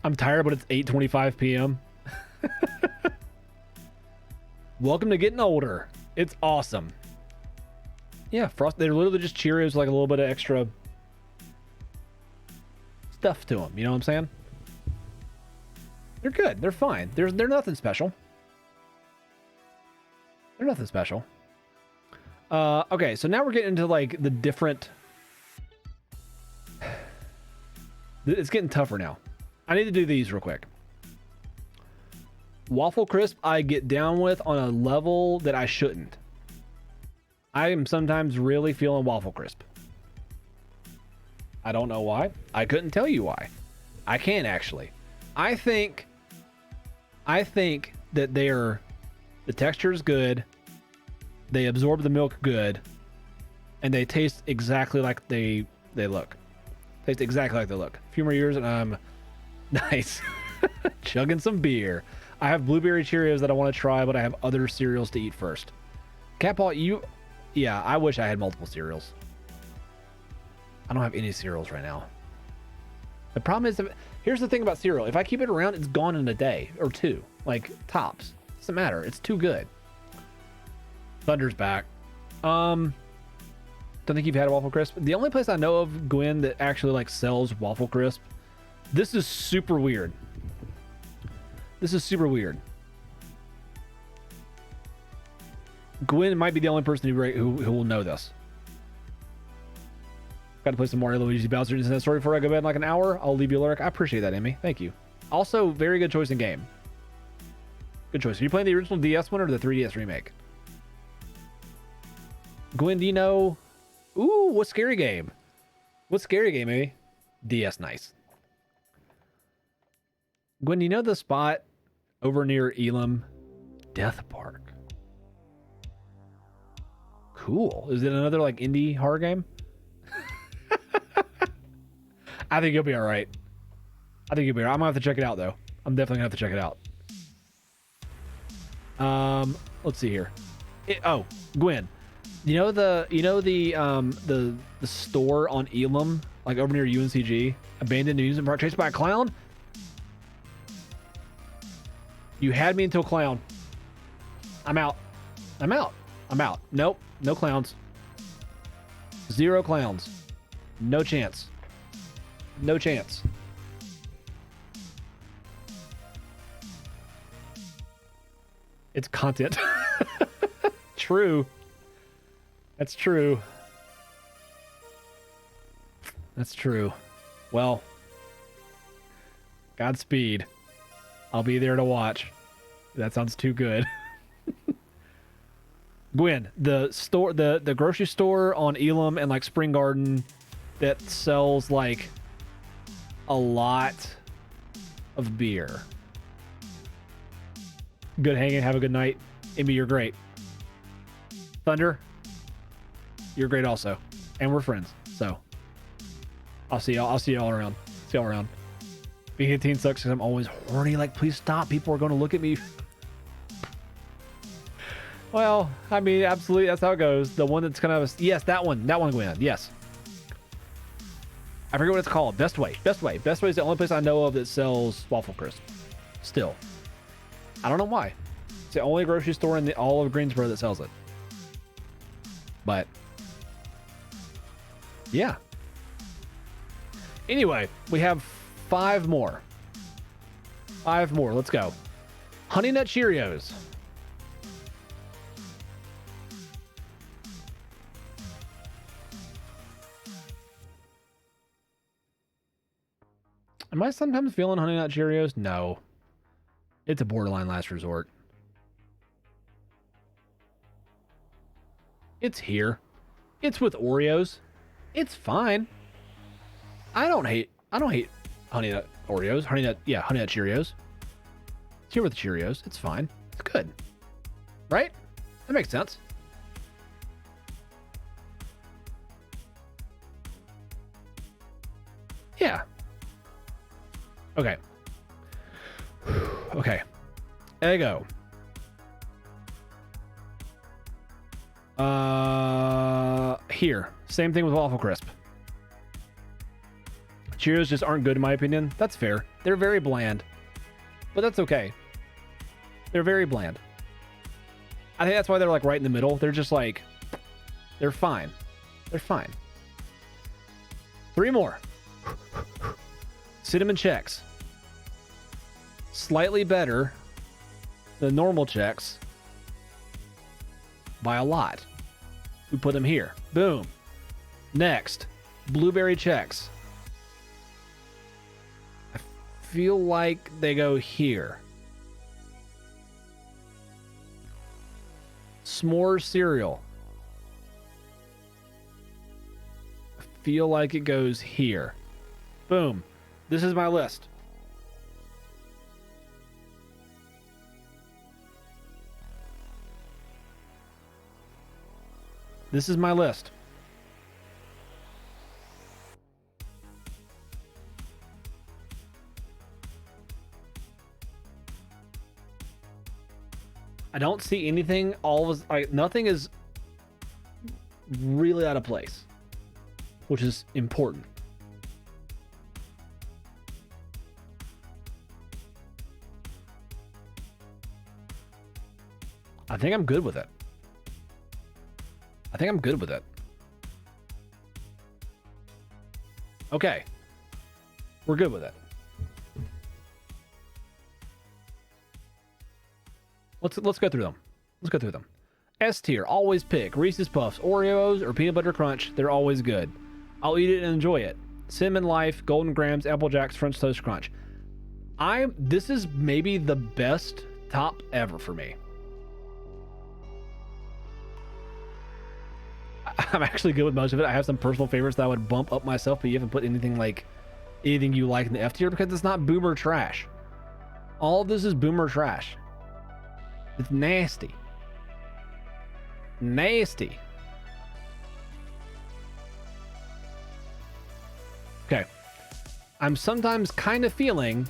I'm tired, but it's 8:25 p.m. Welcome to getting older. It's awesome. Yeah, they're literally just Cheerios, like a little bit of extra stuff to them. You know what I'm saying? They're good. They're fine. They're nothing special. They're nothing special. Okay, so now we're getting into like the different. It's getting tougher now. I need to do these real quick. Waffle Crisp, I get down with on a level that I shouldn't. I am sometimes really feeling Waffle Crisp. I don't know why. I couldn't tell you why. I can't actually. I think that the texture is good. They absorb the milk good, and they taste exactly like they look. Taste exactly like they look. A few more years and I'm nice. Chugging some beer. I have blueberry Cheerios that I want to try, but I have other cereals to eat first. Catpaw, yeah, I wish I had multiple cereals. I don't have any cereals right now. The problem is, here's the thing about cereal. If I keep it around, it's gone in a day or two. Like, tops. Doesn't matter. It's too good. Thunder's back. Don't think you've had a Waffle Crisp. The only place I know of, Gwen, that actually like sells Waffle Crisp. This is super weird. This is super weird. Gwen might be the only person who will know this. Got to play some Mario Luigi Bowser Instant Story before I go to bed in like an hour. I'll leave you a lyric. I appreciate that, Emmy. Thank you. Also, very good choice in game. Good choice. Are you playing the original DS one or the 3DS remake? Gwen, do you know? Ooh, what scary game? What scary game, Emmy? DS, nice. Gwen, do you know the spot over near Elam? Death Park. Cool. Is it another like indie horror game? I think you'll be all right. I think you'll be all right. I'm gonna have to check it out though. I'm definitely gonna have to check it out. Let's see here. Gwen, you know the store on Elam, like over near UNCG, abandoned amusement park, chased by a clown. You had me until clown. I'm out. I'm out. I'm out. Nope. No clowns. Zero clowns. No chance. No chance. It's content. True. That's true. That's true. Well, Godspeed. I'll be there to watch. That sounds too good. Gwen, the store, the grocery store on Elam and like Spring Garden that sells like a lot of beer. Good hanging. Have a good night. Amy, you're great. Thunder, you're great also. And we're friends. So I'll see y'all. I'll see y'all around. See y'all around. Being a teen sucks because I'm always horny. Like, please stop. People are going to look at me. Well, I mean, absolutely. That's how it goes. The one that's kind of, yes, that one, Gwen. Yes. I forget what it's called. Best Way. Best Way is the only place I know of that sells Waffle Crisp. Still. I don't know why. It's the only grocery store in all of Greensboro that sells it. But, yeah. Anyway, we have 5 more. 5 more. Let's go. Honey Nut Cheerios. Am I sometimes feeling Honey Nut Cheerios? No. It's a borderline last resort. It's here. It's with Oreos. It's fine. I don't hate Honey Nut Oreos. Honey Nut Cheerios. It's here with the Cheerios. It's fine. It's good. Right? That makes sense. Yeah. Okay. Okay. Eggo. Here. Same thing with Waffle Crisp. Cheerios just aren't good in my opinion. That's fair. They're very bland. But that's okay. They're very bland. I think that's why they're like right in the middle. They're just like, they're fine. They're fine. 3 more. Cinnamon Chex. Slightly better than normal Chex by a lot. We put them here. Boom. Next, Blueberry Chex. I feel like they go here. S'mores cereal. I feel like it goes here. Boom. This is my list. This is my list. I don't see anything. Nothing is really out of place, which is important. I think I'm good with it. I think I'm good with it. Okay. We're good with it. Let's go through them. Let's go through them. S tier, always pick Reese's Puffs, Oreos, or Peanut Butter Crunch. They're always good. I'll eat it and enjoy it. Cinnamon Life, Golden Grams, Apple Jacks, French Toast Crunch. This is maybe the best top ever for me. I'm actually good with most of it. I have some personal favorites that I would bump up myself, but you haven't put anything you like in the F tier because it's not boomer trash. All of this is boomer trash. It's nasty. Nasty. Okay. I'm sometimes kind of feeling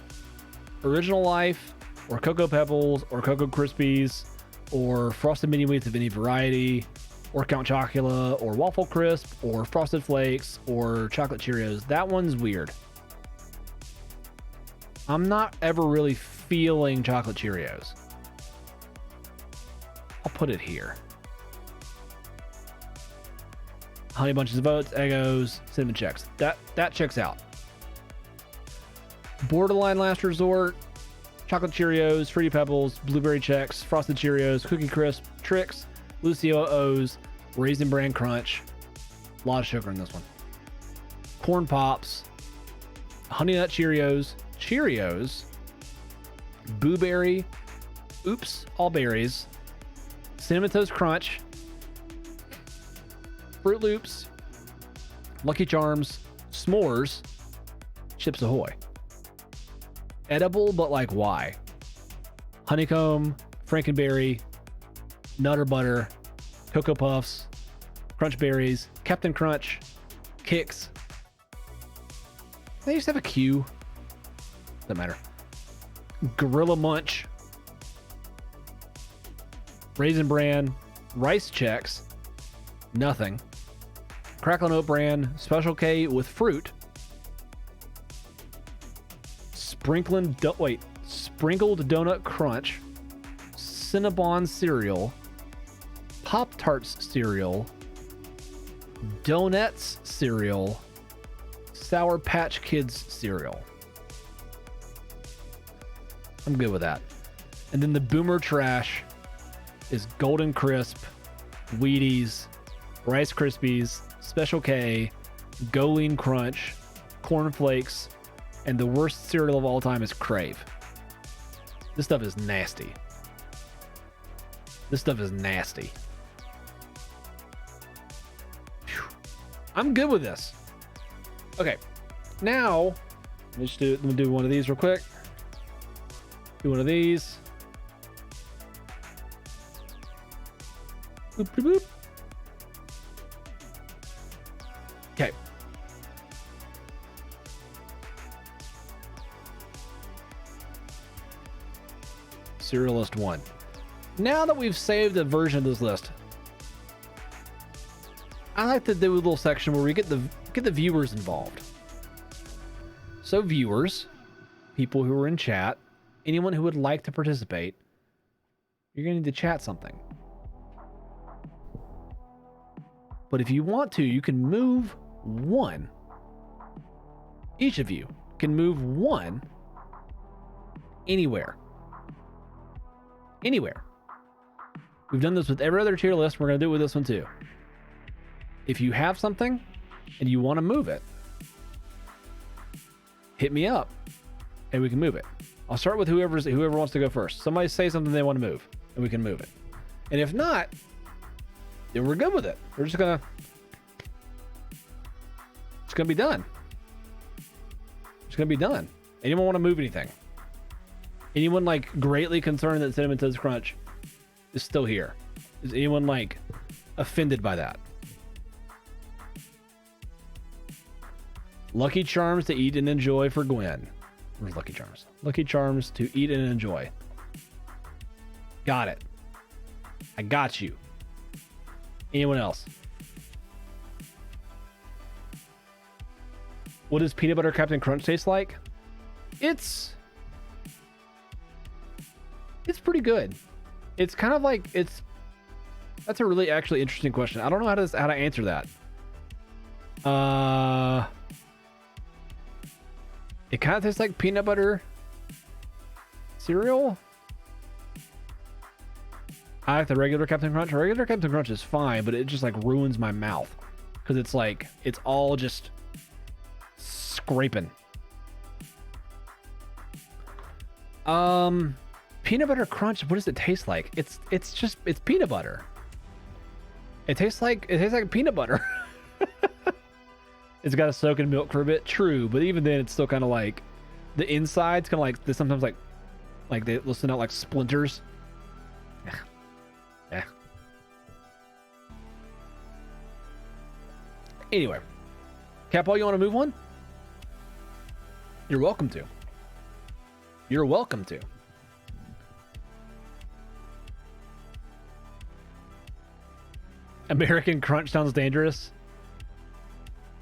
Original Life or Cocoa Pebbles or Cocoa Krispies or Frosted Mini Wheats of any variety or Count Chocula or Waffle Crisp or Frosted Flakes or Chocolate Cheerios. That one's weird. I'm not ever really feeling Chocolate Cheerios. I'll put it here. Honey Bunches of Oats, Eggos, Cinnamon Chex. That checks out. Borderline Last Resort, Chocolate Cheerios, Fruity Pebbles, Blueberry Chex, Frosted Cheerios, Cookie Crisp, Trix, Lucio O's, Raisin Bran Crunch. A lot of sugar in this one. Corn Pops, Honey Nut Cheerios, Boo Berry, Oops All Berries, Cinnamon Toast Crunch, Fruit Loops, Lucky Charms, S'mores, Chips Ahoy. Edible, but like why? Honeycomb, Frankenberry, Nutter Butter, Cocoa Puffs, Crunch Berries, Captain Crunch, Kix. They used to have a Q. Doesn't matter. Gorilla Munch, Raisin Bran, Rice Chex, nothing. Cracklin' Oat Bran, Special K with fruit. Sprinkled Donut Crunch, Cinnabon cereal, Pop-Tarts cereal, Donuts cereal, Sour Patch Kids cereal. I'm good with that. And then the boomer trash is Golden Crisp, Wheaties, Rice Krispies, Special K, Goleen Crunch, Corn Flakes, and the worst cereal of all time is Crave. This stuff is nasty. This stuff is nasty. Whew. I'm good with this. Okay, now Let me do one of these real quick. Do one of these. Boop, boop, boop. Okay. Cereal list 1. Now that we've saved a version of this list, I like to do a little section where we get the viewers involved. So viewers, people who are in chat, anyone who would like to participate, you're gonna need to chat something. But if you want to, you can move one. Each of you can move one anywhere. Anywhere. We've done this with every other tier list. We're going to do it with this one too. If you have something and you want to move it, hit me up and we can move it. I'll start with whoever wants to go first. Somebody say something they want to move and we can move it. And if not, then we're good with it. We're just going to... It's going to be done. It's going to be done. Anyone want to move anything? Anyone like greatly concerned that Cinnamon Toast Crunch is still here? Is anyone like offended by that? Lucky Charms to eat and enjoy for Gwen. Where's Lucky Charms? Lucky Charms to eat and enjoy. Got it. I got you. Anyone else? What does peanut butter Captain Crunch taste like? It's pretty good. It's kind of like that's a really actually interesting question. I don't know how to answer that. It kind of tastes like peanut butter cereal. I like the regular Captain Crunch. Regular Captain Crunch is fine, but it just like ruins my mouth because it's like it's all just scraping. Peanut butter crunch, what does it taste like? It's peanut butter. It tastes like peanut butter. It's got to soak in milk for a bit, true, but even then it's still kind of like the inside's kind of like sometimes like they listen out like splinters. Yeah. Anyway, Capall, you want to move one? You're welcome to. You're welcome to. American Crunch sounds dangerous.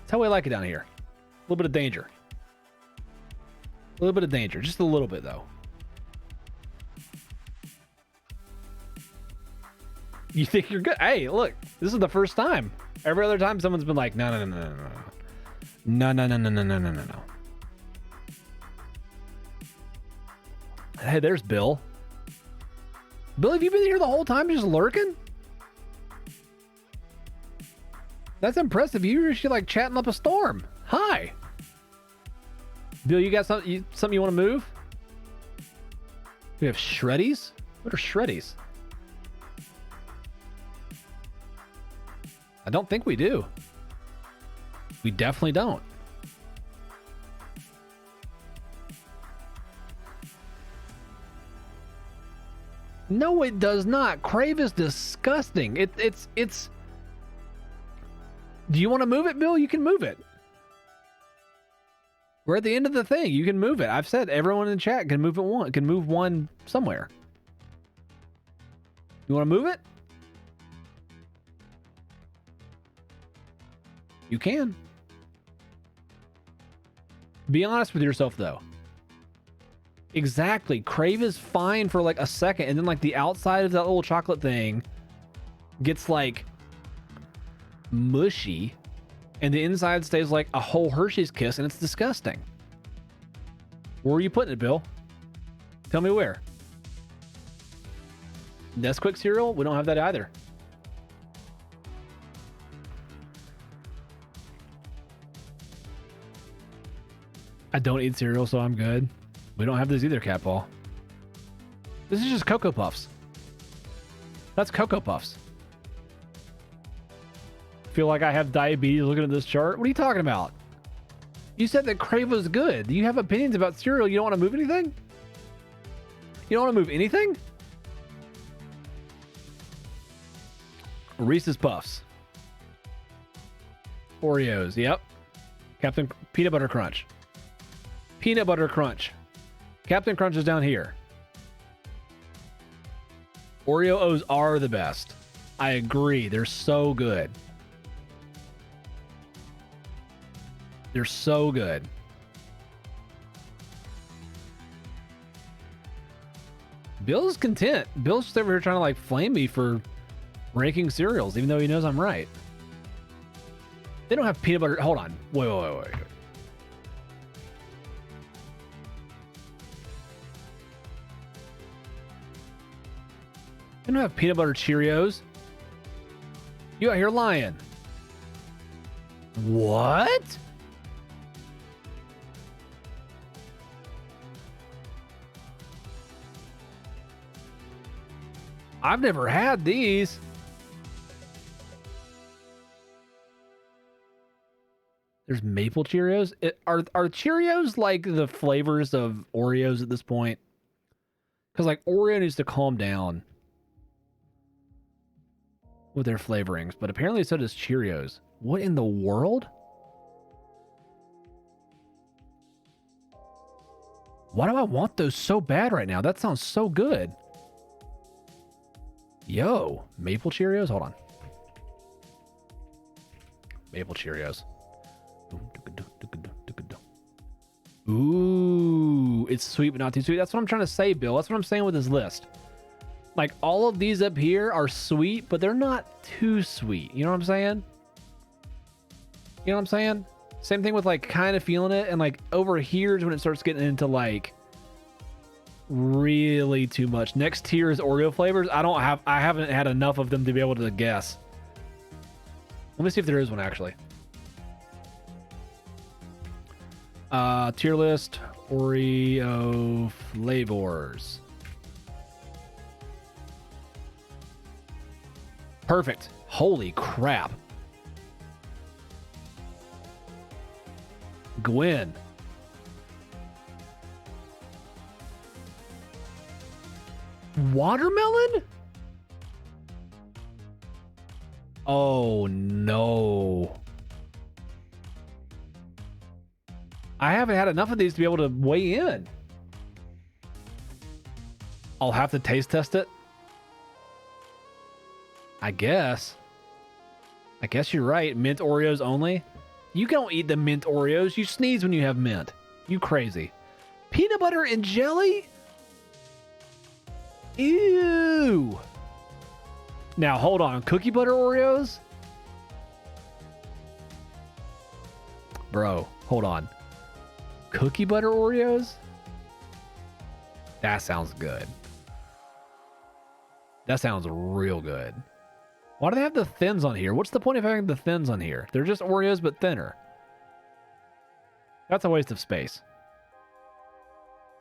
That's how we like it down here. A little bit of danger. A little bit of danger. Just a little bit, though. You think you're good? Hey, look. This is the first time. Every other time someone's been like, no. No. Hey, there's Bill. Bill, have you been here the whole time just lurking? That's impressive. You're actually like chatting up a storm. Hi. Bill, you got something you want to move? We have shreddies? What are shreddies? I don't think we do. We definitely don't. No, it does not. Crave is disgusting. It's Do you want to move it, Bill? You can move it. We're at the end of the thing. You can move it. I've said everyone in chat can move it can move one somewhere. You want to move it? You can. Be honest with yourself, though. Exactly. Crave is fine for like a second, and then like the outside of that little chocolate thing gets like mushy, and the inside stays like a whole Hershey's Kiss, and it's disgusting. Where are you putting it, Bill? Tell me where. Nesquik cereal? We don't have that either. I don't eat cereal, so I'm good. We don't have this either, Catball. This is just Cocoa Puffs. That's Cocoa Puffs. Feel like I have diabetes looking at this chart? What are you talking about? You said that Crave was good. You have opinions about cereal. You don't want to move anything? You don't want to move anything? Reese's Puffs. Oreos. Yep. Captain Peanut Butter Crunch. Peanut Butter Crunch. Captain Crunch is down here. Oreo O's are the best. I agree. They're so good. They're so good. Bill's content. Bill's just over here trying to like flame me for ranking cereals, even though he knows I'm right. They don't have peanut butter. Hold on. Wait. They don't have peanut butter Cheerios. You out here lying. What? I've never had these. There's maple Cheerios. Are Cheerios like the flavors of Oreos at this point? Because like Oreo needs to calm down with their flavorings, but apparently so does Cheerios. What in the world? Why do I want those so bad right now? That sounds so good. Yo, maple Cheerios? Hold on. Maple Cheerios. Ooh, it's sweet but not too sweet. That's what I'm trying to say, Bill. That's what I'm saying with this list. Like, all of these up here are sweet, but they're not too sweet. You know what I'm saying? You know what I'm saying? Same thing with, like, kind of feeling it. And, like, over here is when it starts getting into, like, really too much. Next tier is Oreo flavors. I haven't had enough of them to be able to guess. Let me see if there is one, actually. Tier list, Oreo flavors. Perfect. Holy crap. Gwen. Watermelon? Oh no. I haven't had enough of these to be able to weigh in. I'll have to taste test it. I guess you're right. Mint Oreos only. You don't eat the mint Oreos. You sneeze when you have mint. You crazy. Peanut butter and jelly? Ew. Now, hold on. Cookie butter Oreos? Bro, hold on. Cookie butter Oreos? That sounds good. That sounds real good. Why do they have the thins on here? What's the point of having the thins on here? They're just Oreos, but thinner. That's a waste of space.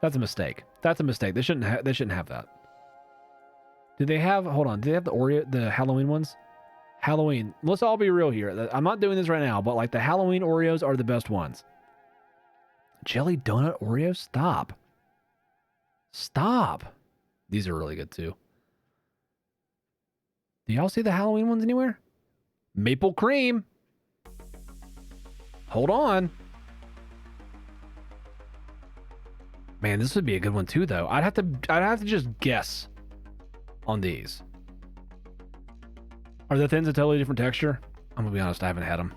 That's a mistake. That's a mistake. They shouldn't have that. Do they have, hold on, do they have the Halloween ones? Halloween. Let's all be real here. I'm not doing this right now, but like the Halloween Oreos are the best ones. Jelly donut Oreos? Stop. Stop. These are really good too. Do y'all see the Halloween ones anywhere? Maple cream. Hold on. Man, this would be a good one too, though. I'd have to just guess on these. Are the thins a totally different texture? I'm gonna be honest, I haven't had them.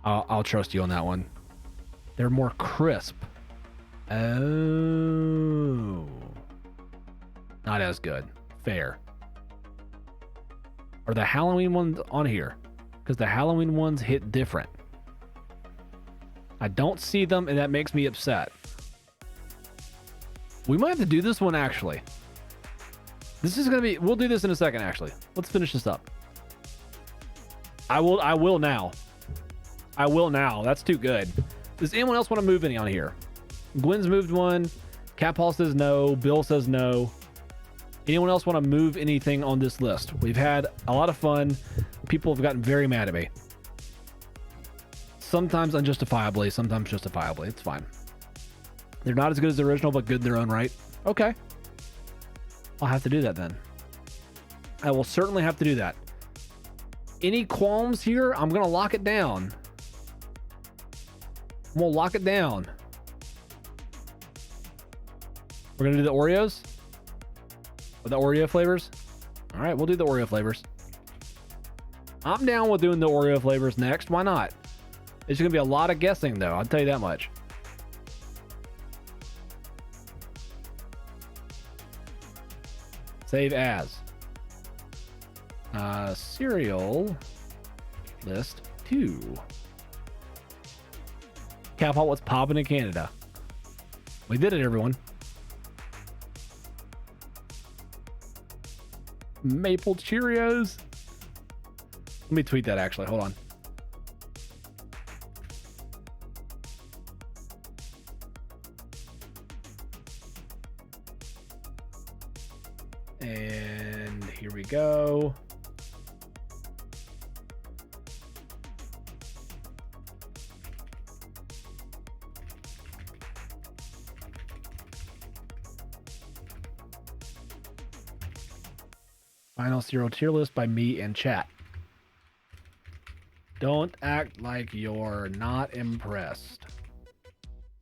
I'll trust you on that one. They're more crisp. Oh. Not as good. Fair. Are the Halloween ones on here? Because the Halloween ones hit different. I don't see them, and that makes me upset. We might have to do this one, actually. This is going to be... We'll do this in a second, actually. Let's finish this up. I will now. I will now. That's too good. Does anyone else want to move any on here? Gwen's moved one. Cat Paul says no. Bill says no. Anyone else want to move anything on this list? We've had a lot of fun. People have gotten very mad at me. Sometimes unjustifiably, sometimes justifiably. It's fine. They're not as good as the original, but good in their own right. Okay. I'll have to do that then. I will certainly have to do that. Any qualms here? I'm going to lock it down. I'm going to lock it down. We're going to do the Oreos? Or the Oreo flavors? All right, we'll do the Oreo flavors. I'm down with doing the Oreo flavors next. Why not? It's going to be a lot of guessing, though. I'll tell you that much. Save as. Cereal list 2. Capall, what's popping in Canada? We did it, everyone. Maple Cheerios. Let me tweet that actually. Hold on. And here we go. Final cereal tier list by me and chat. Don't act like you're not impressed.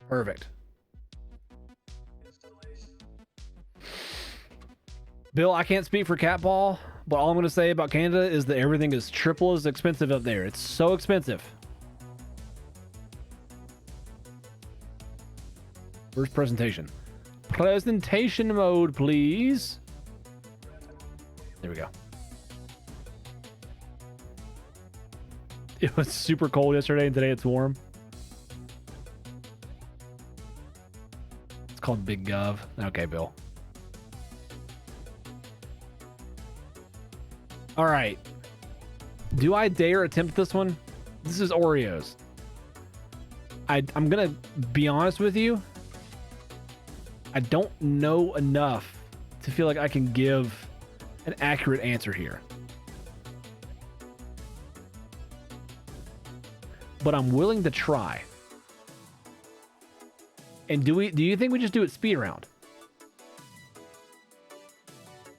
Perfect. Bill, I can't speak for Catball, but all I'm going to say about Canada is that everything is triple as expensive up there. It's so expensive. Where's presentation? Presentation mode, please. There we go. It was super cold yesterday and today it's warm. It's called Big Gov. Okay, Bill. All right. Do I dare attempt this one? This is Oreos. I'm going to be honest with you. I don't know enough to feel like I can give an accurate answer here. But I'm willing to try. And do you think we just do it speed round?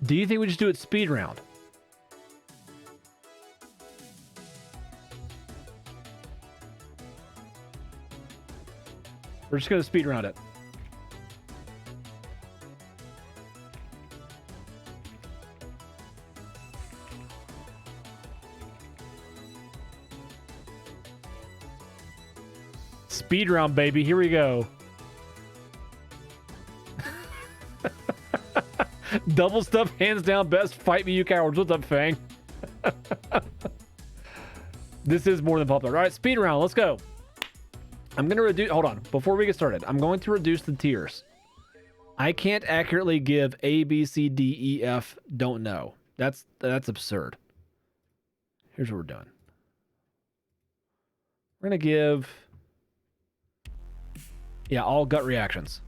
Do you think we just do it speed round? We're just going to speed round it. Speed round, baby. Here we go. Double stuff, hands down, best. Fight me, you cowards. What's up, Fang? This is more than popular. All right, speed round. Let's go. I'm going to reduce... Hold on. Before we get started, I'm going to reduce the tiers. I can't accurately give A, B, C, D, E, F, don't know. That's absurd. Here's what we're doing. We're going to give... Yeah, all gut reactions.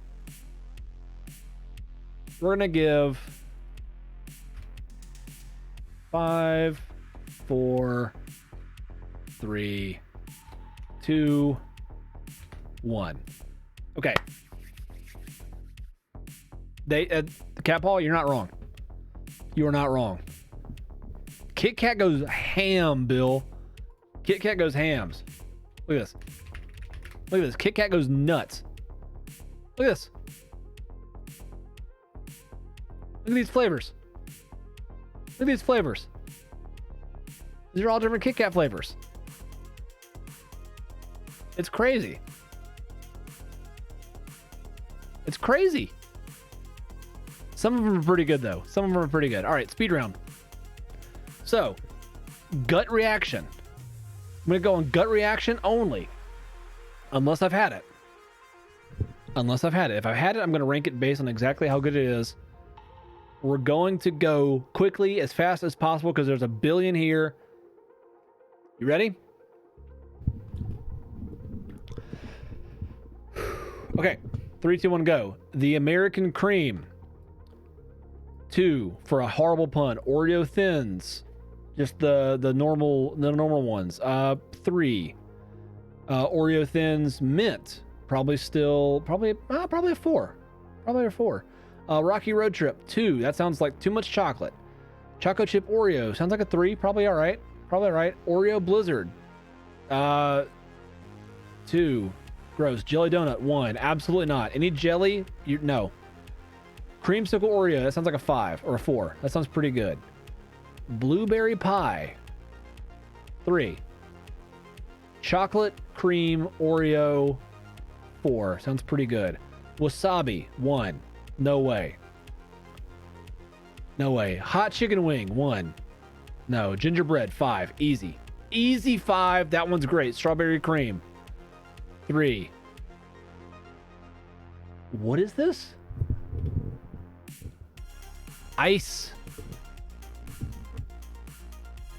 We're going to give 5, 4, 3, 2, 1. Okay. Catball, you're not wrong. You are not wrong. Kit Kat goes ham, Bill. Kit Kat goes hams. Look at this. Look at this. Kit Kat goes nuts. Look at this. Look at these flavors. Look at these flavors. These are all different Kit Kat flavors. It's crazy. It's crazy. Some of them are pretty good, though. Some of them are pretty good. All right, speed round. So, gut reaction. I'm going to go on gut reaction only. Unless I've had it. Unless I've had it. If I've had it, I'm going to rank it based on exactly how good it is. We're going to go quickly, as fast as possible, because there's a billion here. You ready? Okay. 3, 2, 1, go. The American Cream. 2, for a horrible pun. Oreo Thins. Just the normal ones. 3. Oreo Thins mint, probably a 4. Probably a 4. Rocky Road Trip 2. That sounds like too much chocolate. Choco Chip Oreo sounds like a 3. Probably all right. Oreo Blizzard 2. Gross. Jelly Donut 1. Absolutely not. Any jelly? No. Creamsicle Oreo. That sounds like a 5 or a 4. That sounds pretty good. Blueberry Pie 3. Chocolate Cream Oreo 4. Sounds pretty good. Wasabi 1. No way. Hot Chicken Wing 1. No. Gingerbread 5. Easy 5. That one's great. Strawberry Cream 3. What is this? Ice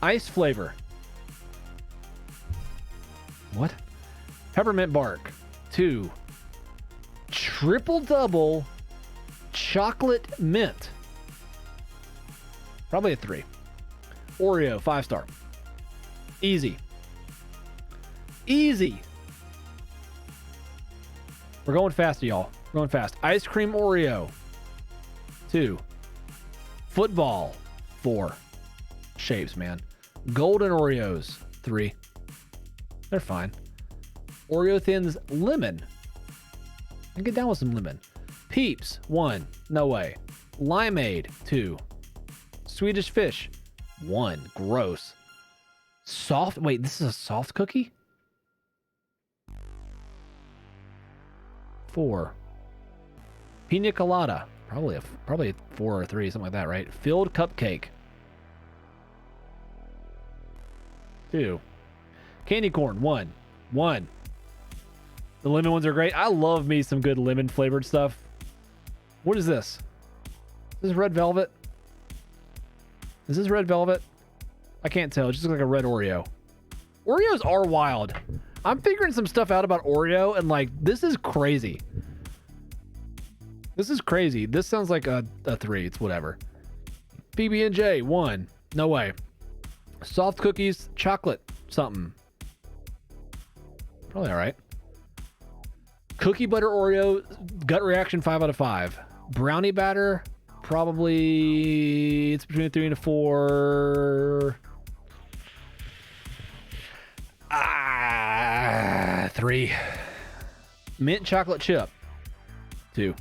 flavor. What? Peppermint Bark 2. Triple Double Chocolate Mint. Probably a 3. Oreo 5-star. Easy. We're going fast, y'all. We're going fast. Ice Cream Oreo 2. Football 4. Shapes, man. Golden Oreos 3. They're fine. Oreo Thins Lemon. I can get down with some lemon. Peeps 1. No way. Limeade 2. Swedish Fish 1. Gross. Soft. Wait, this is a soft cookie? 4. Pina Colada. Probably a 4 or 3, something like that, right? Filled Cupcake 2. Candy Corn 1. The lemon ones are great. I love me some good lemon flavored stuff. What is this? Is this red velvet? Is this red velvet? I can't tell. It just looks like a red Oreo. Oreos are wild. I'm figuring some stuff out about Oreo, and like, this is crazy. This sounds like a 3. It's whatever. PB&J 1. No way. Soft cookies, chocolate something. Probably all right. Cookie butter Oreo, gut reaction 5 out of 5. Brownie batter, probably it's between a 3 and a 4. 3. Mint chocolate chip 2.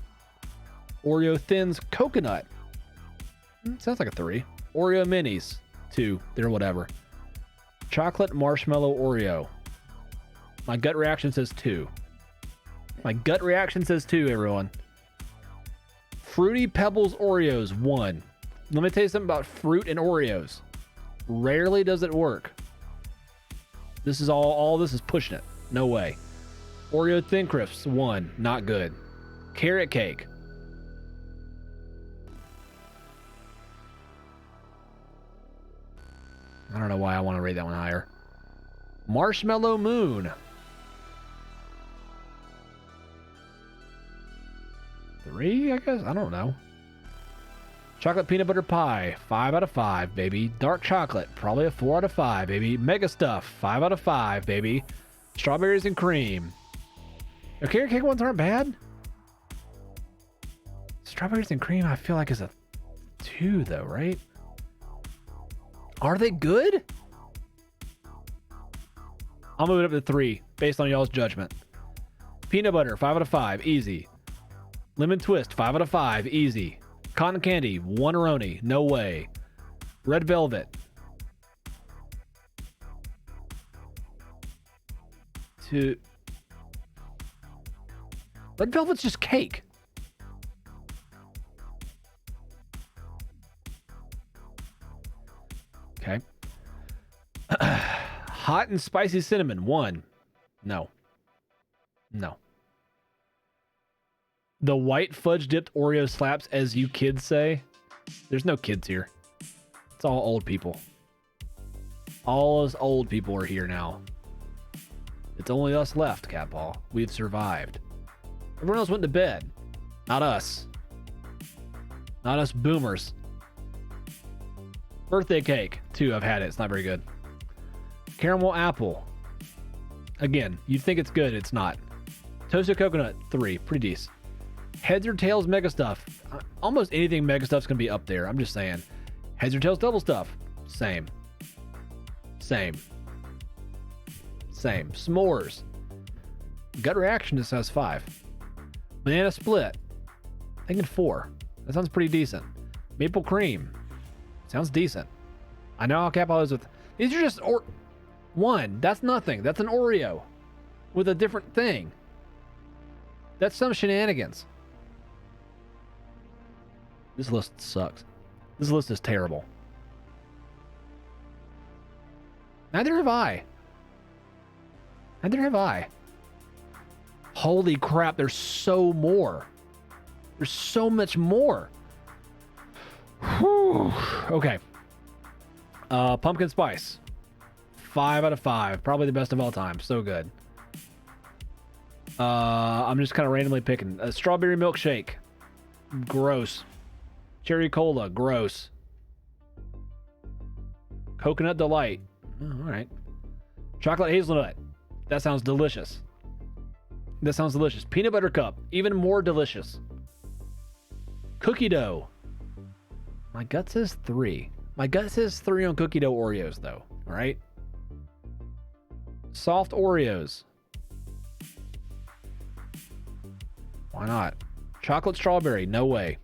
Oreo Thins coconut. Sounds like a 3. Oreo minis 2. They're whatever. Chocolate marshmallow Oreo. My gut reaction says 2. Everyone. Fruity Pebbles Oreos 1. Let me tell you something about fruit and Oreos. Rarely does it work. This is all this is pushing it. No way. Oreo Thin Crisps 1. Not good. Carrot Cake. I don't know why I want to rate that one higher. Marshmallow Moon. 3, I guess? I don't know. Chocolate Peanut Butter Pie. 5 out of 5, baby. Dark Chocolate. Probably a 4 out of 5, baby. Mega Stuff. 5 out of 5, baby. Strawberries and Cream. The Carrot Cake ones aren't bad. Strawberries and Cream, I feel like is a 2, though, right? Are they good? I'll move it up to 3 based on y'all's judgment. Peanut Butter, 5 out of 5, easy. Lemon Twist, 5 out of 5, easy. Cotton Candy, 1 Roni, no way. Red Velvet. 2. Red Velvet's just cake. Okay. Hot and Spicy Cinnamon, 1. No. The white fudge dipped Oreo slaps, as you kids say. There's no kids here. It's all old people. All us old people are here now. It's only us left, Cat Paw. We've survived. Everyone else went to bed. Not us. Not us boomers. Birthday cake. 2, I've had it. It's not very good. Caramel apple. Again, you think it's good, it's not. Toasted coconut, 3, pretty decent. Heads or tails mega stuff. Almost anything mega stuff's gonna be up there. I'm just saying. Heads or tails double stuff, same. Same. S'mores. Gut reaction just has 5. Banana split. Thinking 4. That sounds pretty decent. Maple cream. Sounds decent. I know how Capel is with. These are just one. That's nothing. That's an Oreo with a different thing. That's some shenanigans. This list sucks. This list is terrible. Neither have I. Neither have I. Holy crap, there's so more. There's so much more. Whew. Okay. Pumpkin spice. 5 out of 5. Probably the best of all time. So good. I'm just kind of randomly picking. A strawberry milkshake. Gross. Cherry cola. Gross. Coconut delight. Oh, all right. Chocolate hazelnut. That sounds delicious. That sounds delicious. Peanut butter cup. Even more delicious. Cookie dough. My gut says 3. My gut says 3 on cookie dough Oreos, though. All right. Soft Oreos. Why not? Chocolate strawberry. No way.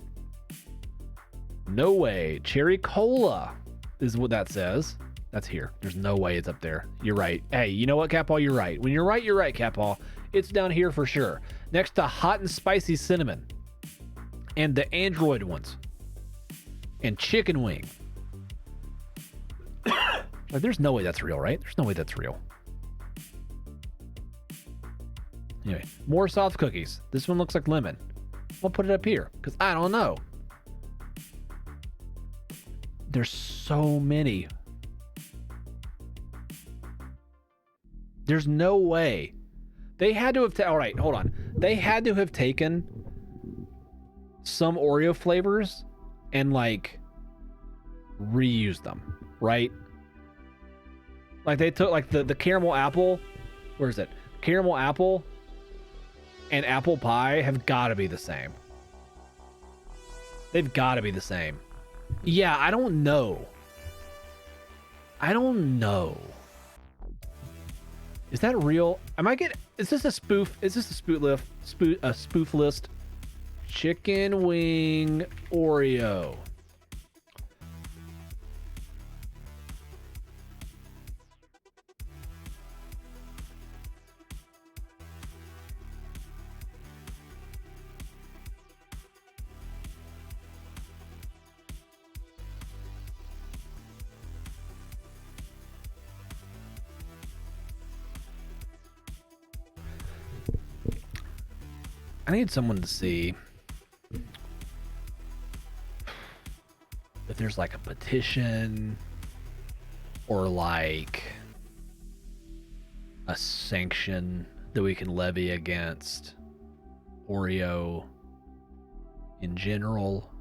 No way. Cherry cola is what that says. That's here. There's no way it's up there. You're right. Hey, you know what, Capal? You're right. When you're right, Capal. It's down here for sure. Next to hot and spicy cinnamon. And the Android ones. And chicken wing. Like, there's no way that's real, right? There's no way that's real. Anyway, more soft cookies. This one looks like lemon. I'll put it up here because I don't know. There's so many. There's no way. They had to have all right, hold on. They had to have taken some Oreo flavors and like reused them, right? Like they took like the caramel apple. Where is it? Caramel apple and apple pie have got to be the same. They've got to be the same. Yeah, I don't know. I don't know. Is that real? Is this a spoof? Is this a spoof list? Chicken wing Oreo. I need someone to see if there's like a petition or like a sanction that we can levy against Oreo in general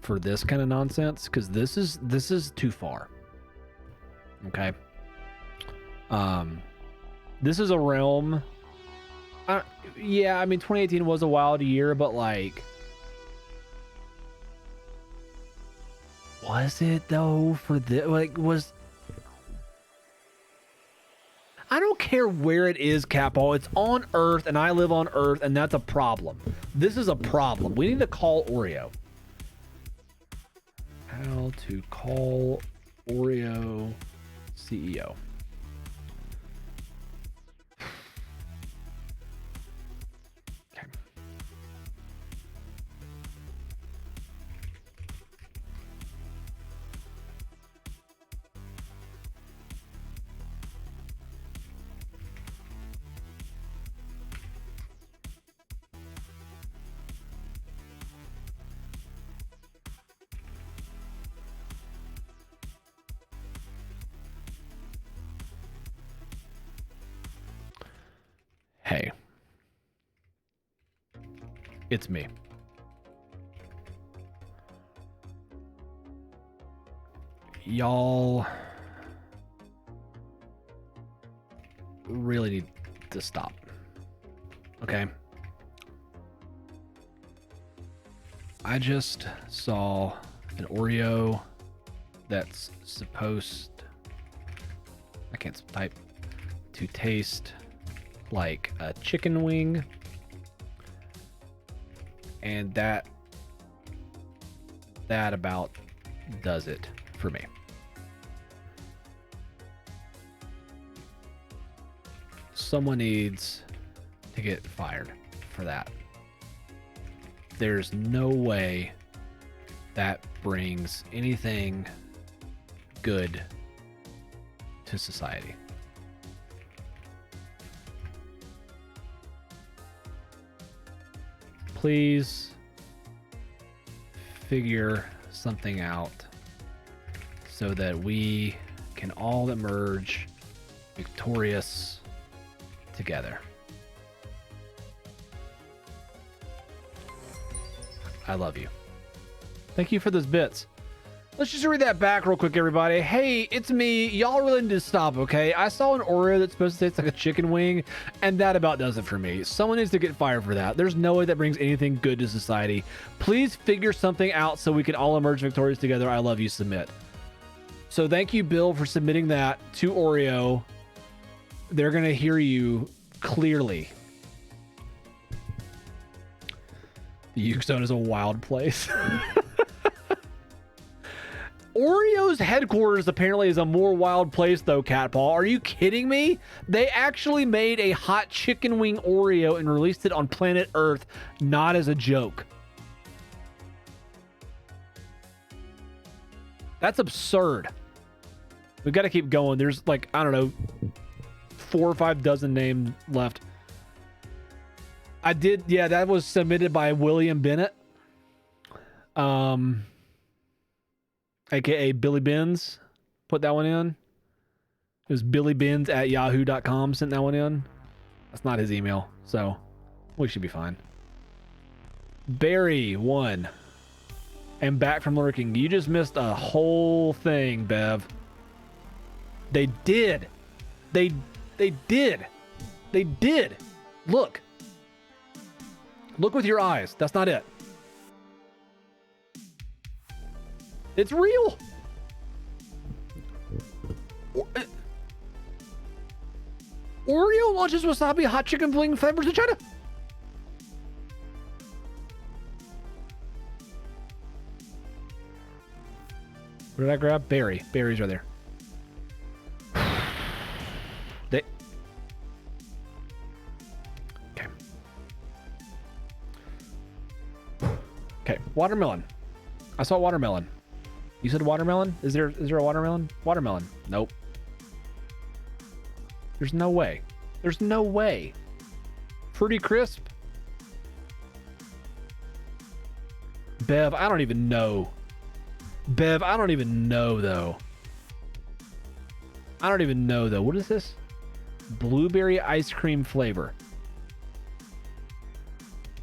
for this kind of nonsense, because this is too far. Okay. This is a realm. Yeah, I mean, 2018 was a wild year, but like, was it though? For this, like, I don't care where it is, Capall. It's on Earth, and I live on Earth, and that's a problem. This is a problem. We need to call Oreo. How to call Oreo CEO. Hey, it's me. Y'all really need to stop. Okay. I just saw an Oreo that's supposed, I can't type, to taste like a chicken wing, and that about does it for me. Someone needs to get fired for that. There's no way that brings anything good to society. Please figure something out so that we can all emerge victorious together. I love you. Thank you for those bits. Let's just read that back real quick, everybody. Hey, it's me. Y'all really need to stop, okay? I saw an Oreo that's supposed to taste like a chicken wing, and that about does it for me. Someone needs to get fired for that. There's no way that brings anything good to society. Please figure something out so we can all emerge victorious together. I love you, submit. So thank you, Bill, for submitting that to Oreo. They're going to hear you clearly. The Uke Zone is a wild place. Oreo's headquarters apparently is a more wild place, though, Cat Paul. Are you kidding me? They actually made a hot chicken wing Oreo and released it on planet Earth, not as a joke. That's absurd. We've got to keep going. There's like, I don't know, 4 or 5 dozen names left. I did, yeah, that was submitted by William Bennett. AKA Billy Benz, put that one in. It was BillyBenz@yahoo.com sent that one in. That's not his email, so we should be fine. Barry 1. And back from lurking. You just missed a whole thing, Bev. They did. They did. They did. Look. Look with your eyes. That's not it. It's real. Oreo launches wasabi hot chicken wing flavors in China. What did I grab? Berry. Berries right there. Okay. Watermelon. I saw watermelon. You said watermelon? Is there a watermelon? Watermelon. Nope. There's no way. There's no way. Fruity Crisp? Bev, I don't even know. Bev, I don't even know, though. I don't even know, though. What is this? Blueberry ice cream flavor.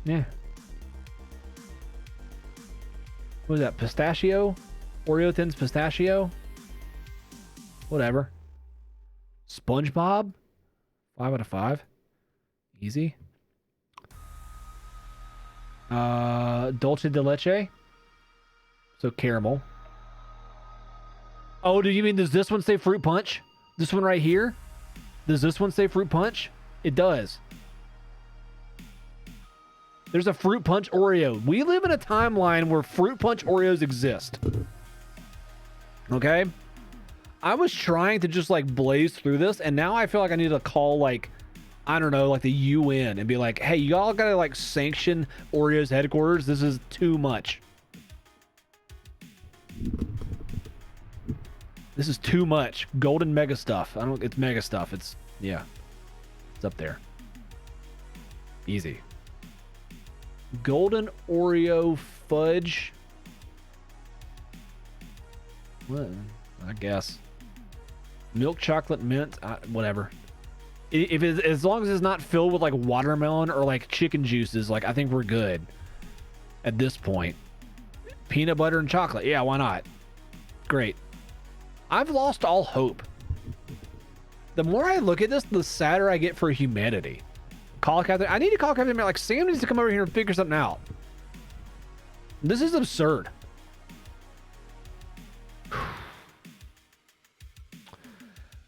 Yeah. What is that? Pistachio? Oreo Thins pistachio? Whatever. SpongeBob? 5 out of 5. Easy. Dulce de leche. So caramel. Oh, do you mean, does this one say fruit punch? This one right here? Does this one say fruit punch? It does. There's a fruit punch Oreo. We live in a timeline where fruit punch Oreos exist. Okay? I was trying to just like blaze through this, and now I feel like I need to call like, I don't know, like the UN and be like, hey, y'all gotta like sanction Oreo's headquarters. This is too much. This is too much. Golden mega stuff. It's mega stuff. It's, yeah. It's up there. Easy. Golden Oreo fudge. Well, I guess. Milk chocolate mint, whatever. If it's, as long as it's not filled with like watermelon or like chicken juices, like I think we're good at this point. Peanut butter and chocolate, yeah, why not? Great. I've lost all hope. The more I look at this, the sadder I get for humanity. Call Captain. I need to call Captain America. Like, Sam needs to come over here and figure something out. This is absurd.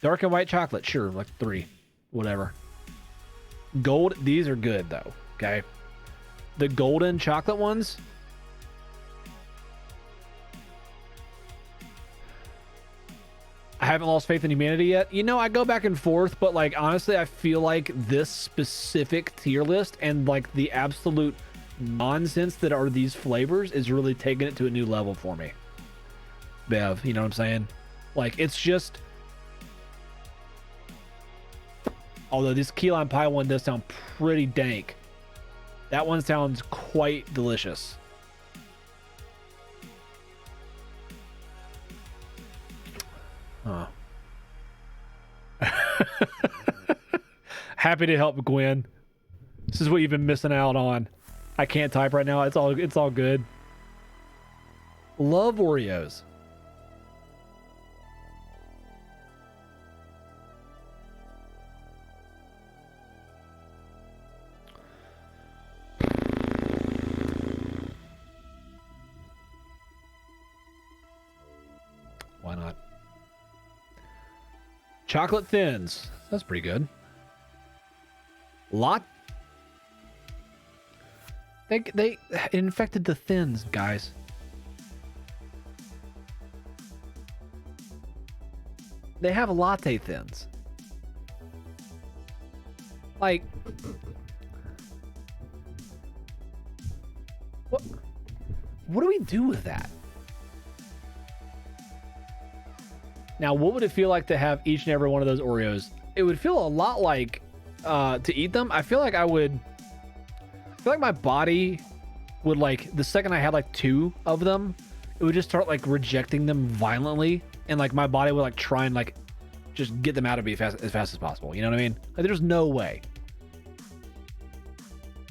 Dark and white chocolate. Sure, like 3. Whatever. Gold. These are good, though. Okay. The golden chocolate ones. I haven't lost faith in humanity yet. You know, I go back and forth, but like honestly, I feel like this specific tier list and like the absolute nonsense that are these flavors is really taking it to a new level for me. Bev, you know what I'm saying? Like, it's just, although this key lime pie one does sound pretty dank, that one sounds quite delicious. Huh. Happy to help, Gwen. This is what you've been missing out on. I can't type right now. It's all good. Love Oreos. Why not? Chocolate Thins. That's pretty good. Lot. They infected the Thins, guys. They have latte Thins. Like, what do we do with that? Now, what would it feel like to have each and every one of those Oreos? It would feel a lot like to eat them. I feel like my body would, like, the second I had like 2 of them, it would just start like rejecting them violently, and like my body would like try and like just get them out of me as fast as possible. You know what I mean? Like, there's no way.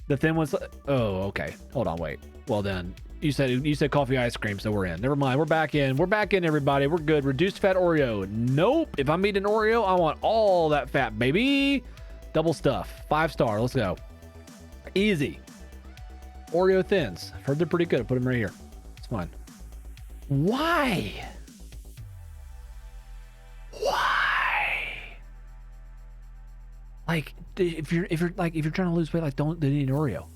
The thin ones. Oh, okay. Hold on, wait. Well then, you said coffee ice cream, so we're in. Never mind. We're back in. We're back in, everybody. We're good. Reduced fat Oreo. Nope. If I'm eating Oreo, I want all that fat, baby. Double stuff. 5-star. Let's go. Easy. Oreo Thins. I've heard they're pretty good. Put them right here. It's fine. Why? Like, if you're trying to lose weight, like, don't eat an Oreo.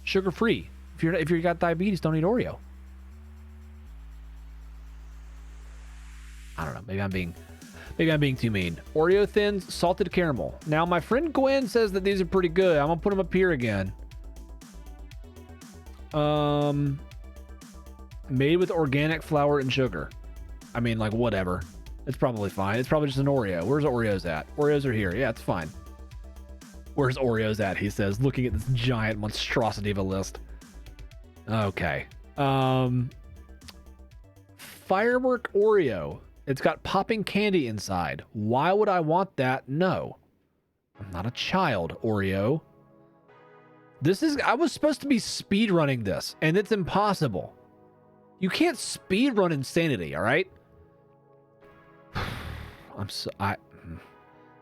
Sugar free. If you got diabetes, don't eat Oreo. I don't know. Maybe I'm being too mean. Oreo Thins, salted caramel. Now, my friend Gwen says that these are pretty good. I'm gonna put them up here again. Made with organic flour and sugar. I mean, like, whatever. It's probably fine. It's probably just an Oreo. Where's Oreos at? Oreos are here. Yeah, it's fine. Where's Oreos at? He says, looking at this giant monstrosity of a list. Okay. Firework Oreo. It's got popping candy inside. Why would I want that? No. I'm not a child, Oreo. I was supposed to be speed running this, and it's impossible. You can't speed run insanity, all right?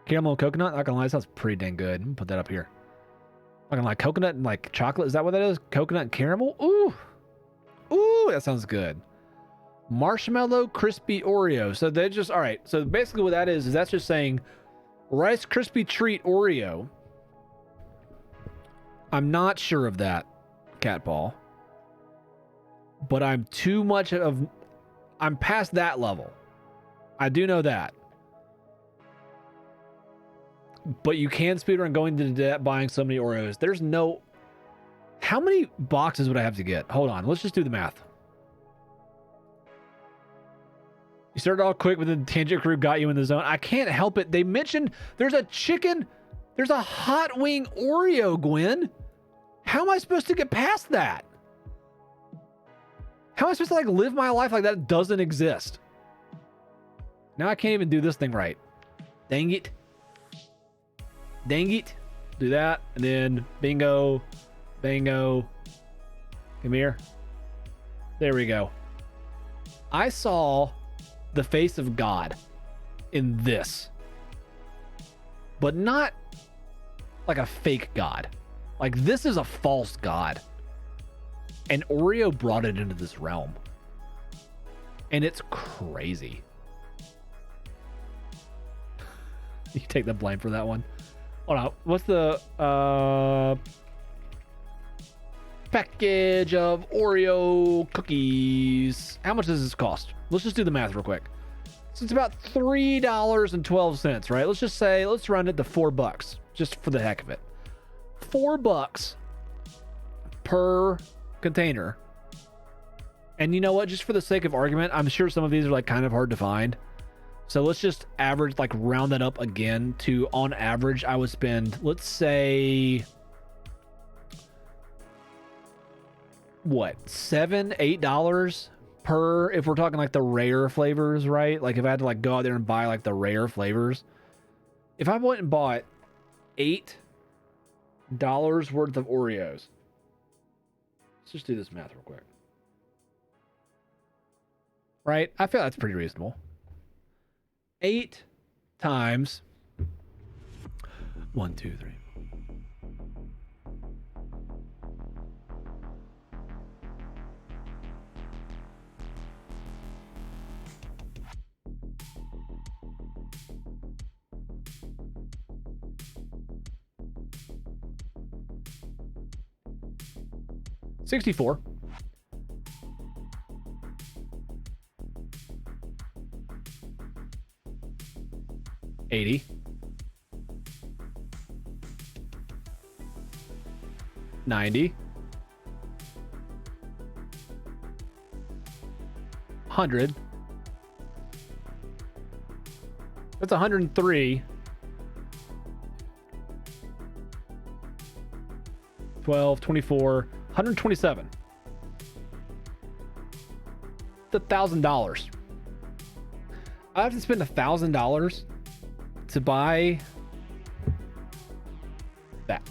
Caramel and coconut, not gonna lie, that sounds pretty dang good. I'm gonna put that up here. Not gonna lie, coconut and like chocolate, is that what that is? Coconut and caramel? Ooh, that sounds good. Marshmallow crispy Oreo. So they just, all right. So basically what that is that's just saying Rice Krispie Treat Oreo. I'm not sure of that, Catball. But I'm past that level. I do know that. But you can speedrun going to debt buying so many Oreos. There's no... How many boxes would I have to get? Hold on. Let's just do the math. You started all quick, but the tangent crew got you in the zone. I can't help it. They mentioned there's a hot wing Oreo, Gwen. How am I supposed to get past that? How am I supposed to like live my life like that doesn't exist? Now I can't even do this thing right. Dang it. Dang it. Do that. And then bingo. Bango. Come here. There we go. I saw the face of God in this. but not like a fake God. Like, this is a false God. And Oreo brought it into this realm. And it's crazy. You take the blame for that one. Hold on. What's the package of Oreo cookies? How much does this cost? Let's just do the math real quick. So it's about $3.12, right? Let's just say, let's round it to $4, just for the heck of it. $4 per container. And you know what? Just for the sake of argument, I'm sure some of these are like kind of hard to find. So let's just average, like round that up again to, on average, I would spend, let's say, what, $7, $8 per, if we're talking like the rare flavors, right? Like if I had to like go out there and buy like the rare flavors, if I went and bought $8 worth of Oreos, let's just do this math real quick. Right? I feel that's pretty reasonable. 8 times 1, 2, 3. $64. $80. $90. $100. That's $103. 12, 24, $127. It's $1,000. I have to spend $1,000 to buy that.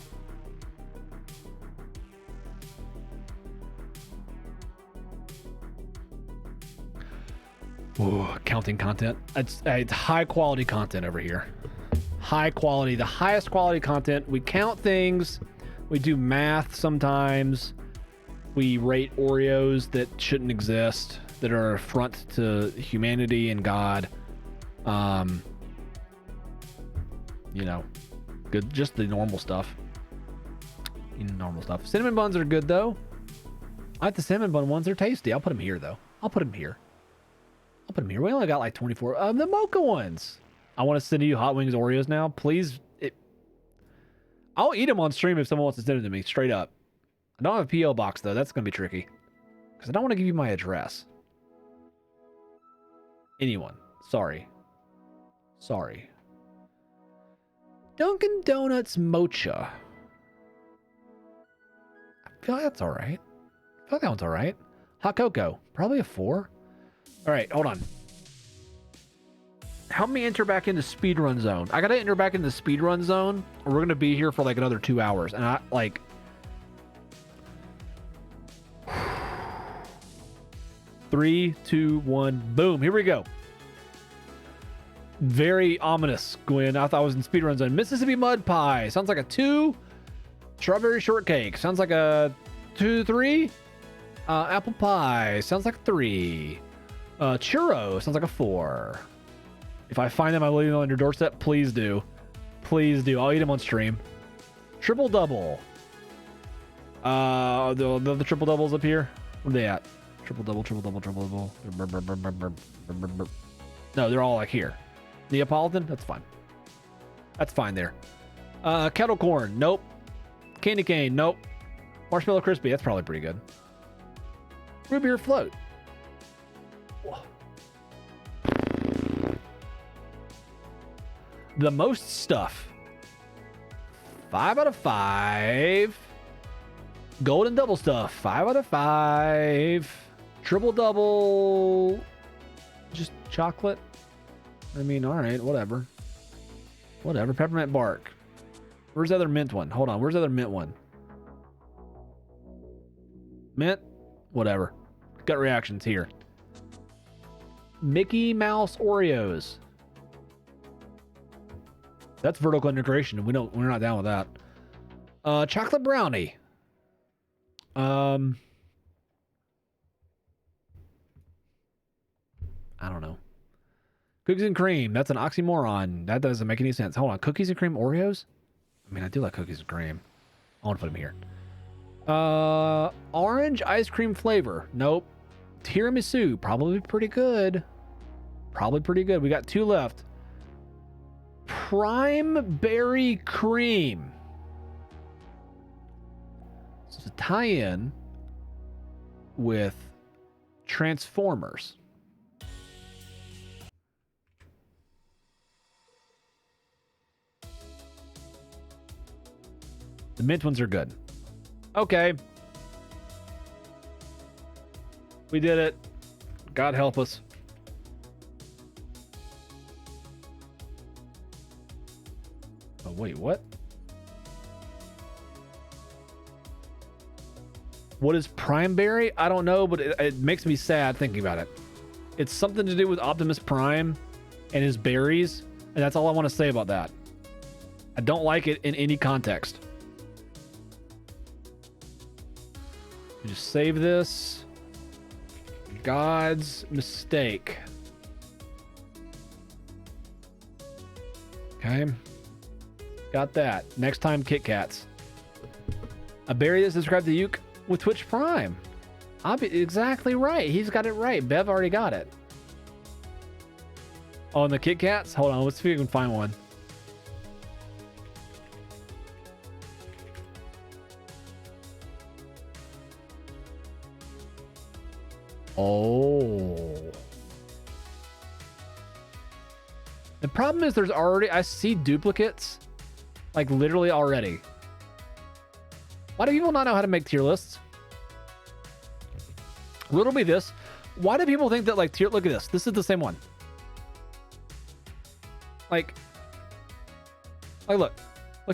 Ooh, counting content. It's high quality content over here. High quality, the highest quality content. We count things. We do math sometimes. We rate Oreos that shouldn't exist, that are an affront to humanity and God. You know, good, just the normal stuff. Normal stuff. Cinnamon buns are good though. I like the cinnamon bun ones. They're tasty. I'll put them here though. I'll put them here. We only got like 24 of the mocha ones. I want to send you Hot Wings Oreos now. Please. I'll eat them on stream if someone wants to send them to me straight up. I don't have a P.O. box though. That's going to be tricky. Because I don't want to give you my address. Anyone. Sorry. Dunkin' Donuts Mocha. I feel like that's alright. I feel like that one's alright. Hot cocoa. Probably a 4. Alright, hold on. Help me enter back into speedrun zone. I gotta enter back into the speedrun zone, or we're gonna be here for like another 2 hours. And I like... 3, 2, 1, boom. Here we go. Very ominous, Gwen. I thought I was in speedrun zone. Mississippi Mud Pie. Sounds like a 2. Strawberry Shortcake. Sounds like a 2, 3. Apple Pie. Sounds like 3. Churro. Sounds like a 4. If I find them, I will leave them on your doorstep. Please do. Please do. I'll eat them on stream. Triple double. The triple doubles up here. Where are they at? Triple double. No, they're all like here. Neapolitan? That's fine. That's fine there. Kettle corn? Nope. Candy cane? Nope. Marshmallow crispy? That's probably pretty good. Root beer float? Whoa. The most stuff. 5 out of 5. Golden double stuff. 5 out of 5. Triple double. Just chocolate. I mean, all right, whatever. Peppermint bark. Where's the other mint one? Hold on. Where's the other mint one? Mint? Whatever. Gut reactions here. Mickey Mouse Oreos. That's vertical integration, and we're not down with that. Chocolate brownie. I don't know. Cookies and cream. That's an oxymoron. That doesn't make any sense. Hold on. Cookies and cream Oreos? I mean, I do like cookies and cream. I want to put them here. Orange ice cream flavor. Nope. Tiramisu. Probably pretty good. Probably pretty good. We got 2 left. Prime berry cream. So it's a tie-in with Transformers. The mint ones are good. Okay. We did it. God help us. Oh, wait, what? What is Prime Berry? I don't know, but it makes me sad thinking about it. It's something to do with Optimus Prime and his berries, and that's all I want to say about that. I don't like it in any context. Just save this. God's mistake. Okay. Got that. Next time, Kit Kats. A berry that's described to Yuke with Twitch Prime. Exactly right. He's got it right. Bev already got it. Oh, and the Kit Kats? Hold on. Let's see if we can find one. Oh. The problem is I see duplicates, like literally already. Why do people not know how to make tier lists? Riddle me this. Why do people think that like look at this. This is the same one. Like look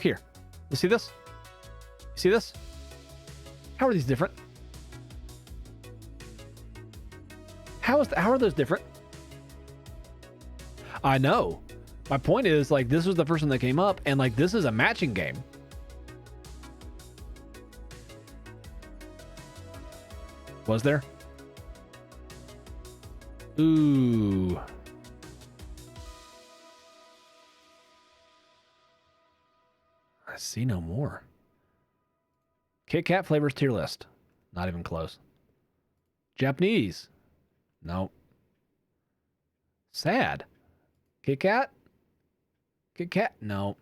here. You see this? You see this? How are these different? How are those different? I know. My point is, like, this was the first one that came up, and like this is a matching game. Was there? Ooh. I see no more. Kit Kat flavors tier list. Not even close. Japanese. Nope. Sad. Kit Kat? Kit Kat? No.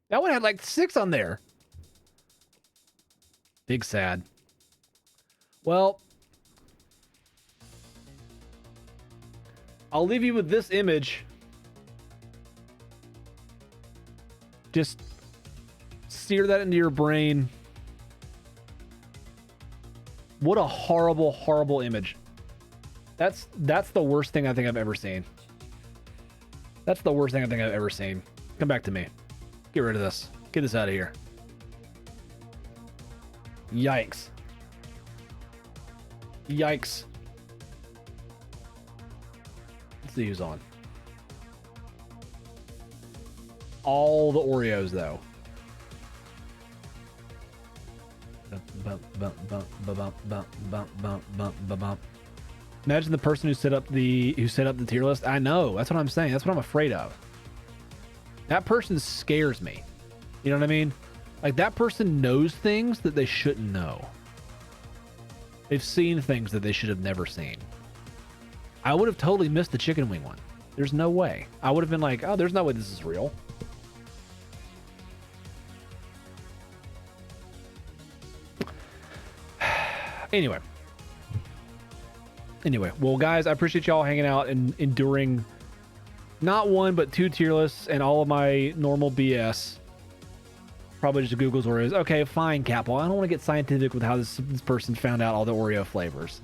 That one had like 6 on there. Big sad. Well, I'll leave you with this image. Just sear that into your brain. What a horrible, horrible image. That's the worst thing I think I've ever seen. That's the worst thing I think I've ever seen. Come back to me. Get rid of this. Get this out of here. Yikes. Yikes. Let's see who's on. All the Oreos, though. Imagine the person who set up the tier list. I know. That's what I'm saying. That's what I'm afraid of. That person scares me. You know what I mean? Like, that person knows things that they shouldn't know. They've seen things that they should have never seen. I would have totally missed the chicken wing one. There's no way. I would have been like, oh, there's no way this is real. Anyway, well, guys, I appreciate y'all hanging out and enduring not 1 but 2 tier lists and all of my normal BS. Probably just Google's Oreos. Okay, fine, Capel. I don't want to get scientific with how this person found out all the Oreo flavors.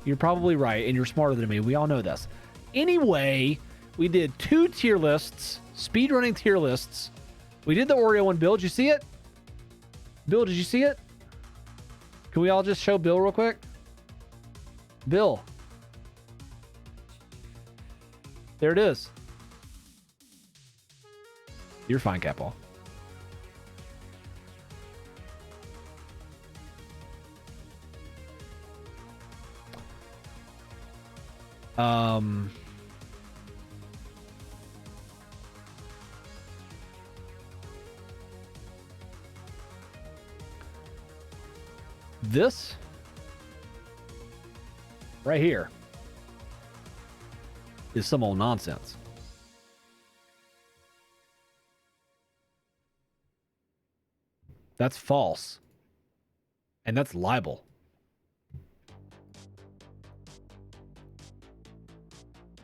You're probably right, and you're smarter than me. We all know this. Anyway, we did 2 tier lists, speedrunning tier lists. We did the Oreo one. Bill, did you see it? Bill, did you see it? Can we all just show Bill real quick? Bill. There it is. You're fine, Capel. This right here is some old nonsense. That's false. And that's libel.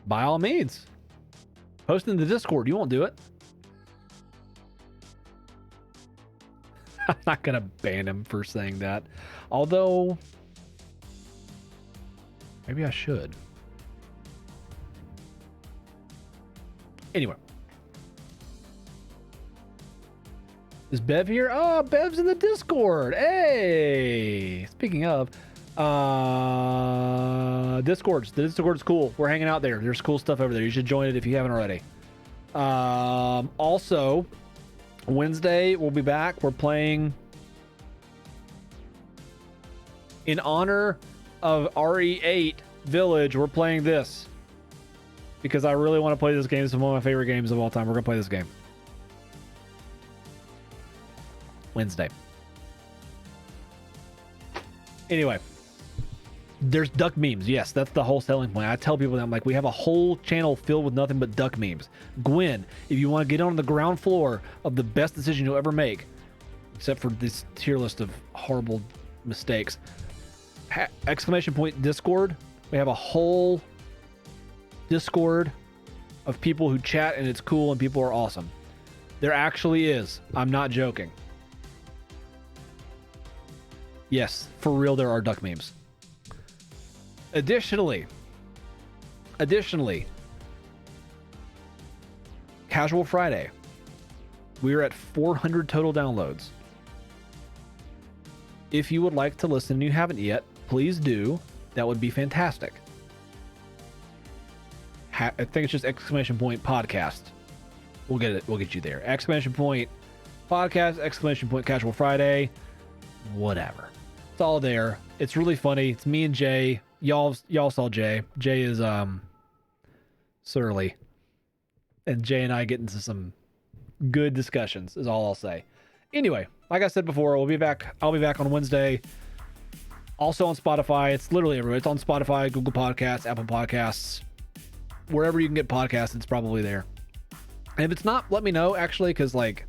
By all means, post in the Discord. You won't do it. I'm not going to ban him for saying that. Although, maybe I should. Anyway. Is Bev here? Oh, Bev's in the Discord. Hey! Speaking of, Discord. The Discord's cool. We're hanging out there. There's cool stuff over there. You should join it if you haven't already. Also, Wednesday, we'll be back. We're playing in honor of RE8 Village. We're playing this because I really want to play this game. It's one of my favorite games of all time. We're going to play this game Wednesday. Anyway, there's duck memes. Yes, that's the whole selling point. I tell people that I'm like, we have a whole channel filled with nothing but duck memes. Gwen, if you want to get on the ground floor of the best decision you'll ever make, except for this tier list of horrible mistakes, exclamation point Discord. We have a whole Discord of people who chat, and it's cool, and people are awesome. There actually is. I'm not joking. Yes, for real, there are duck memes. Additionally, Casual Friday. We are at 400 total downloads. If you would like to listen and you haven't yet, please do. That would be fantastic. I think it's just exclamation point podcast. We'll get it. We'll get you there. Exclamation point podcast, exclamation point Casual Friday, whatever. It's all there. It's really funny. It's me and Jay. Y'all saw Jay. Jay is surly. And Jay and I get into some good discussions is all I'll say. Anyway, like I said before, I'll be back on Wednesday. Also on Spotify. It's literally everywhere. It's on Spotify, Google Podcasts, Apple Podcasts. Wherever you can get podcasts, it's probably there. And if it's not, let me know, actually, because like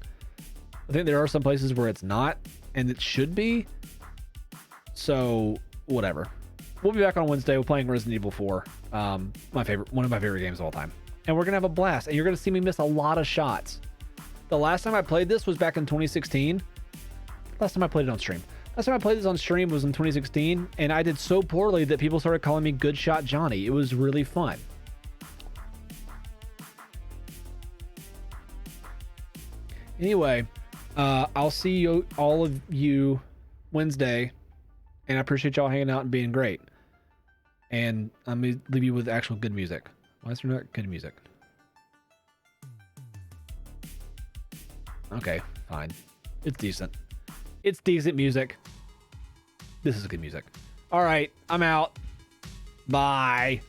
I think there are some places where it's not, and it should be. So whatever. We'll be back on Wednesday. We're playing Resident Evil 4. One of my favorite games of all time. And we're gonna have a blast. And you're gonna see me miss a lot of shots. The last time I played this was back in 2016. Last time I played it on stream. Last time I played this on stream was in 2016, and I did so poorly that people started calling me Good Shot Johnny. It was really fun. Anyway, I'll see you all of you Wednesday, and I appreciate y'all hanging out and being great. And I'm gonna leave you with actual good music. Why is there not good music? Okay, fine. It's decent. It's decent music. This is good music. All right, I'm out. Bye.